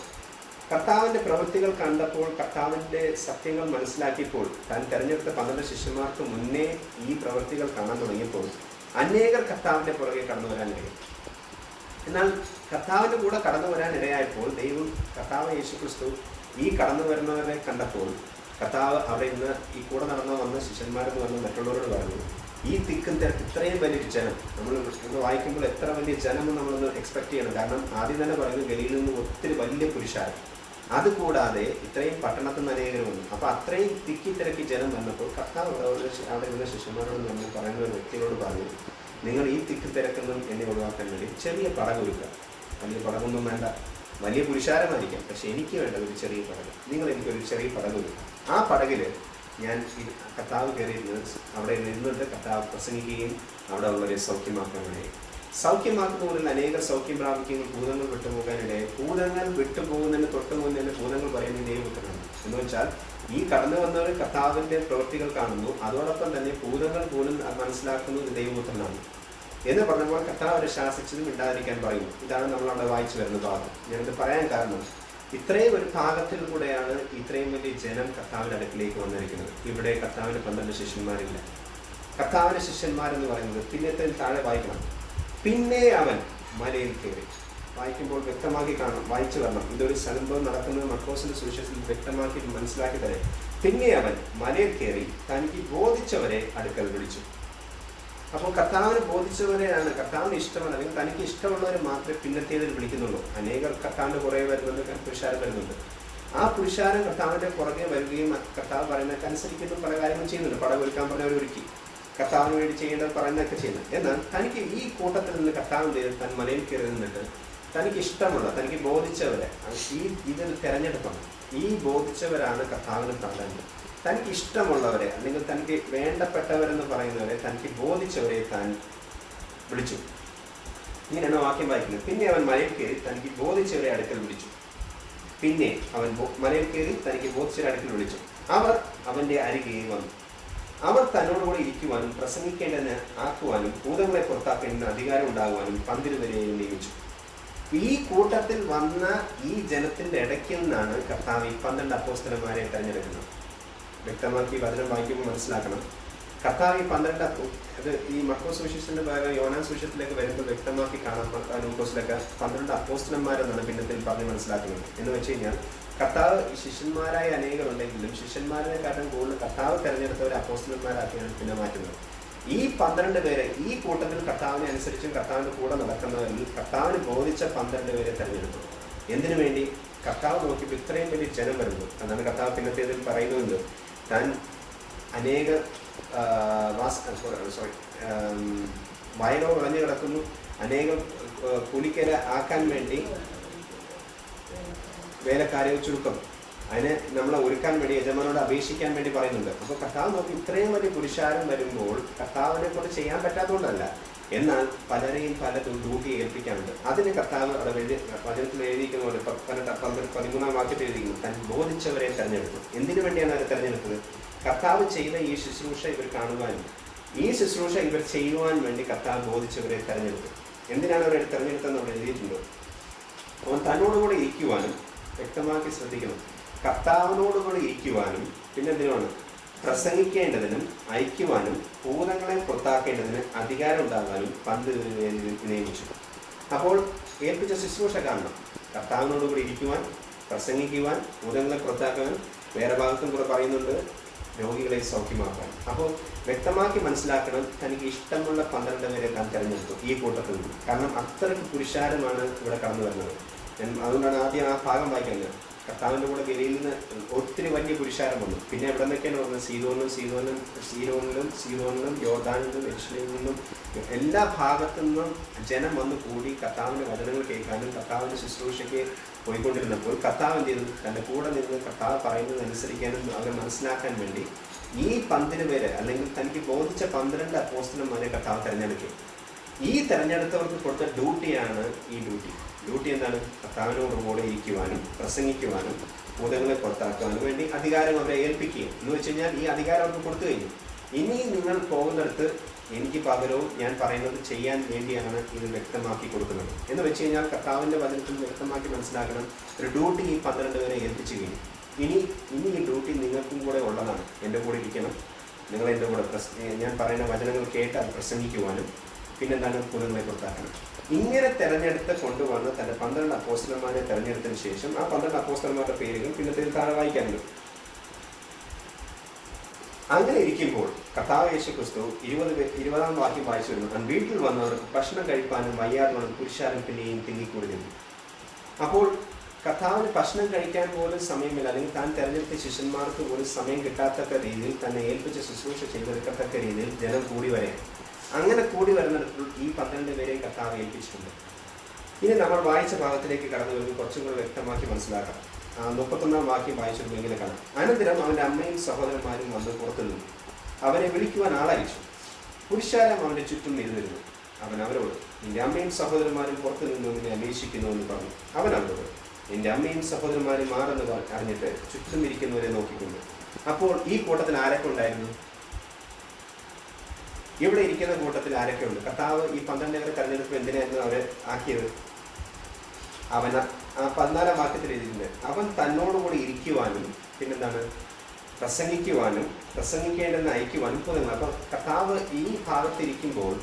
A: കർത്താവിൻ്റെ പ്രവൃത്തികൾ കണ്ടപ്പോൾ, കർത്താവിൻ്റെ സത്യങ്ങൾ മനസ്സിലാക്കിയപ്പോൾ, താൻ തിരഞ്ഞെടുത്ത 12 ശിഷ്യന്മാർക്ക് മുന്നേ ഈ പ്രവൃത്തികൾ കാണാൻ തുടങ്ങിയപ്പോൾ അനേകർ കർത്താവിൻ്റെ പുറകെ കടന്നു വരാനിടയായി. എന്നാൽ കർത്താവിൻ്റെ കൂടെ കടന്നു വരാനിടയായപ്പോൾ കർത്താവ് യേശുക്രിസ്തു ഈ കടന്നു വരുന്നവരെ കണ്ടപ്പോൾ കർത്താവ് അവിടെ നിന്ന് ഈ കൂടെ വന്ന ശിഷ്യന്മാരെന്ന് പറഞ്ഞ് മറ്റുള്ളവരോട് പറഞ്ഞു, ഈ തിക്കും തിരക്ക് ഇത്രയും വലിയൊരു ജനം നമ്മൾ വായിക്കുമ്പോൾ എത്ര വലിയ ജനം നമ്മളൊന്ന് എക്സ്പെക്ട് ചെയ്യണം. കാരണം ആദ്യം തന്നെ പറയുന്നത് ഗലീലിൽ നിന്ന് ഒത്തിരി വലിയ പുരുഷാരം, അതുകൂടാതെ ഇത്രയും പട്ടണത്തിൽ നിന്ന് അനേകർ വന്നു. അപ്പോൾ അത്രയും തിക്കി തിരക്കി ജനം വന്നപ്പോൾ കർത്താവ് അവിടെ ഇരുന്ന ശിഷ്യന്മാരോട് നമ്മൾ പറയുന്ന ഒരു വ്യക്തിയോട് പറഞ്ഞു, നിങ്ങൾ ഈ തിക്ക് തിരക്കൊന്നും എന്നെ ഒഴിവാക്കാൻ വേണ്ടി ചെറിയ പടകൊരുക്കുക. വലിയ പടകൊന്നും വേണ്ട, വലിയ പുരുഷാരമായിരിക്കാം, പക്ഷെ എനിക്ക് വേണ്ട ഒരു ചെറിയ പടക്. നിങ്ങൾ എനിക്കൊരു ചെറിയ പടകൊരുക്കുക. ആ പടകിൽ ഞാൻ കർത്താവ് കയറിയിരുന്ന് അവിടെ നിന്നിട്ട് കർത്താവ് പ്രസംഗിക്കുകയും അവിടെ ഉള്ളവരെ സൗഖ്യമാക്കാനിടയായി. സൗഖ്യമാക്കുന്നതിൽ അനേക സൗഖ്യം പ്രാപിക്കുന്ന ഭൂതങ്ങൾ വിട്ടുപോകാനിടയായി. ഭൂതങ്ങൾ വിട്ടുപോകുന്നതിന് തൊട്ട് മുന്നേ ഭൂതങ്ങൾ പറയുന്നത് ദൈവപുത്രനാണ്. എന്ന് വെച്ചാൽ ഈ കടന്നു വന്നവർ കർത്താവിൻ്റെ പ്രവൃത്തികൾ കാണുന്നു, അതോടൊപ്പം തന്നെ ഭൂതങ്ങൾ പോലും മനസ്സിലാക്കുന്നത് ദൈവപുത്രനാണ് എന്ന് പറഞ്ഞപ്പോൾ കർത്താവ് അവരെ ശാസിച്ചതും ഇണ്ടാതിരിക്കാൻ പറയുന്നു. ഇതാണ് നമ്മളവിടെ വായിച്ചു വരുന്ന ഭാഗം. ഞാനിത് പറയാൻ കാരണം ഇത്രയും ഒരു ഭാഗത്തിൽ കൂടെയാണ് ഇത്രയും വലിയ ജനം കർത്താവിൻ്റെ അടുക്കിലേക്ക് വന്നിരിക്കുന്നത്. ഇവിടെ കർത്താവിന് 12 ശിഷ്യന്മാരില്ല. കർത്താവിൻ്റെ ശിഷ്യന്മാരെന്ന് പറയുന്നത് പിന്നത്തെ താഴെ വായിക്കണം. പിന്നെ അവൻ മലയിൽ കയറി. വായിക്കുമ്പോൾ വ്യക്തമാക്കി കാണാം, വായിച്ചു വരണം. ഇതൊരു സംഭവം നടക്കുന്നത് മർക്കോസിന്റെ സുവിശേഷത്തിൽ വ്യക്തമാക്കി മനസ്സിലാക്കി തരേ. പിന്നെ അവൻ മലയിൽ കയറി തനിക്ക് ബോധിച്ചവരെ അടുക്കൽ വിളിച്ചു. അപ്പോൾ കർത്താവിന് ബോധിച്ചവരെയാണ്, കർത്താവിന് ഇഷ്ടമാണ്, അല്ലെങ്കിൽ തനിക്ക് ഇഷ്ടമുള്ളവരെ മാത്രമേ പിന്നത്തേതിൽ വിളിക്കുന്നുള്ളൂ. അനേകർ കർത്താവിൻ്റെ പുറകെ വരുന്നുണ്ട്, പുരുഷാരം വരുന്നുണ്ട്. ആ പുരുഷാരം കർത്താവിൻ്റെ പുറകെ വരികയും കർത്താവ് പറയുന്നതൊക്കെ അനുസരിക്കുന്ന പല കാര്യങ്ങൾ ചെയ്യുന്നുണ്ട്. പടകൊരുക്കാൻ പറഞ്ഞവർ ഒരുക്കി, കർത്താവിന് വേണ്ടി ചെയ്യേണ്ടത് പറയുന്നതൊക്കെ ചെയ്യുന്നത്. എന്നാൽ തനിക്ക് ഈ കൂട്ടത്തിൽ നിന്ന് കർത്താവിൻ്റെ തൻ മലയിൽ കയറി നിന്നിട്ട് തനിക്ക് ഇഷ്ടമുള്ള, തനിക്ക് ബോധിച്ചവരെ ഇതിൽ തിരഞ്ഞെടുക്കണം. ഈ ബോധിച്ചവരാണ് കർത്താവിന് പ്രാധാന്യം. തനിക്ക് ഇഷ്ടമുള്ളവരെ അല്ലെങ്കിൽ തനിക്ക് വേണ്ടപ്പെട്ടവരെന്ന് പറയുന്നവരെ, തനിക്ക് ബോധിച്ചവരെ താൻ വിളിച്ചു. ഇങ്ങനെയാണ് വാക്യം വായിക്കുന്നത്. പിന്നെ അവൻ മലയിൽ കയറി തനിക്ക് ബോധിച്ചവരെ അടുക്കൽ വിളിച്ചു. പിന്നെ അവൻ മലയിൽ കയറി തനിക്ക് ബോധിച്ചവരെ അടുക്കൽ വിളിച്ചു. അവർ അവന്റെ അരികെ വന്നു. അവർ തന്നോടുകൂടി ഇരിക്കുവാനും പ്രസംഗിക്കേണ്ടതിന് ആക്കുവാനും ഭൂതങ്ങളെ പുറത്താക്കേണ്ടതിന് അധികാരം ഉണ്ടാകുവാനും 12 പേരെയും നിയമിച്ചു. ഈ കൂട്ടത്തിൽ വന്ന ഈ ജനത്തിന്റെ ഇടയ്ക്ക് നിന്നാണ് കർത്താവ് ഈ 12 അപ്പോസ്തലന്മാരെ തെരഞ്ഞെടുക്കുന്നത്. വ്യക്തമാക്കി വചനം വായിക്കുമ്പോൾ മനസ്സിലാക്കണം. കർത്താവ് ഈ 12 അത് ഈ മർക്കോസ് സുവിശേഷത്തിന്റെ ഭാഗം യോഹന്നാൻ സുവിശേഷത്തിലേക്ക് വരുമ്പോൾ വ്യക്തമാക്കി കാണാം. ലൂക്കോസിലൊക്കെ 12 അപ്പോസ്തലന്മാരെന്നാണ് ഭിന്നത്തിൽ പറഞ്ഞ് മനസ്സിലാക്കുന്നത്. എന്ന് വെച്ച് കഴിഞ്ഞാൽ കർത്താവ് ശിഷ്യന്മാരായ അനേകരുണ്ടെങ്കിലും ശിഷ്യന്മാരെക്കാട്ടും കൂടുതൽ കർത്താവ് തെരഞ്ഞെടുത്തവരെ അപ്പോസ്തലന്മാരാക്കിയാണ് പിന്നെ മാറ്റുന്നത്. ഈ 12 പേരെ ഈ കൂട്ടത്തിൽ കർത്താവിനെ അനുസരിച്ചും കർത്താവിന്റെ കൂടെ നടക്കുന്നവരിൽ കർത്താവിന് ബോധിച്ച 12 പേരെ തെരഞ്ഞെടുത്തു. എന്തിനു വേണ്ടി? കർത്താവ് നോക്കിയപ്പോൾ ഇത്രയും വലിയ ജനം വരുന്നു. അതാണ് കർത്താവ് പിന്നത്തേതിൽ പറയുന്നുണ്ട്. താൻ അനേക വയലോ വിളഞ്ഞു കിടക്കുന്നു, അനേകം കൂലിക്കര ആക്കാൻ വേണ്ടി വേലക്കാരെ ചുരുക്കം, അതിനെ നമ്മളെ ഒരുക്കാൻ വേണ്ടി യജമാനോട് അപേക്ഷിക്കാൻ വേണ്ടി പറയുന്നുണ്ട്. അപ്പോൾ കർത്താവ് നോക്കി ഇത്രയും വലിയ പുരുഷാരം വരുമ്പോൾ കർത്താവിനെ കൊണ്ട് ചെയ്യാൻ പറ്റാത്തതുകൊണ്ടല്ല, എന്നാൽ പലരെയും പല ഡ്യൂട്ടി ഏൽപ്പിക്കാനുണ്ട്. അതിന് കർത്താവ് അവിടെ വചനത്തിൽ എഴുതിയിരിക്കുന്ന പോലെ 13-ാം വാക്യത്തിൽ എഴുതിയിരിക്കുന്നു, താൻ ബോധിച്ചവരെ തെരഞ്ഞെടുത്തു. എന്തിനു വേണ്ടിയാണ് അവരെ തെരഞ്ഞെടുത്തത്? കർത്താവ് ചെയ്ത ഈ ശുശ്രൂഷ ഇവർ കാണുവാനും ഈ ശുശ്രൂഷ ഇവർ ചെയ്യുവാൻ വേണ്ടി കർത്താവ് ബോധിച്ചവരെ തെരഞ്ഞെടുത്തു. എന്തിനാണ് അവരെ തെരഞ്ഞെടുത്തതെന്ന് അവിടെ എഴുതിയിട്ടുണ്ട്. അവൻ തന്നോടുകൂടെ ഇരിക്കുവാനും, വ്യക്തമാക്കി ശ്രദ്ധിക്കണം, കർത്താവിനോടുകൂടെ ഇരിക്കുവാനും, പിന്നെ എന്തിനാണ് പ്രസംഗിക്കേണ്ടതിനും അയക്കുവാനും ഭൂതങ്ങളെ പുറത്താക്കേണ്ടതിന് അധികാരം ഉണ്ടാകാനും 12 പേരെ നിയമിച്ചു. അപ്പോൾ ഏൽപ്പിച്ച ശുശ്രൂഷ കാണണം. കർത്താവിനോടുകൂടി ഇരിക്കുവാൻ, പ്രസംഗിക്കുവാൻ, ഭൂതങ്ങളെ പുറത്താക്കാൻ, വേറെ ഭാഗത്തും കൂടെ പറയുന്നുണ്ട് രോഗികളെ സൗഖ്യമാക്കാൻ. അപ്പോൾ വ്യക്തമാക്കി മനസ്സിലാക്കണം, തനിക്ക് ഇഷ്ടമുള്ള 12 പേരെ താൻ തിരഞ്ഞെടുത്തു ഈ കൂട്ടത്തിൽ നിന്ന്. കാരണം അത്രയ്ക്ക് പുരുഷാരമാണ് ഇവിടെ കടന്നു വരുന്നത്. അതുകൊണ്ടാണ് ആദ്യം ആ ഭാഗം വായിക്കുന്നത്. കർത്താവിൻ്റെ കൂടെ ഗലീലിൽ നിന്ന് ഒത്തിരി വലിയ പുരുഷാരം വന്നു. പിന്നെ എവിടെ നിന്നൊക്കെയാണ് വന്നത്? സീദോനിലും യോർദാനിലും യെരുശലേമിൽ നിന്നും എല്ലാ ഭാഗത്തു നിന്നും ജനം വന്ന് കൂടി കർത്താവിൻ്റെ വചനങ്ങൾ കേൾക്കാനും കർത്താവിൻ്റെ ശുശ്രൂഷയ്ക്ക് പോയിക്കൊണ്ടിരുന്നപ്പോൾ കർത്താവ് എന്ത് ചെയ്തു? തൻ്റെ കൂടെ നിന്ന് കർത്താവ് പറയുന്നത് അനുസരിക്കാനും അവരെ മനസ്സിലാക്കാൻ വേണ്ടി ഈ 12 പേര് അല്ലെങ്കിൽ തനിക്ക് ബോധിച്ച 12 അപ്പോസ്തലന്മാരെ കർത്താവ് തിരഞ്ഞെടുക്കും. ഈ തിരഞ്ഞെടുത്തവർക്ക് കൊടുത്ത ഡ്യൂട്ടിയാണ് ഈ ഡ്യൂട്ടി എന്താണ്? കർത്താവിനോടുകൂടെ ഇരിക്കുവാനും പ്രസംഗിക്കുവാനും ഭൂതങ്ങളെ പുറത്താക്കുവാനും വേണ്ടി അധികാരം അവരെ ഏൽപ്പിക്കുകയും. എന്ന് വെച്ച് കഴിഞ്ഞാൽ ഈ അധികാരം അവർക്ക് കൊടുത്തു കഴിഞ്ഞു. ഇനി നിങ്ങൾ പോകുന്നിടത്ത് എനിക്ക് പകരവും ഞാൻ പറയുന്നത് ചെയ്യാൻ വേണ്ടിയാണ് ഇത് വ്യക്തമാക്കി കൊടുക്കുന്നത് എന്ന് വെച്ച് കഴിഞ്ഞാൽ കർത്താവിൻ്റെ വചനത്തിൽ വ്യക്തമാക്കി മനസ്സിലാക്കണം. ഒരു ഡ്യൂട്ടി ഈ 12 പേരെ ഏൽപ്പിച്ചു കഴിഞ്ഞു. ഇനി ഈ ഡ്യൂട്ടി നിങ്ങൾക്കും കൂടെ ഉള്ളതാണ്. എൻ്റെ കൂടെ ഇരിക്കണം, നിങ്ങൾ എൻ്റെ കൂടെ ഞാൻ പറയുന്ന വചനങ്ങൾ കേട്ട് അത് പ്രസംഗിക്കുവാനും പിന്നെന്താണ് ഭൂതങ്ങളെ പുറത്താക്കണം. ഇങ്ങനെ തെരഞ്ഞെടുത്ത് കൊണ്ടുവന്ന് തൻ്റെ 12 അപ്പോസ്തലന്മാരെ തെരഞ്ഞെടുത്തതിന് ശേഷം ആ 12 അപ്പോസ്തലന്മാരുടെ പേരുകൾ പിന്നത്തെ താഴെ വായിക്കാനുണ്ട്. അങ്ങനെ ഇരിക്കുമ്പോൾ കർത്താവ് യേശുക്രിസ്തു 20-ാം വാക്യം വായിച്ചു വരുന്നു. താൻ വീട്ടിൽ വന്നവർക്ക് ഭക്ഷണം കഴിപ്പാനും വയ്യാതെ പുരുഷാരം പിന്നെയും തിങ്ങിക്കൂടി നിന്നു. അപ്പോൾ കർത്താവിന് ഭക്ഷണം കഴിക്കാൻ പോലും സമയമില്ല, അല്ലെങ്കിൽ താൻ തെരഞ്ഞെടുത്ത ശിഷ്യന്മാർക്ക് പോലും സമയം കിട്ടാത്തക്ക രീതിയിൽ തന്നെ ഏൽപ്പിച്ച ശുശ്രൂഷ ചെയ്തെടുക്കത്തക്ക രീതിയിൽ ജനം കൂടി വരെയാണ്. അങ്ങനെ കൂടി വരുന്നിടത്തിൽ ഈ 12 പേരെ കർത്താവ് ഏൽപ്പിച്ചിട്ടുണ്ട്. ഇനി നമ്മൾ വായിച്ച ഭാഗത്തിലേക്ക് കടന്നു വരുമ്പോൾ കുറച്ചും കൂടെ വ്യക്തമാക്കി മനസ്സിലാക്കാം. 31-ാം വാക്യം വായിച്ചിരുന്നു ഇങ്ങനെ കാണാം. അനന്തരം അവൻ്റെ അമ്മയും സഹോദരന്മാരും വന്ന് പുറത്തു നിന്നു. അവനെ വിളിക്കുവാൻ ആളയച്ചു. പുരുഷാരം അവൻ്റെ ചുറ്റും ഇരുന്നിരുന്നു. അവൻ അവരോട്, നിന്റെ അമ്മയും സഹോദരന്മാരും പുറത്തു നിന്നു നിന്നെ അന്വേഷിക്കുന്നു എന്ന് പറഞ്ഞു. അവൻ അവരോട്, നിന്റെ അമ്മയും സഹോദരന്മാരും മാറെന്ന് അറിഞ്ഞിട്ട് ചുറ്റും ഇരിക്കുന്നവരെ നോക്കിക്കൊണ്ട്. അപ്പോൾ ഈ കൂട്ടത്തിൽ ആരൊക്കെ ഉണ്ടായിരുന്നു? ഇവിടെ ഇരിക്കുന്ന കൂട്ടത്തിൽ ആരൊക്കെ ഉണ്ട്? കർത്താവ് ഈ 12 പേരെ തെരഞ്ഞെടുപ്പ് എന്തിനായിരുന്നു അവരെ ആക്കിയത്? അവൻ 14-ാം വാക്യത്തിൽ എഴുതിയിട്ടുണ്ട്, അവൻ തന്നോടുകൂടി ഇരിക്കുവാനും പിന്നെന്താണ് പ്രസംഗിക്കുവാനും പ്രസംഗിക്കേണ്ടെന്ന് അയക്കുവാനും പോകുന്നത്. അപ്പം കർത്താവ് ഈ ഭാഗത്തിരിക്കുമ്പോൾ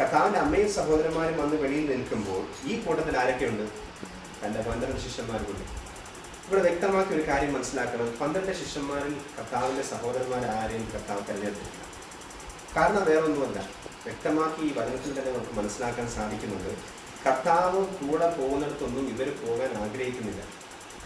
A: കർത്താവിൻ്റെ അമ്മയും സഹോദരന്മാരും വന്ന് വെളിയിൽ നിൽക്കുമ്പോൾ ഈ കൂട്ടത്തിൽ ആരൊക്കെയുണ്ട്? തൻ്റെ 12 ശിഷ്യന്മാരുണ്ട്. ഇവിടെ വ്യക്തമാക്കി ഒരു കാര്യം മനസ്സിലാക്കണം. 12 ശിഷ്യന്മാരിൽ കർത്താവിൻ്റെ സഹോദരന്മാർ ആരെയും കർത്താവ് തെരഞ്ഞെടുത്തിട്ടില്ല. കാരണം വേറൊന്നുമല്ല, വ്യക്തമാക്കി ഈ വചനത്തിൽ തന്നെ നമുക്ക് മനസ്സിലാക്കാൻ സാധിക്കുന്നുണ്ട്. കർത്താവ് കൂടെ പോകുന്നിടത്തൊന്നും ഇവർ പോകാൻ ആഗ്രഹിക്കുന്നില്ല.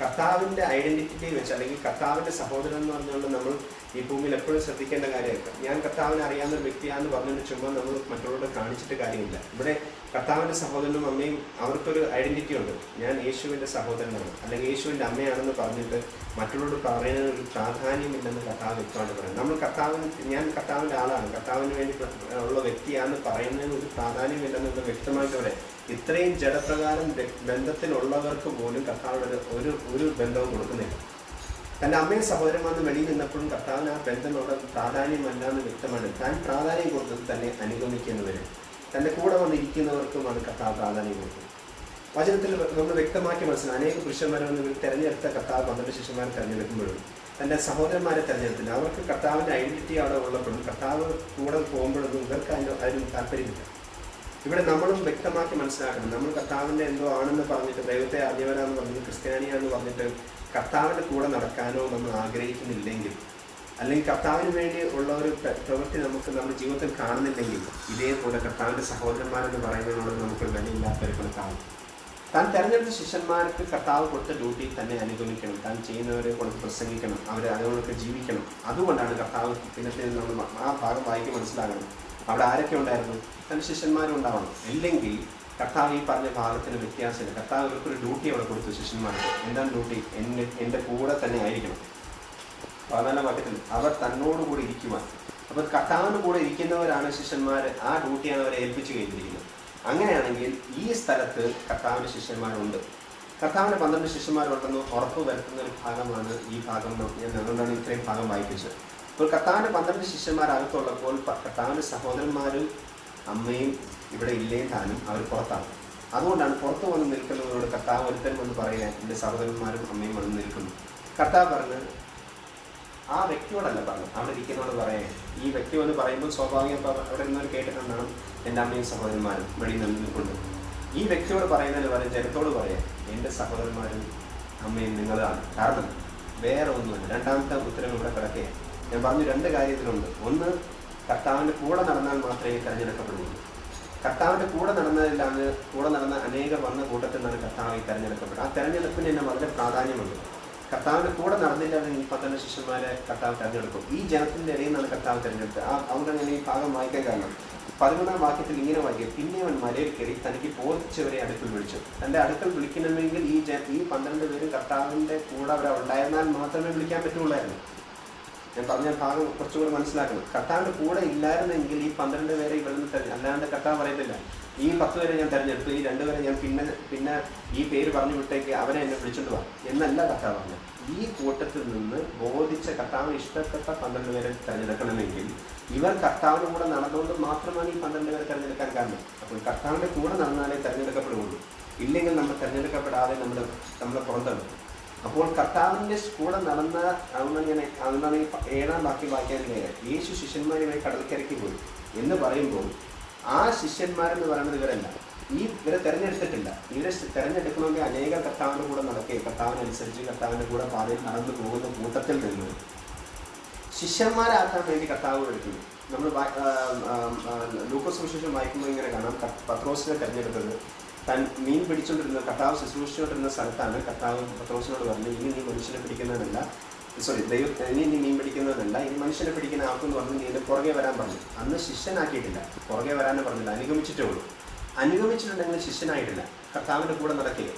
A: കർത്താവിൻ്റെ ഐഡൻറ്റിറ്റി വെച്ച് അല്ലെങ്കിൽ കർത്താവിൻ്റെ സഹോദരൻ എന്ന് പറഞ്ഞുകൊണ്ട് നമ്മൾ ഈ ഭൂമിയിൽ എപ്പോഴും ശ്രദ്ധിക്കേണ്ട കാര്യമൊക്കെ. ഞാൻ കർത്താവിനെ അറിയാവുന്ന ഒരു വ്യക്തിയാണെന്ന് പറഞ്ഞിട്ട് ചുമ്മാ നമ്മൾ മറ്റുള്ളവരോട് കാണിച്ചിട്ട് കാര്യമില്ല. ഇവിടെ കർത്താവിൻ്റെ സഹോദരനും അമ്മയും അവർക്കൊരു ഐഡന്റിറ്റി ഉണ്ട്. ഞാൻ യേശുവിൻ്റെ സഹോദരനാണ് അല്ലെങ്കിൽ യേശുവിൻ്റെ അമ്മയാണെന്ന് പറഞ്ഞിട്ട് മറ്റുള്ളവരോട് പറയുന്നതിന് ഒരു പ്രാധാന്യമില്ലെന്ന് കർത്താവ് വ്യക്തമായിട്ട് പറയുന്നത്. ഞാൻ കർത്താവിൻ്റെ ആളാണ്, കർത്താവിന് വേണ്ടി ഉള്ള വ്യക്തിയാണെന്ന് പറയുന്നതിന് ഒരു പ്രാധാന്യമില്ലെന്ന് വ്യക്തമായിട്ട് പറയാം. ഇത്രയും ജഡപ്രകാരം ബന്ധത്തിലുള്ളവർക്ക് പോലും കർത്താവിനോട് ഒരു ബന്ധവും കൊടുക്കുന്നില്ല. തൻ്റെ അമ്മയും സഹോദരന്മാർന്ന് വെളിയിൽ നിന്നപ്പോഴും കർത്താവിന് ആ ബന്ധമുള്ള പ്രാധാന്യമല്ല എന്ന് വ്യക്തമാണ്. താൻ പ്രാധാന്യം കൊടുത്തത് തന്നെ അനുഗമിക്കുന്നവരും തൻ്റെ കൂടെ വന്നിരിക്കുന്നവർക്കുമാണ് കർത്താവ് പ്രാധാന്യം കൊടുക്കുന്നത്. വചനത്തിൽ നമ്മൾ വ്യക്തമാക്കി മനസ്സിലായി. അനേക പുരുഷന്മാരെ വന്ന് തിരഞ്ഞെടുത്ത കർത്താവ് 12 ശിഷ്യന്മാരെ തിരഞ്ഞെടുക്കുമ്പോഴും തൻ്റെ സഹോദരന്മാരെ തിരഞ്ഞെടുത്തില്ല. അവർക്ക് കർത്താവിൻ്റെ ഐഡന്റിറ്റി അവിടെ ഉള്ളപ്പോഴും കർത്താവ് കൂടെ പോകുമ്പോഴൊന്നും ഇവർക്ക് അതിന് താല്പര്യമില്ല. ഇവിടെ നമ്മളും വ്യക്തമാക്കി മനസ്സിലാക്കണം. നമ്മൾ കർത്താവിൻ്റെ എന്തോ ആണെന്ന് പറഞ്ഞിട്ട് ദൈവത്തെ അറിഞ്ഞവരാന്ന് പറഞ്ഞിട്ട് ക്രിസ്ത്യാനിയാന്ന് പറഞ്ഞിട്ട് കർത്താവിൻ്റെ കൂടെ നടക്കാനോ നമ്മൾ ആഗ്രഹിക്കുന്നില്ലെങ്കിൽ, അല്ലെങ്കിൽ കർത്താവിന് വേണ്ടി ഉള്ള ഒരു പ്രവൃത്തി നമ്മുടെ ജീവിതത്തിൽ കാണുന്നില്ലെങ്കിൽ, ഇതേപോലെ കർത്താവിൻ്റെ സഹോദരന്മാരെന്ന് പറയുന്നതിനോട് നമുക്കൊരു വിലയില്ലാത്തൊരു കണക്കാവും. താൻ തിരഞ്ഞെടുത്ത ശിഷ്യന്മാർക്ക് കർത്താവ് കൊടുത്ത ഡ്യൂട്ടി തന്നെ അനുഗമിക്കണം. താൻ ചെയ്യുന്നവരെ കൊണ്ട് പ്രസംഗിക്കണം, അതുകൊണ്ടൊക്കെ ജീവിക്കണം. അതുകൊണ്ടാണ് കർത്താവ് പിന്നത്തെ നമ്മൾ ആ ഭാഗം വായിക്ക് മനസ്സിലാകണം. അവിടെ ആരൊക്കെ ഉണ്ടായിരുന്നു? തൻ്റെ ശിഷ്യന്മാരും ഉണ്ടാവണം. അല്ലെങ്കിൽ കർത്താവ് ഈ പറഞ്ഞ ഭാഗത്തിന് വ്യത്യാസമില്ല. കർത്താവ് ഇവർക്കൊരു ഡ്യൂട്ടി അവിടെ കൊടുത്തു ശിഷ്യന്മാർക്ക്. എന്താണ് ഡ്യൂട്ടി? എൻ്റെ കൂടെ തന്നെ ആയിരിക്കണം. 14 വാക്യത്തിൽ അവർ തന്നോടുകൂടി ഇരിക്കുവാൻ. അപ്പോൾ കർത്താവിൻ്റെ കൂടെ ഇരിക്കുന്നവരാണ് ശിഷ്യന്മാർ. ആ ഡ്യൂട്ടിയാണ് അവരെ ഏൽപ്പിച്ചു കഴിഞ്ഞിരിക്കുന്നത്. അങ്ങനെയാണെങ്കിൽ ഈ സ്ഥലത്ത് കർത്താവിൻ്റെ ശിഷ്യന്മാരുണ്ട്. കർത്താവിൻ്റെ 12 ശിഷ്യന്മാരുണ്ടെന്ന് ഉറപ്പ് വരുത്തുന്ന ഒരു ഭാഗമാണ് ഈ ഭാഗം. ഞാൻ അതുകൊണ്ടാണ് ഇത്രയും ഭാഗം വായിപ്പിച്ചത്. അപ്പോൾ കർത്താവിൻ്റെ 12 ശിഷ്യന്മാരകത്തുള്ളപ്പോൾ കർത്താവിൻ്റെ സഹോദരന്മാരും അമ്മയും ഇവിടെ ഇല്ലേ താനും അവർ പുറത്താണ്. അതുകൊണ്ടാണ് പുറത്തു വന്ന് നിൽക്കുന്നവരോട് കർത്താവ് ഒരുത്തൻ വന്ന് പറയാൻ എൻ്റെ സഹോദരന്മാരും അമ്മയും വന്ന് നിൽക്കുന്നു. കർത്താവ് പറഞ്ഞ് ആ വ്യക്തിയോടല്ല പറഞ്ഞു, അവിടെ ഇരിക്കുന്നവരോട് പറയാൻ. ഈ വ്യക്തി വന്ന് പറയുമ്പോൾ സ്വാഭാവികം അവിടെ നിന്നവർ കേട്ടിട്ടുണ്ടാണ് എൻ്റെ അമ്മയും സഹോദരന്മാരും വെളിയിൽ നിൽക്കുന്നുണ്ട്. ഈ വ്യക്തിയോട് പറയുന്നതിന് പറയാം, ജനത്തോട് പറയാം എൻ്റെ സഹോദരന്മാരും അമ്മയും നിങ്ങളാണ്. കാരണം വേറെ ഒന്നുമല്ല. രണ്ടാമത്തെ ഉത്തരം ഇവിടെ കിടക്കുകയാണ്. ഞാൻ പറഞ്ഞു 2 കാര്യത്തിലുണ്ട്. ഒന്ന്, കർത്താവിൻ്റെ കൂടെ നടന്നാൽ മാത്രമേ തിരഞ്ഞെടുക്കപ്പെടുകയുള്ളൂ. കർത്താവിൻ്റെ കൂടെ നടന്ന അനേകർ വന്ന കൂട്ടത്തിൽ നിന്നാണ് കർത്താവ് തിരഞ്ഞെടുക്കപ്പെടുന്നത്. ആ തിരഞ്ഞെടുപ്പിന് തന്നെ വളരെ പ്രാധാന്യമുണ്ട്. കർത്താവിൻ്റെ കൂടെ നടന്നില്ലെങ്കിൽ ഈ 12 ശിഷ്യന്മാരെ കർത്താവ് തിരഞ്ഞെടുക്കും. ഈ ജനത്തിൻ്റെ ഇടയിൽ നിന്നാണ് കർത്താവ് തിരഞ്ഞെടുത്തത്. അതുകൊണ്ട് ഞാൻ ഈ ഭാഗം വായിക്കാൻ കാരണം 13-ാം വാക്യത്തിൽ ഇങ്ങനെ വായിക്കും, പിന്നെ അവൻ മലയിൽ കയറി തനിക്ക് ബോധിച്ചവരെ അടുക്കൽ വിളിച്ചു. തൻ്റെ അടുക്കൽ വിളിക്കണമെങ്കിൽ ഈ 12 പേരും കർത്താവിൻ്റെ കൂടെ അവിടെ ഉണ്ടായിരുന്നാൽ മാത്രമേ വിളിക്കാൻ പറ്റുള്ളായിരുന്നു. ഞാൻ പറഞ്ഞ ഭാഗം കുറച്ചുകൂടി മനസ്സിലാക്കണം. കർത്താവിൻ്റെ കൂടെ ഇല്ലായിരുന്നെങ്കിൽ ഈ 12 പേരെ ഇവിടെ നിന്ന് അല്ലാണ്ട് കർത്താവ് പറയത്തില്ല ഈ 10 പേരെ ഞാൻ തിരഞ്ഞെടുത്തു, ഈ 2 പേരെ ഞാൻ പിന്നെ ഈ പേര് പറഞ്ഞു വിട്ടേക്ക് അവരെ എന്നെ വിളിച്ചോണ്ട് പോകാം എന്നല്ല കർത്താവ് പറഞ്ഞത്. ഈ കൂട്ടത്തിൽ നിന്ന് ബോധിച്ച കർത്താവിന് ഇഷ്ടപ്പെട്ട 12 പേരെ തിരഞ്ഞെടുക്കണമെങ്കിൽ ഇവർ കർത്താവിൻ്റെ കൂടെ നടന്നുകൊണ്ട് മാത്രമാണ് ഈ 12 പേരെ തിരഞ്ഞെടുക്കാൻ കാരണം. അപ്പോൾ കർത്താവിൻ്റെ കൂടെ നടന്നാലേ തിരഞ്ഞെടുക്കപ്പെടുകയുള്ളൂ. ഇല്ലെങ്കിൽ നമ്മൾ തിരഞ്ഞെടുക്കപ്പെടാതെ നമ്മളെ പുറന്തള്ളും. അപ്പോൾ കർത്താവിൻ്റെ കൂടെ നടന്ന അതുകൊണ്ടാണ് ഈ 7-ാം വാക്യം വായിക്കാൻ കഴിയുക. യേശു ശിഷ്യന്മാരുമായി കടൽക്കരയ്ക്ക് പോയി എന്ന് പറയുമ്പോൾ ആ ശിഷ്യന്മാരെന്ന് പറയുന്നത് ഇവരല്ല. ഇവരെ തിരഞ്ഞെടുത്തിട്ടില്ല. ഇവരെ തിരഞ്ഞെടുക്കണമെങ്കിൽ അനേകം കർത്താവിൻ്റെ കൂടെ നടക്കുകയും കർത്താവിനനുസരിച്ച് കർത്താവിൻ്റെ കൂടെ പാതയിൽ നടന്നു പോകുന്ന കൂട്ടത്തിൽ നിന്ന് ശിഷ്യന്മാരാക്കാൻ വേണ്ടി കർത്താവ് എടുക്കുന്നു. നമ്മൾ ലൂക്കോസ് സുവിശേഷം വായിക്കുമ്പോൾ ഇങ്ങനെ കാണാം. പത്രോസിനെ തിരഞ്ഞെടുത്തത് താൻ മീൻ പിടിച്ചുകൊണ്ടിരുന്ന കർത്താവ് ശുശ്രൂഷിച്ചുകൊണ്ടിരുന്ന സ്ഥലത്താണ് കർത്താവ് പത്രോസിനോട് പറഞ്ഞു, ഇനി നീ മനുഷ്യനെ പിടിക്കുന്നതല്ല, ഇനി നീ മീൻ പിടിക്കുന്നതല്ല, ഇനി മനുഷ്യനെ പിടിക്കുന്ന ആൾക്കെന്ന് പറഞ്ഞ് നീ എൻ്റെ പുറകെ വരാൻ പറഞ്ഞു. അന്ന് ശിഷ്യനാക്കിയിട്ടില്ല, പുറകെ വരാനേ പറഞ്ഞില്ല, അനുഗമിച്ചിട്ടേ ഉള്ളൂ. അനുഗമിച്ചിട്ടുണ്ടെങ്കിൽ ശിഷ്യനായിട്ടില്ല, കർത്താവിൻ്റെ കൂടെ നടക്കുക.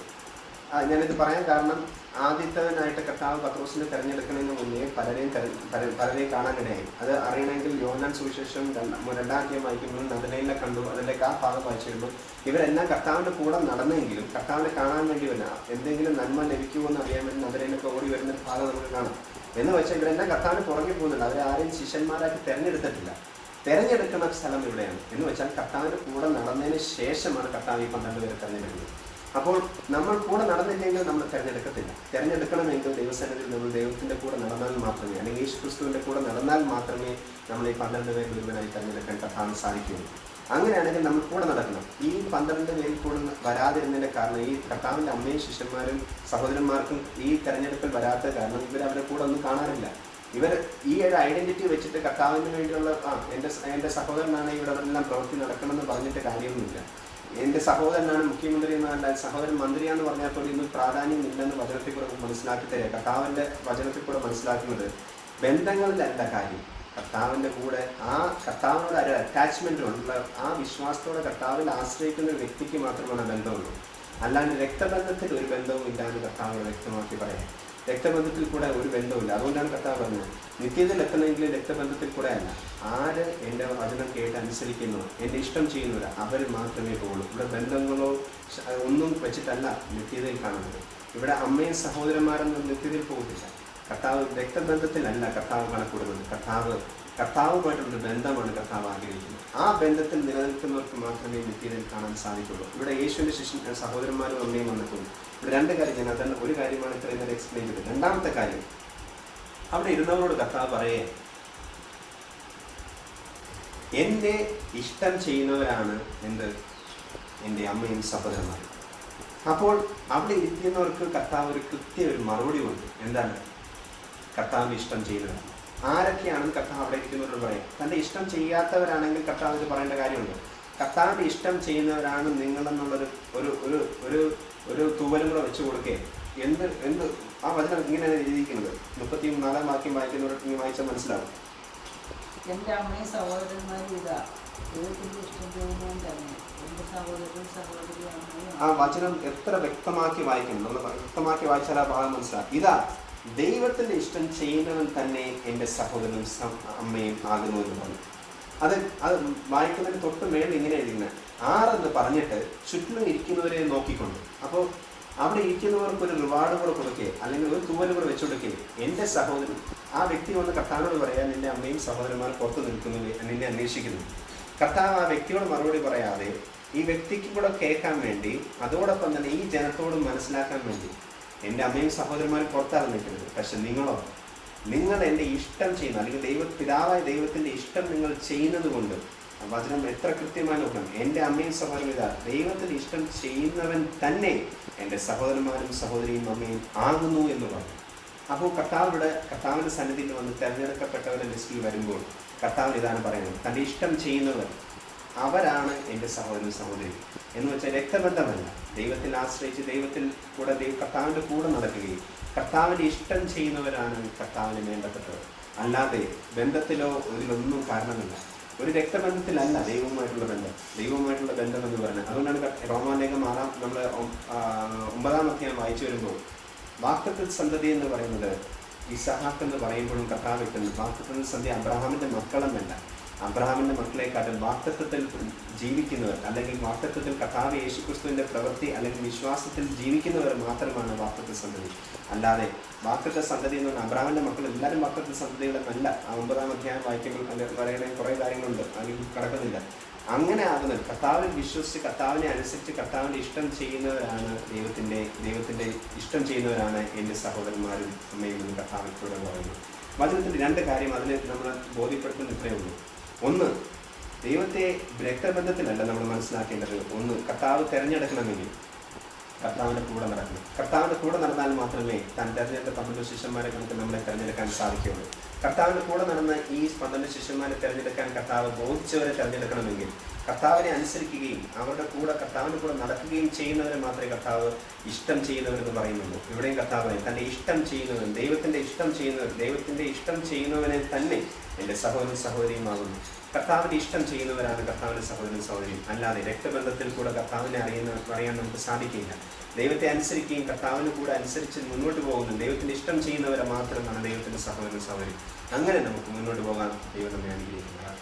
A: ഞാനിത് പറയാൻ കാരണം ആദ്യത്തവനായിട്ട് കർത്താവ് പത്രോസിനെ തിരഞ്ഞെടുക്കുന്നതിന് മുന്നേ പലരെയും കാണാനിടയായി. അത് അറിയണമെങ്കിൽ യോഹന്നാൻ സുവിശേഷം 2-ാം അധ്യായം വായിക്കുമ്പോൾ നദനയിലെ കണ്ടു. അതിലേക്ക് ആ ഭാഗം വായിച്ചു വരുമ്പോൾ ഇവരെല്ലാം കർത്താവിൻ്റെ കൂടെ നടന്നെങ്കിലും കർത്താവിനെ കാണാൻ വേണ്ടി വരില്ല, എന്തെങ്കിലും നന്മ ലഭിക്കുമോ എന്ന് അറിയാൻ വേണ്ടി നദനയിലൊക്കെ ഓടി വരുന്ന ഭാഗം നമുക്ക് കാണാം. എന്ന് വെച്ചാൽ ഇവരെല്ലാം കർത്താവിന് പുറകെ പോകുന്നുണ്ട്. അവരെ ആരെയും ശിഷ്യന്മാരാക്കി തിരഞ്ഞെടുത്തിട്ടില്ല. തിരഞ്ഞെടുക്കുന്ന സ്ഥലം ഇവിടെയാണ്. എന്ന് വെച്ചാൽ കർത്താവിൻ്റെ കൂടെ നടന്നതിന് ശേഷമാണ് കർത്താവ് ഈ 12 പേരെ തിരഞ്ഞെടുക്കുന്നത്. അപ്പോൾ നമ്മൾ കൂടെ നടന്നില്ലെങ്കിൽ നമ്മൾ തിരഞ്ഞെടുക്കത്തില്ല. തിരഞ്ഞെടുക്കണമെങ്കിൽ ദൈവസന്നിധിയിൽ നമ്മൾ ദൈവത്തിൻ്റെ കൂടെ നടന്നാൽ മാത്രമേ, അല്ലെങ്കിൽ യേശു ക്രിസ്തുവിൻ്റെ കൂടെ നടന്നാൽ മാത്രമേ നമ്മൾ ഈ 12 പേരിൽ ഒരുവനായി തിരഞ്ഞെടുക്കാൻ കർത്താവിന് സാധിക്കുകയുള്ളൂ. അങ്ങനെയാണെങ്കിൽ നമ്മൾ കൂടെ നടക്കണം. ഈ 12 പേരിൽ കൂടെ വരാതിരുന്നതിൻ്റെ കാരണം ഈ കർത്താവിൻ്റെ അമ്മയും ശിഷ്യന്മാരും സഹോദരന്മാർക്കും ഈ തിരഞ്ഞെടുപ്പിൽ വരാത്ത കാരണം ഇവരവരുടെ കൂടെ ഒന്നും കാണാറില്ല. ഇവർ ഈ ഒരു ഐഡന്റിറ്റി വെച്ചിട്ട് കർത്താവിന് വേണ്ടിയുള്ള എൻ്റെ സഹോദരനാണ് ഇവിടെ എല്ലാം പ്രവൃത്തി നടക്കണമെന്ന് പറഞ്ഞിട്ട് കാര്യമൊന്നുമില്ല. എൻ്റെ സഹോദരനാണ് മുഖ്യമന്ത്രി എന്നല്ല, സഹോദരൻ മന്ത്രിയാന്ന് പറഞ്ഞാൽ പോലും ഇന്ന് പ്രാധാന്യമില്ലെന്ന് വചനത്തിൽ കൂടെ മനസ്സിലാക്കി തരിക. കർത്താവിൻ്റെ വചനത്തിൽ കൂടെ മനസ്സിലാക്കുന്നത് ബന്ധങ്ങളിലല്ല കാര്യം. കർത്താവിൻ്റെ കൂടെ ആ കർത്താവിനോട് ഒരു അറ്റാച്ച്മെൻ്റ് ഉള്ള ആ വിശ്വാസത്തോടെ കർത്താവിൽ ആശ്രയിക്കുന്ന ഒരു വ്യക്തിക്ക് മാത്രമാണ് ബന്ധമുള്ളൂ. അല്ലാണ്ട് രക്തബന്ധത്തിൽ ഒരു ബന്ധവും ഇല്ലാന്ന് കർത്താവ് വ്യക്തമാക്കി പറയാം. രക്തബന്ധത്തിൽ കൂടെ ഒരു ബന്ധമില്ല. അതുകൊണ്ടാണ് കർത്താവ് പറഞ്ഞത് നിത്യത്തിൽ എത്തണമെങ്കിൽ രക്തബന്ധത്തിൽ കൂടെ അല്ല. ആര് എൻ്റെ വചനം കേട്ട് അനുസരിക്കുന്നു, എൻ്റെ ഇഷ്ടം ചെയ്യുന്നവർ അവർ മാത്രമേ പോകുള്ളൂ. ഇവിടെ ബന്ധങ്ങളോ ഒന്നും വെച്ചിട്ടല്ല നിത്യതയിൽ കാണുന്നത്. ഇവിടെ അമ്മയും സഹോദരന്മാരൊന്നും നിത്യതയിൽ പോകുന്നില്ല. കർത്താവ് രക്തബന്ധത്തിലല്ല കർത്താവ് കണക്കൂടുന്നത്. കർത്താവുമായിട്ടുള്ളൊരു ബന്ധമാണ് കർത്താവ് ആഗ്രഹിക്കുന്നത്. ആ ബന്ധത്തിൽ നിലനിൽക്കുന്നവർക്ക് മാത്രമേ നിത്യതയിൽ കാണാൻ സാധിക്കുള്ളൂ. ഇവിടെ യേശുവിൻ്റെ സഹോദരന്മാരും അമ്മയും വന്നിട്ടുണ്ട്. ഇവിടെ രണ്ട് കാര്യം ഞാൻ അതല്ല ഒരു കാര്യമാണ് ഇത്രയും നേരം എക്സ്പ്ലെയിൻ ചെയ്തത്. രണ്ടാമത്തെ കാര്യം, അവിടെ ഇരുന്നവരോട് കർത്താവ് പറയേ എന്നെ ഇഷ്ടം ചെയ്യുന്നവരാണ് എൻ്റെ അമ്മയും സഹോദരന്മാരും. അപ്പോൾ അവിടെ ഇരിക്കുന്നവർക്ക് കർത്താവ് ഒരു കൃത്യ ഒരു മറുപടി ഉണ്ട്. എന്താണ്? കർത്താവിൻ്റെ ഇഷ്ടം ചെയ്യുന്നവരാണ്. ആരൊക്കെയാണെന്ന് കർത്താവ് അവിടെ ഇരിക്കുന്നവരോട് പറയാം. തൻ്റെ ഇഷ്ടം ചെയ്യാത്തവരാണെങ്കിൽ കർത്താവിന് പറയേണ്ട കാര്യമുണ്ട്. കർത്താവിൻ്റെ ഇഷ്ടം ചെയ്യുന്നവരാണ് നിങ്ങളെന്നുള്ളൊരു ഒരു ഒരു ഒരു ഒരു തൂവലും കൂടെ വെച്ച് കൊടുക്കേ. എന്ത് ആ വചനം ഇങ്ങനെയാണ് എഴുതിയിരിക്കുന്നത്. 34 വാക്യം വായിക്കുന്നവർക്ക് വായിച്ചാൽ മനസ്സിലാവും.
C: എൻ്റെ അമ്മയും സഹോദരന്മാരും ഇതാ ദൈവത്തിൻ്റെ ഇഷ്ടം ചെയ്യുന്നവൻ തന്നെ. എൻ്റെ സഹോദരനും സഹോദരിയും
A: ആ വചനം എത്ര വ്യക്തമാക്കി വായിക്കണം. നമ്മൾ വ്യക്തമാക്കി വായിച്ചാൽ ആ ഭാഗം മനസ്സിലാവും. ഇതാ ദൈവത്തിൻ്റെ ഇഷ്ടം ചെയ്യുന്നവൻ തന്നെ എൻ്റെ സഹോദരനും അമ്മയും ആകുന്നു എന്ന് പറഞ്ഞു. അത് വായിക്കുന്നതിന് തൊട്ട് മേളിൽ ഇങ്ങനെ എഴുതുന്നത് 6 എന്ന് പറഞ്ഞിട്ട് ചുറ്റിലും ഇരിക്കുന്നവരെ നോക്കിക്കൊണ്ട്. അപ്പോൾ അവിടെ ഇരിക്കുന്നവർക്ക് ഒരു റിവാർഡ് കൂടെ കൊടുക്കുക, അല്ലെങ്കിൽ ഒരു തൂവലും കൂടെ വെച്ചു കൊടുക്കുക. എൻ്റെ സഹോദരൻ, ആ വ്യക്തി വന്ന് കർത്താവിനോട് പറയാൻ നിൻ്റെ അമ്മയും സഹോദരന്മാരും പുറത്ത് നിൽക്കുന്നു, നിന്നെ അന്വേഷിക്കുന്നു. കർത്താവ് ആ വ്യക്തിയോട് മറുപടി പറയാതെ ഈ വ്യക്തിക്ക് കൂടെ കേൾക്കാൻ വേണ്ടി, അതോടൊപ്പം തന്നെ ഈ ജനത്തോട് മനസ്സിലാക്കാൻ വേണ്ടി, എൻ്റെ അമ്മയും സഹോദരന്മാരും പുറത്താണ് നിൽക്കുന്നത്, പക്ഷെ നിങ്ങൾ എൻ്റെ ഇഷ്ടം ചെയ്യുന്ന, അല്ലെങ്കിൽ പിതാവായ ദൈവത്തിൻ്റെ ഇഷ്ടം നിങ്ങൾ ചെയ്യുന്നത് കൊണ്ട്, വചനം എത്ര കൃത്യമായി നോക്കണം. എൻ്റെ അമ്മയും സഹോദരനും ദൈവത്തിൻ്റെ ഇഷ്ടം ചെയ്യുന്നവൻ തന്നെ എൻ്റെ സഹോദരന്മാരും സഹോദരിയും അമ്മയും ആകുന്നു എന്ന് പറഞ്ഞു. അപ്പോൾ കർത്താവിൻ്റെ സന്നിധിയിൽ വന്ന് തിരഞ്ഞെടുക്കപ്പെട്ടവരുടെ ലിസ്റ്റിൽ വരുമ്പോൾ കർത്താവിന് ഇതാണ് പറയുന്നത്, തൻ്റെ ഇഷ്ടം ചെയ്യുന്നവർ അവരാണ് എൻ്റെ സഹോദരനും സഹോദരി എന്ന് വെച്ചാൽ രക്തബന്ധമല്ല, ദൈവത്തിൽ ആശ്രയിച്ച് ദൈവത്തിൽ കൂടെ കർത്താവിൻ്റെ കൂടെ നടക്കുകയും കർത്താവിൻ്റെ ഇഷ്ടം ചെയ്യുന്നവരാണ് കർത്താവിന് വേണ്ടപ്പെട്ടവർ. അല്ലാതെ ബന്ധത്തിലോ ഇതിലൊന്നും കാരണമില്ല. ഒരു രക്തബന്ധത്തിലല്ല ദൈവവുമായിട്ടുള്ള ബന്ധം എന്ന് പറയുന്നത്. അതുകൊണ്ടാണ് റോമാലേഖം 6 നമ്മൾ 9-ാം അധ്യായം വായിച്ചു വരുമ്പോൾ വാഗ്ദത്ത സന്തതി എന്ന് പറയുന്നത് ഇസഹാക്ക് എന്ന് പറയുമ്പോഴും കർത്താവ് വെക്കുന്നത് വാഗ്ദത്ത സന്ധി അബ്രഹാമിൻ്റെ മക്കളെന്നല്ല. അബ്രഹാമിൻ്റെ മക്കളെക്കാട്ടും വാഗ്ദത്തത്തിൽ ജീവിക്കുന്നവർ, അല്ലെങ്കിൽ വാഗ്ദത്തത്തിൽ കർത്താവ് യേശുക്രിസ്തുവിൻ്റെ പ്രവൃത്തി അല്ലെങ്കിൽ വിശ്വാസത്തിൽ ജീവിക്കുന്നവർ മാത്രമാണ് വാഗ്ദത്ത സന്തതി. അല്ലാതെ വാഗ്ദത്ത സന്തതി എന്ന് പറഞ്ഞാൽ അബ്രഹാമിൻ്റെ മക്കൾ എല്ലാവരും വാഗ്ദത്ത സന്തതികളെന്നല്ല. 9-ാം അധ്യായം വായിക്കുമ്പോൾ പറയണ കുറേ കാര്യങ്ങളുണ്ട്, അതിൽ കടക്കുന്നില്ല. അങ്ങനെ ആകുന്നത് കർത്താവിൽ വിശ്വസിച്ച് കർത്താവിനെ അനുസരിച്ച് കർത്താവിൻ്റെ ഇഷ്ടം ചെയ്യുന്നവരാണ് ദൈവത്തിൻ്റെ ഇഷ്ടം ചെയ്യുന്നവരാണ് എൻ്റെ സഹോദരന്മാരും അമ്മയും എന്ന് കർത്താവിലൂടെ പറയുന്നു. വചനത്തിൻ്റെ 2 കാര്യം അതിനെ നമ്മൾ ബോധ്യപ്പെടുത്തുന്ന ഇത്രയേ ഉള്ളൂ. ഒന്ന്, ദൈവത്തെ രക്തബന്ധത്തിലല്ല നമ്മൾ മനസ്സിലാക്കേണ്ടത്. ഒന്ന്, കർത്താവ് തിരഞ്ഞെടുക്കണമെങ്കിൽ കർത്താവിൻ്റെ കൂടെ നടക്കണം. കർത്താവിൻ്റെ കൂടെ നടന്നാൽ മാത്രമേ താൻ തിരഞ്ഞെടുത്ത 12 ശിഷ്യന്മാരെ കണക്ക് നമ്മളെ തിരഞ്ഞെടുക്കാൻ സാധിക്കുകയുള്ളൂ. കർത്താവിൻ്റെ കൂടെ നടന്ന ഈ 12 ശിഷ്യന്മാരെ തിരഞ്ഞെടുക്കാൻ കർത്താവ് ബോധിച്ചവരെ തിരഞ്ഞെടുക്കണമെങ്കിൽ കർത്താവിനെ അനുസരിക്കുകയും കർത്താവിൻ്റെ കൂടെ നടക്കുകയും ചെയ്യുന്നവരെ മാത്രമേ കർത്താവ് ഇഷ്ടം ചെയ്യുന്നവരെന്ന് പറയുന്നുള്ളൂ. ഇവിടെയും കർത്താവ് പറയും തൻ്റെ ഇഷ്ടം ചെയ്യുന്നവൻ, ദൈവത്തിൻ്റെ ഇഷ്ടം ചെയ്യുന്നവനെ തന്നെ എൻ്റെ സഹോദരൻ സഹോദരിയുമാകുന്നു. കർത്താവിൻ്റെ ഇഷ്ടം ചെയ്യുന്നവരാണ് കർത്താവിൻ്റെ സഹോദരൻ സഹോദരിയും. അല്ലാതെ രക്തബന്ധത്തിൽ കൂടെ കർത്താവിനെ അറിയാൻ നമുക്ക് സാധിക്കില്ല. ദൈവത്തെ അനുസരിക്കുകയും കർത്താവിന് കൂടെ അനുസരിച്ച് മുന്നോട്ട് പോകുന്നു ദൈവത്തിൻ്റെ ഇഷ്ടം ചെയ്യുന്നവരെ മാത്രമാണ് ദൈവത്തിൻ്റെ സഹോദരൻ സഹോദരി. അങ്ങനെ നമുക്ക് മുന്നോട്ട് പോകാൻ ദൈവം നമ്മെ അനുഗ്രഹിക്കുന്നതാണ്.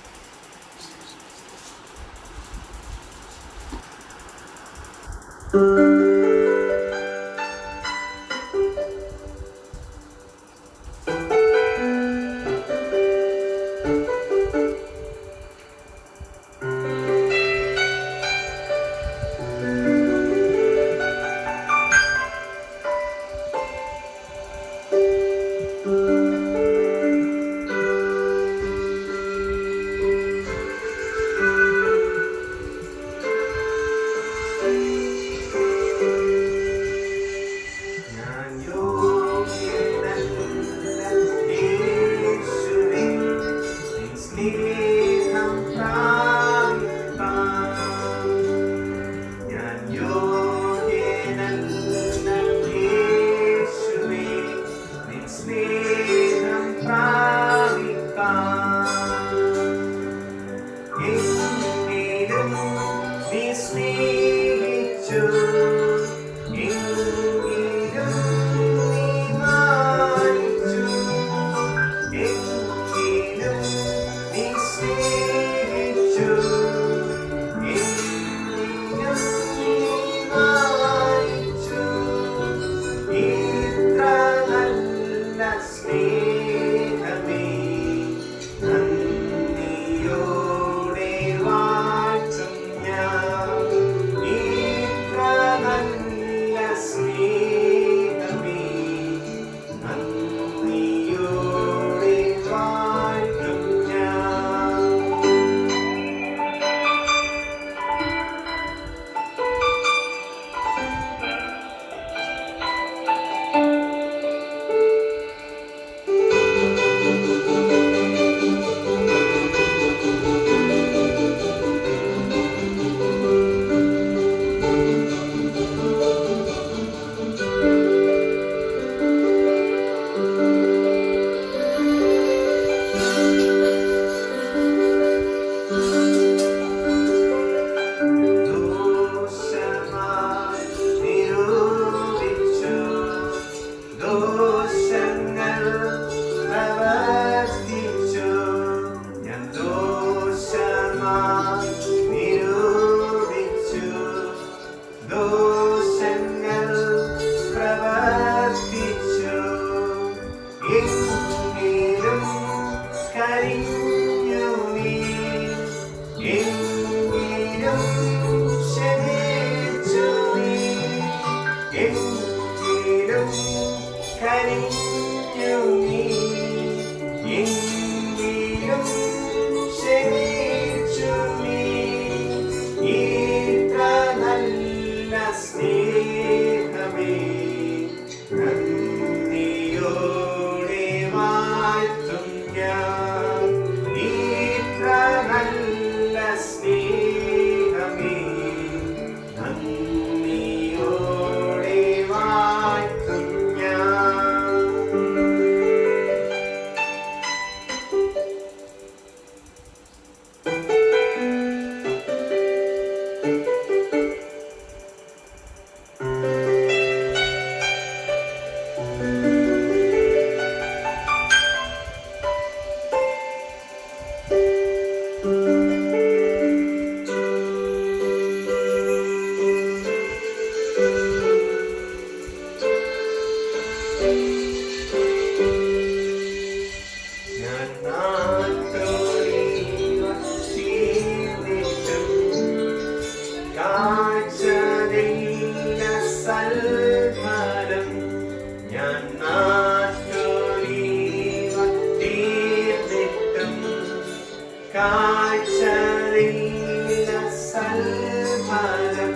A: ഫലം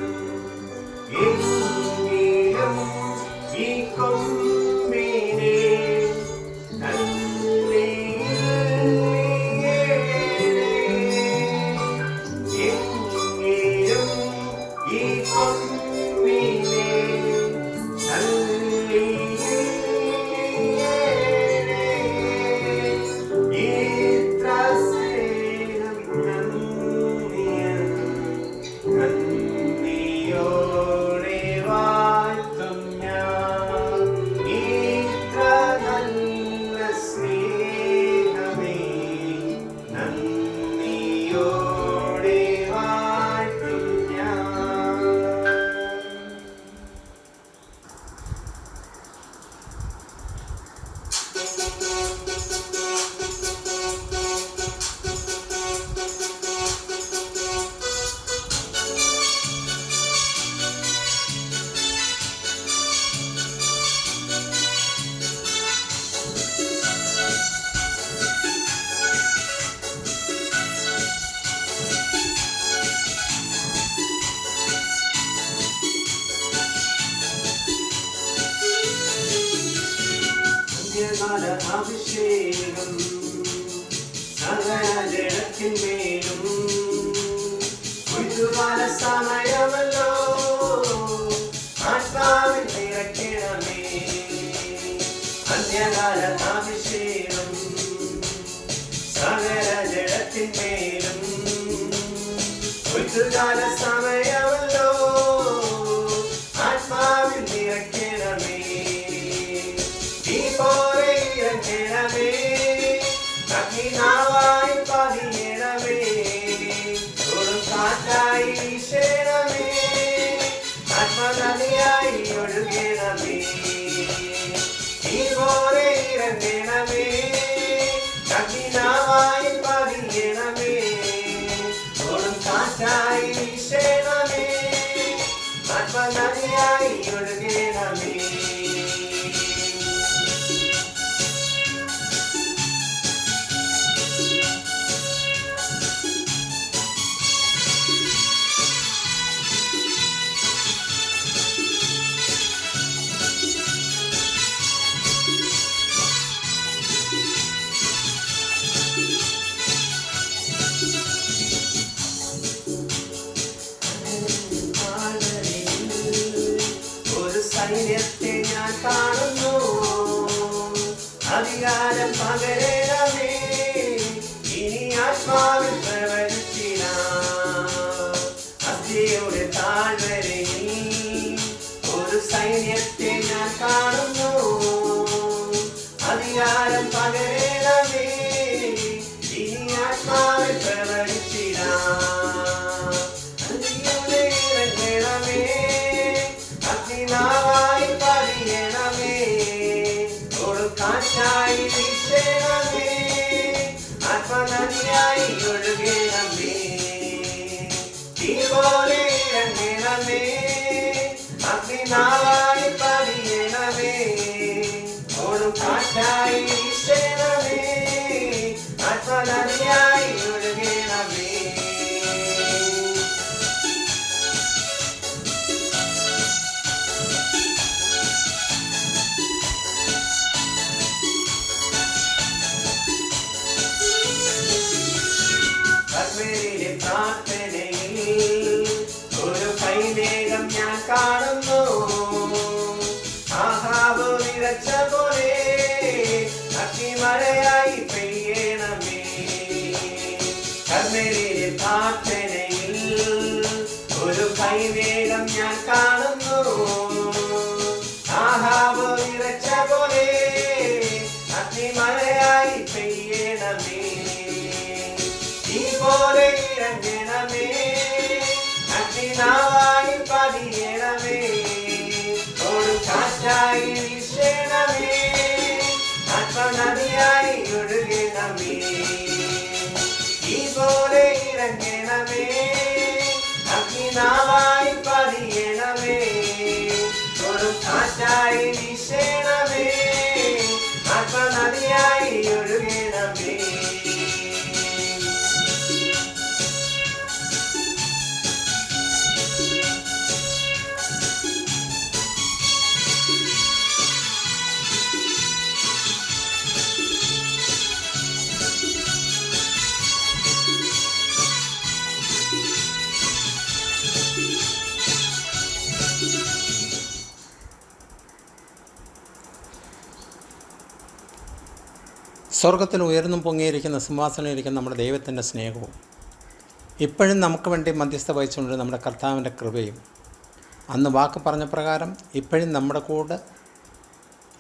A: എങ്കിലും ഈ കൊമ്പിനെ എങ്കിലും ഈ കൊമ്പിനെ അഭിഷേകം സകല ജഡത്തിന്മേലും ഉയർത്തുവാന സമയമല്ലോ ആത്മാവിൽ നിറയ്ക്കണമേ അന്യകാല അഭിഷേകം സകല ജഡത്തിന്മേലും ഉയർത്തുകാല സമയമല്ലോ ആത്മാവിൽ നിറയ്ക്കണമേ പോലെ ഇറങ്ങണമേ അഗ്നിനാവായി പതിയണമേ ഒരു കാറ്റായി വീശണമേ ആത്മനദിയായി ഒഴുകണമേ പോലെ ഇറങ്ങണമേ അഗ്നിനാവായി പതിയണമേ ഒരു കാറ്റായി വീശണമേ ആത്മനദിയായി ഒഴുകണമേ സൈന്യത്തെ ഞാൻ കാണുന്നു അധികാരം പകരണമേ ഇനി ആത്മാവിൽ പ്രവചിച്ചിടാം അസ്ഥിയുടെ താഴ്വരയിൽ ഒരു സൈന്യത്തെ ഞാൻ കാണുന്നു അധികാരം പകരണമേ ഇനി ആത്മാവിൽ പ്രവചിച്ചിടാം അഗ്നിനാവായി പതിയണമേ ഒരു കാറ്റായി വീശണമേ ആത്മനദിയായി ഒഴുകണമേ തീ പോലെ ഇറങ്ങണമേ അഗ്നിനാവായി പതിയണമേ ഒരു കാറ്റായി വീശണമേ ആത്മനദിയായി ഒഴുകണമേ പ്രാർത്ഥനയിൽ ഒരു കൈമേഘം ഞാൻ കാണുന്നു ആഹാബ് വിതച്ച പോലെ അഗ്നിമഴയായി പെയ്യണമേ കർമ്മേലിലെ പ്രാർത്ഥനയിൽ ഒരു കൈമേഘം ഞാൻ കാണുന്നു ആഹാബ് വിതച്ച പോലെ അഗ്നിമഴയായി പെയ്യണമേ പോലെ ഇറങ്ങണമേ അഗ്നിനാവായി പതിയണമേ ഒരു കാറ്റായി വീശണമേ ആത്മനദിയായി ഒഴുകണമേ ഈ പോലെ ഇറങ്ങണമേ അഗ്നിനാവായി പതിയണമേ ഒരു കാറ്റായി വീശണമേ ആത്മനദിയായി ഒഴുകണമേ
B: സ്വർഗത്തിൽ ഉയർന്നും പൊങ്ങിയിരിക്കുന്ന സിംഹാസനം ഇരിക്കുന്ന നമ്മുടെ ദൈവത്തിൻ്റെ സ്നേഹവും ഇപ്പോഴും നമുക്ക് വേണ്ടി മധ്യസ്ഥ വഹിച്ചുകൊണ്ട് നമ്മുടെ കർത്താവിൻ്റെ കൃപയും അന്ന് വാക്ക് പറഞ്ഞ പ്രകാരം ഇപ്പോഴും നമ്മുടെ കൂടെ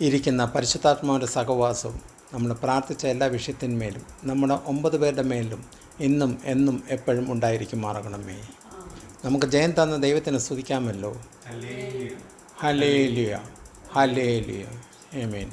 B: ഇരിക്കുന്ന പരിശുദ്ധാത്മാവിൻ്റെ സഹവാസവും നമ്മൾ പ്രാർത്ഥിച്ച എല്ലാ വിഷയത്തിന്മേലും നമ്മുടെ 9 പേരുടെ മേലും ഇന്നും എന്നും എപ്പോഴും ഉണ്ടായിരിക്കുമാറാകണമേ. നമുക്ക് ജയം തന്ന ദൈവത്തിനെ സ്തുതിക്കാമല്ലോ. ഹല്ലേലൂയ ഹല്ലേലൂയ ആമേൻ.